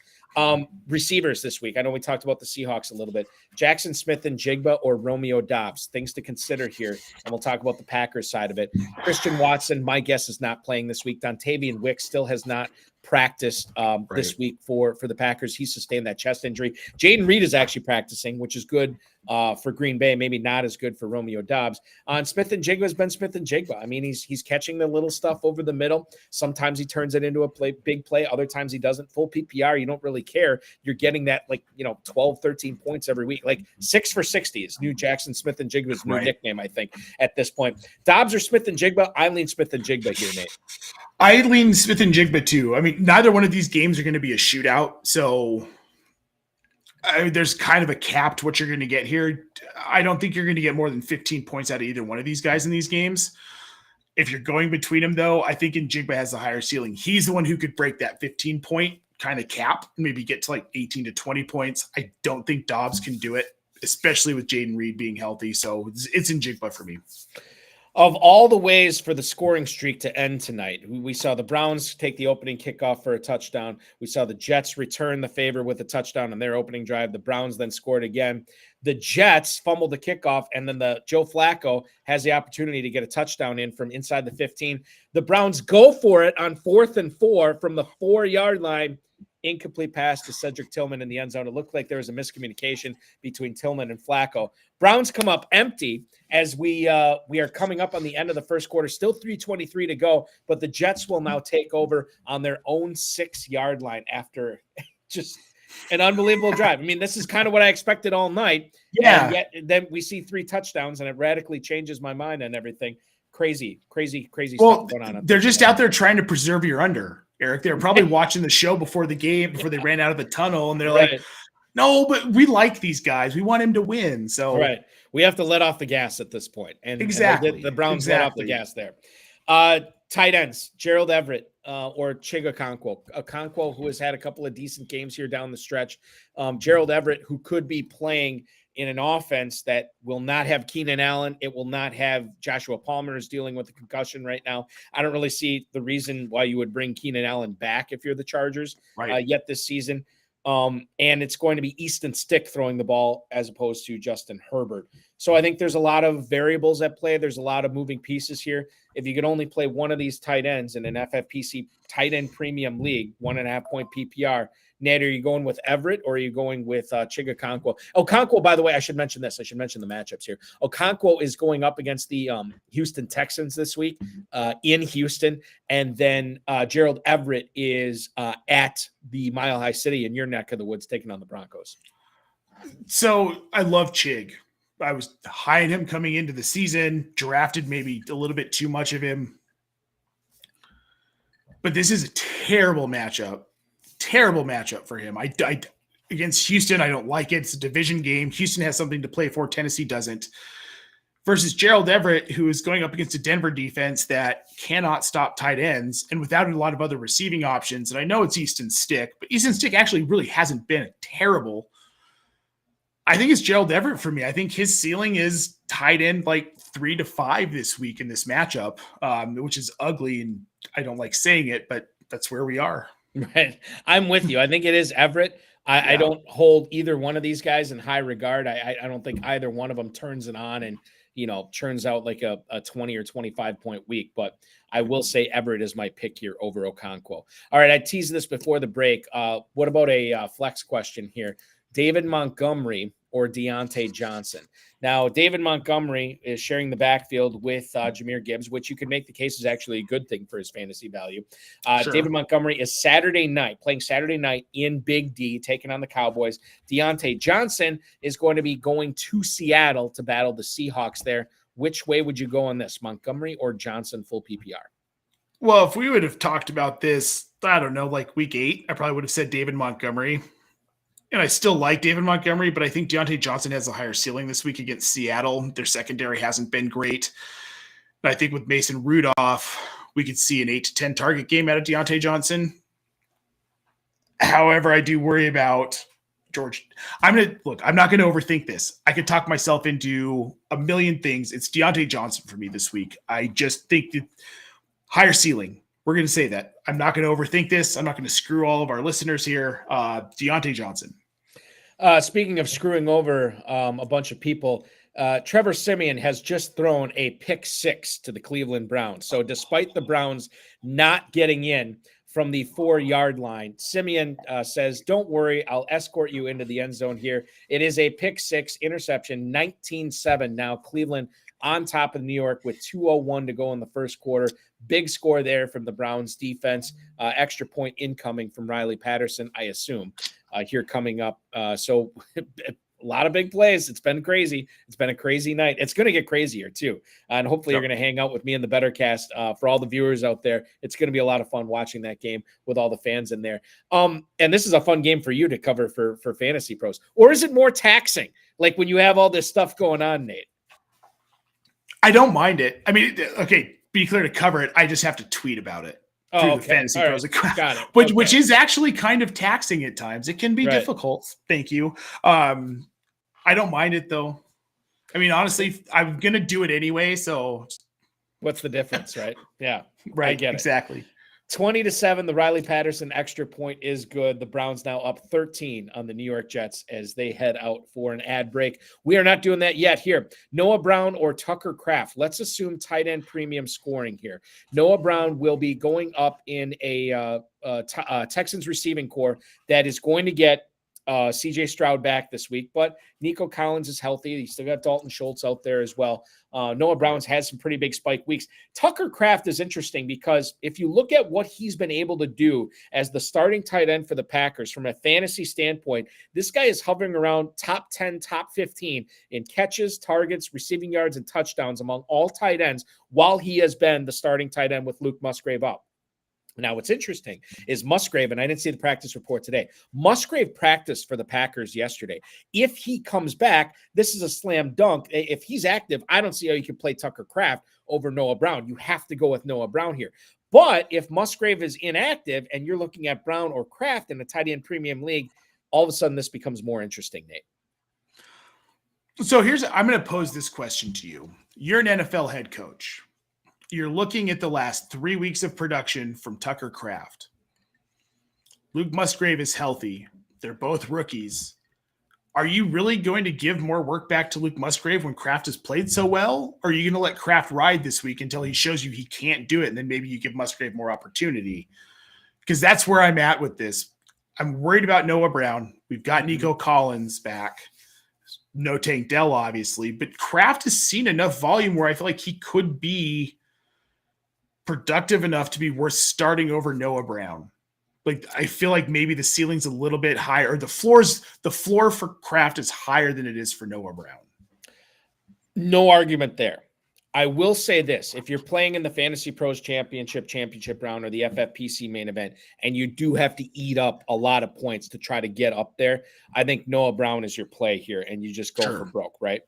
Speaker 2: Receivers this week. I know we talked about the Seahawks a little bit. Jackson Smith-Njigba or Romeo Doubs. Things to consider here. And we'll talk about the Packers side of it. Christian Watson, my guess, is not playing this week. Dontavian Wick still has not practiced this week for the Packers. He sustained that chest injury. Jaden Reed is actually practicing, which is good for Green Bay, maybe not as good for Romeo Doubs. On Smith-Njigba has been Smith-Njigba. I mean, he's catching the little stuff over the middle. Sometimes he turns it into a big play. Other times he doesn't. Full PPR, you don't really care. You're getting that 12, 13 points every week. Like 6 for 60 is new Jackson Smith-Njigba's new nickname, I think, at this point. Doubs or Smith-Njigba? I lean Smith-Njigba here, Nate.
Speaker 3: I lean Smith-Njigba too. I mean, neither one of these games are going to be a shootout. So there's kind of a cap to what you're going to get here. I don't think you're going to get more than 15 points out of either one of these guys in these games. If you're going between them, though, I think Njigba has the higher ceiling. He's the one who could break that 15-point kind of cap and maybe get to like 18 to 20 points. I don't think Doubs can do it, especially with Jaden Reed being healthy. So it's Njigba for me.
Speaker 2: Of all the ways for the scoring streak to end tonight, we saw the Browns take the opening kickoff for a touchdown. We saw the Jets return the favor with a touchdown on their opening drive. The Browns then scored again. The Jets fumbled the kickoff, and then the Joe Flacco has the opportunity to get a touchdown in from inside the 15. The Browns go for it on 4th and 4 from the 4-yard line. Incomplete pass to Cedric Tillman in the end zone. It looked like there was a miscommunication between Tillman and Flacco. Browns come up empty as we are coming up on the end of the first quarter. Still 3:23 to go, but the Jets will now take over on their own 6-yard line after just an unbelievable drive. I mean, this is kind of what I expected all night.
Speaker 3: Yeah.
Speaker 2: And yet then we see 3 touchdowns, and it radically changes my mind and everything. Crazy stuff going on.
Speaker 3: They're just out there trying to preserve your under. Eric, they were probably watching the show before the game, before they ran out of the tunnel, and they're like, no, but we like these guys. We want him to win. So
Speaker 2: we have to let off the gas at this point. And the Browns let off the gas there. Tight ends, Gerald Everett or Chig Okonkwo. Okonkwo, who has had a couple of decent games here down the stretch. Gerald Everett, who could be playing in an offense that will not have Keenan Allen. It will not have Joshua Palmer is dealing with a concussion right now. I don't really see the reason why you would bring Keenan Allen back if you're the Chargers yet this season. And it's going to be Easton Stick throwing the ball as opposed to Justin Herbert. So I think there's a lot of variables at play. There's a lot of moving pieces here. If you could only play one of these tight ends in an FFPC tight end premium league, 1.5-point PPR, Nate, are you going with Everett or are you going with Chig Okonkwo? Okonkwo, by the way, I should mention this. I should mention the matchups here. Okonkwo is going up against the Houston Texans this week in Houston. And then Gerald Everett is at the Mile High City in your neck of the woods taking on the Broncos.
Speaker 3: So I love Chig. I was high on him coming into the season, drafted maybe a little bit too much of him. But this is a terrible matchup for him. I against Houston, I don't like it. It's a division game. Houston has something to play for. Tennessee doesn't. Versus Gerald Everett, who is going up against a Denver defense that cannot stop tight ends and without a lot of other receiving options. And I know it's Easton Stick, but Easton Stick actually really hasn't been terrible. I think it's Gerald Everett for me. I think his ceiling is tight end like 3 to 5 this week in this matchup, which is ugly. And I don't like saying it, but that's where we are.
Speaker 2: Right. I'm with you. I think it is Everett. I don't hold either one of these guys in high regard. I don't think either one of them turns it on and, churns out like a 20 or 25 point week. But I will say Everett is my pick here over Okonkwo. All right. I teased this before the break. What about a flex question here? David Montgomery or Deontay Johnson. Now, David Montgomery is sharing the backfield with Jahmyr Gibbs, which you could make the case is actually a good thing for his fantasy value.
Speaker 3: Sure.
Speaker 2: David Montgomery is playing Saturday night in Big D, taking on the Cowboys. Deontay Johnson is going to be going to Seattle to battle the Seahawks there. Which way would you go on this, Montgomery or Johnson full PPR?
Speaker 3: Well, if we would have talked about this, I don't know, like week 8, I probably would have said David Montgomery. And I still like David Montgomery, but I think Deontay Johnson has a higher ceiling this week against Seattle. Their secondary hasn't been great. But I think with Mason Rudolph, we could see an 8 to 10 target game out of Deontay Johnson. However, I do worry about George. I'm not going to overthink this. I could talk myself into a million things. It's Deontay Johnson for me this week. I just think that higher ceiling. We're going to say that. I'm not going to overthink this. I'm not going to screw all of our listeners here. Deontay Johnson.
Speaker 2: Speaking of screwing over a bunch of people, Trevor Siemian has just thrown a pick 6 to the Cleveland Browns. So despite the Browns not getting in from the 4-yard line, Siemian says, don't worry, I'll escort you into the end zone here. It is a pick 6 interception, 19-7 now. Cleveland on top of New York with 2:01 to go in the first quarter. Big score there from the Browns defense. Extra point incoming from Riley Patterson, I assume, here coming up. So a lot of big plays. It's been crazy. It's been a crazy night. It's going to get crazier too. And hopefully you're going to hang out with me in the Bettorcast. For all the viewers out there, it's going to be a lot of fun watching that game with all the fans in there. And this is a fun game for you to cover for Fantasy Pros. Or is it more taxing? Like when you have all this stuff going on, Nate?
Speaker 3: I don't mind it. I mean, okay, be clear to cover it. I just have to tweet about it.
Speaker 2: Oh,
Speaker 3: the Fantasy Pros.
Speaker 2: Right. Got it.
Speaker 3: Which is actually kind of taxing at times. It can be difficult. Thank you. I don't mind it though. I mean, honestly, I'm going to do it anyway. So
Speaker 2: what's the difference, right? Yeah.
Speaker 3: Right.
Speaker 2: I get it.
Speaker 3: Exactly.
Speaker 2: 20-7, the Riley Patterson extra point is good. The Browns now up 13 on the New York Jets as they head out for an ad break. We are not doing that yet here. Noah Brown or Tucker Kraft. Let's assume tight end premium scoring here. Noah Brown will be going up in a Texans receiving core that is going to get CJ Stroud back this week, but Nico Collins is healthy. He's still got Dalton Schultz out there as well. Noah Brown's had some pretty big spike weeks. Tucker Kraft is interesting because if you look at what he's been able to do as the starting tight end for the Packers from a fantasy standpoint, this guy is hovering around top 10, top 15 in catches, targets, receiving yards, and touchdowns among all tight ends while he has been the starting tight end with Luke Musgrave up. Now, what's interesting is Musgrave, and I didn't see the practice report today. Musgrave practiced for the Packers yesterday. If he comes back, this is a slam dunk. If he's active, I don't see how you can play Tucker Kraft over Noah Brown. You have to go with Noah Brown here. But if Musgrave is inactive and you're looking at Brown or Kraft in a tight end premium league, all of a sudden this becomes more interesting, Nate.
Speaker 3: So I'm going to pose this question to you. You're an NFL head coach. You're looking at the last 3 weeks of production from Tucker Kraft. Luke Musgrave is healthy. They're both rookies. Are you really going to give more work back to Luke Musgrave when Kraft has played so well? Or are you going to let Kraft ride this week until he shows you he can't do it, and then maybe you give Musgrave more opportunity? Because that's where I'm at with this. I'm worried about Noah Brown. We've got Nico Collins back. No Tank Dell, obviously. But Kraft has seen enough volume where I feel like he could be productive enough to be worth starting over Noah Brown. Like, I feel like maybe the ceiling's a little bit higher. The floor for Kraft is higher than it is for Noah Brown.
Speaker 2: No argument there. I will say this. If you're playing in the Fantasy Pros Championship round or the FFPC main event, and you do have to eat up a lot of points to try to get up there, I think Noah Brown is your play here, and you just go for broke, right?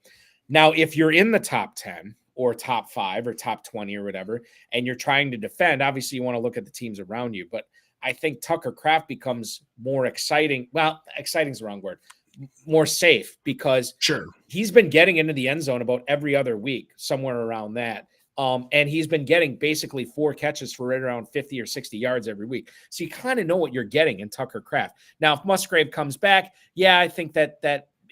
Speaker 2: Now, if you're in the top 10, or top 5 or top 20 or whatever, and you're trying to defend, obviously you want to look at the teams around you, but I think Tucker Kraft becomes more exciting. Well, exciting is the wrong word. More safe because he's been getting into the end zone about every other week, somewhere around that. And he's been getting basically 4 catches for right around 50 or 60 yards every week. So you kind of know what you're getting in Tucker Kraft. Now, if Musgrave comes back, yeah, I think that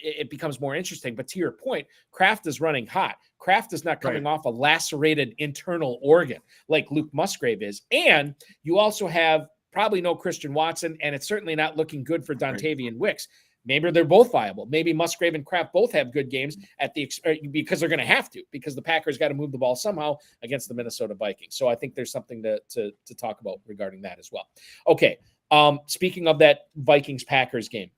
Speaker 2: it becomes more interesting. But to your point, Kraft is running hot. Kraft is not coming off a lacerated internal organ like Luke Musgrave is. And you also have probably no Christian Watson, and it's certainly not looking good for Dontavian Wicks. Maybe they're both viable. Maybe Musgrave and Kraft both have good games because they're going to have to, because the Packers got to move the ball somehow against the Minnesota Vikings. So I think there's something to talk about regarding that as well. Okay. Speaking of that Vikings-Packers game,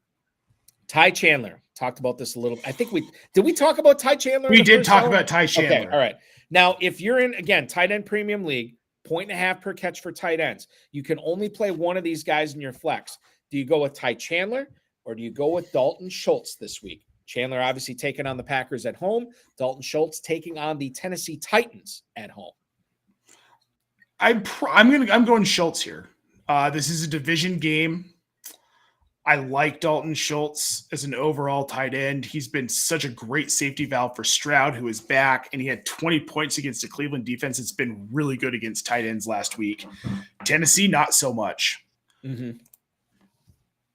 Speaker 2: Ty Chandler talked about this a little. I think did we talk about Ty Chandler?
Speaker 3: We did talk about Ty Chandler.
Speaker 2: Okay. All right. Now, if you're in, again, tight end premium league, 1.5 per catch for tight ends, you can only play one of these guys in your flex. Do you go with Ty Chandler or do you go with Dalton Schultz this week? Chandler obviously taking on the Packers at home. Dalton Schultz taking on the Tennessee Titans at home.
Speaker 3: I'm going Schultz here. This is a division game. I like Dalton Schultz as an overall tight end. He's been such a great safety valve for Stroud, who is back, and he had 20 points against the Cleveland defense. It's been really good against tight ends last week. Tennessee, not so much.
Speaker 2: Mm-hmm.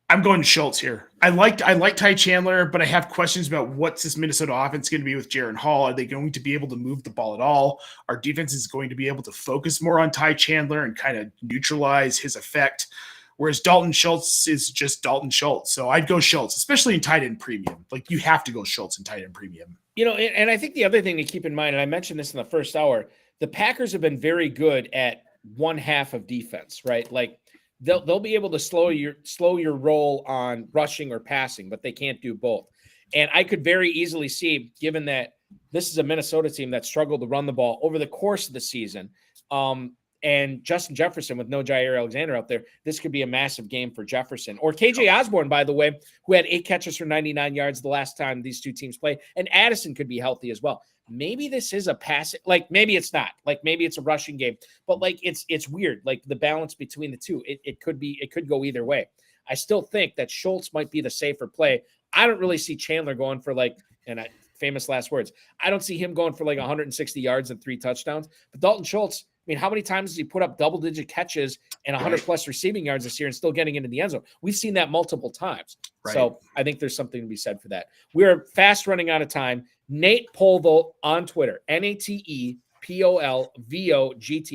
Speaker 3: I'm going Schultz here. I like Ty Chandler, but I have questions about what's this Minnesota offense going to be with Jaren Hall. Are they going to be able to move the ball at all? Our defense is going to be able to focus more on Ty Chandler and kind of neutralize his effect, whereas Dalton Schultz is just Dalton Schultz. So I'd go Schultz, especially in tight end premium. Like, you have to go Schultz in tight end premium.
Speaker 2: You know, and I think the other thing to keep in mind, and I mentioned this in the first hour, the Packers have been very good at one half of defense, right? Like, they'll be able to slow your roll on rushing or passing, but they can't do both. And I could very easily see, given that this is a Minnesota team that struggled to run the ball over the course of the season, and Justin Jefferson with no Jair Alexander out there, this could be a massive game for Jefferson. Or KJ Osborne, by the way, who had 8 catches for 99 yards the last time these two teams play. And Addison could be healthy as well. Maybe this is a passing, like maybe it's not, like maybe it's a rushing game, but like it's weird, like the balance between the two. It could go either way. I still think that Schultz might be the safer play. I don't really see Chandler going for famous last words. I don't see him going for like 160 yards and 3 touchdowns. But Dalton Schultz, I mean, how many times has he put up double-digit catches and 100-plus receiving yards this year and still getting into the end zone? We've seen that multiple times. Right. So I think there's something to be said for that. We're fast running out of time. Nate Polvogt on Twitter, NatePolvogt.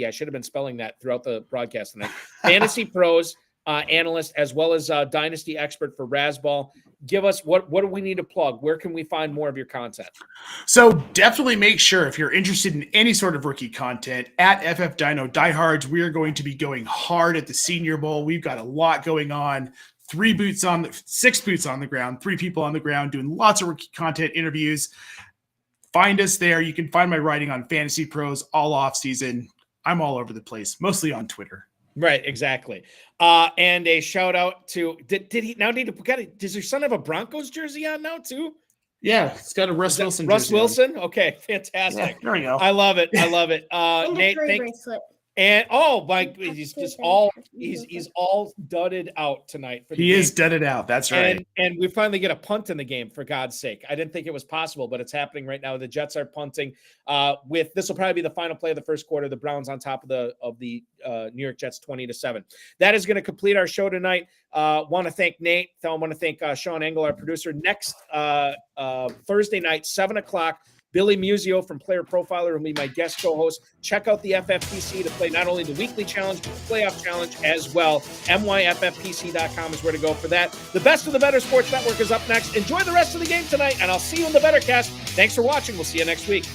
Speaker 2: I should have been spelling that throughout the broadcast tonight. Fantasy Pros analyst, as well as Dynasty expert for Razzball. Give us what do we need to plug? Where can we find more of your content?
Speaker 3: So definitely make sure, if you're interested in any sort of rookie content, at FF Dino Diehards, we are going to be going hard at the Senior Bowl. We've got a lot going on. 6 boots on the ground, 3 people on the ground doing lots of rookie content interviews. Find us there. You can find my writing on Fantasy Pros all off season. I'm all over the place, mostly on Twitter.
Speaker 2: Right, exactly. And a shout out to did he now need to does your son have a Broncos jersey on now too?
Speaker 3: Yeah, it's got a Russ Wilson.
Speaker 2: Russ Wilson? Okay, fantastic.
Speaker 3: Yeah, there we go.
Speaker 2: I love it. Nate, thank you. And he's all dudded out tonight.
Speaker 3: He is dudded out. That's right.
Speaker 2: And we finally get a punt in the game, for God's sake. I didn't think it was possible, but it's happening right now. The Jets are punting. This will probably be the final play of the first quarter. The Browns on top of the New York Jets 20-7. That is going to complete our show tonight. Want to thank Nate. I want to thank Sean Engel, our producer. Next Thursday night, 7:00. Billy Musio from Player Profiler will be my guest co-host. Check out the FFPC to play not only the weekly challenge, but the playoff challenge as well. MYFFPC.com is where to go for that. The best of the Better Sports Network is up next. Enjoy the rest of the game tonight, and I'll see you in the Bettorcast. Thanks for watching. We'll see you next week.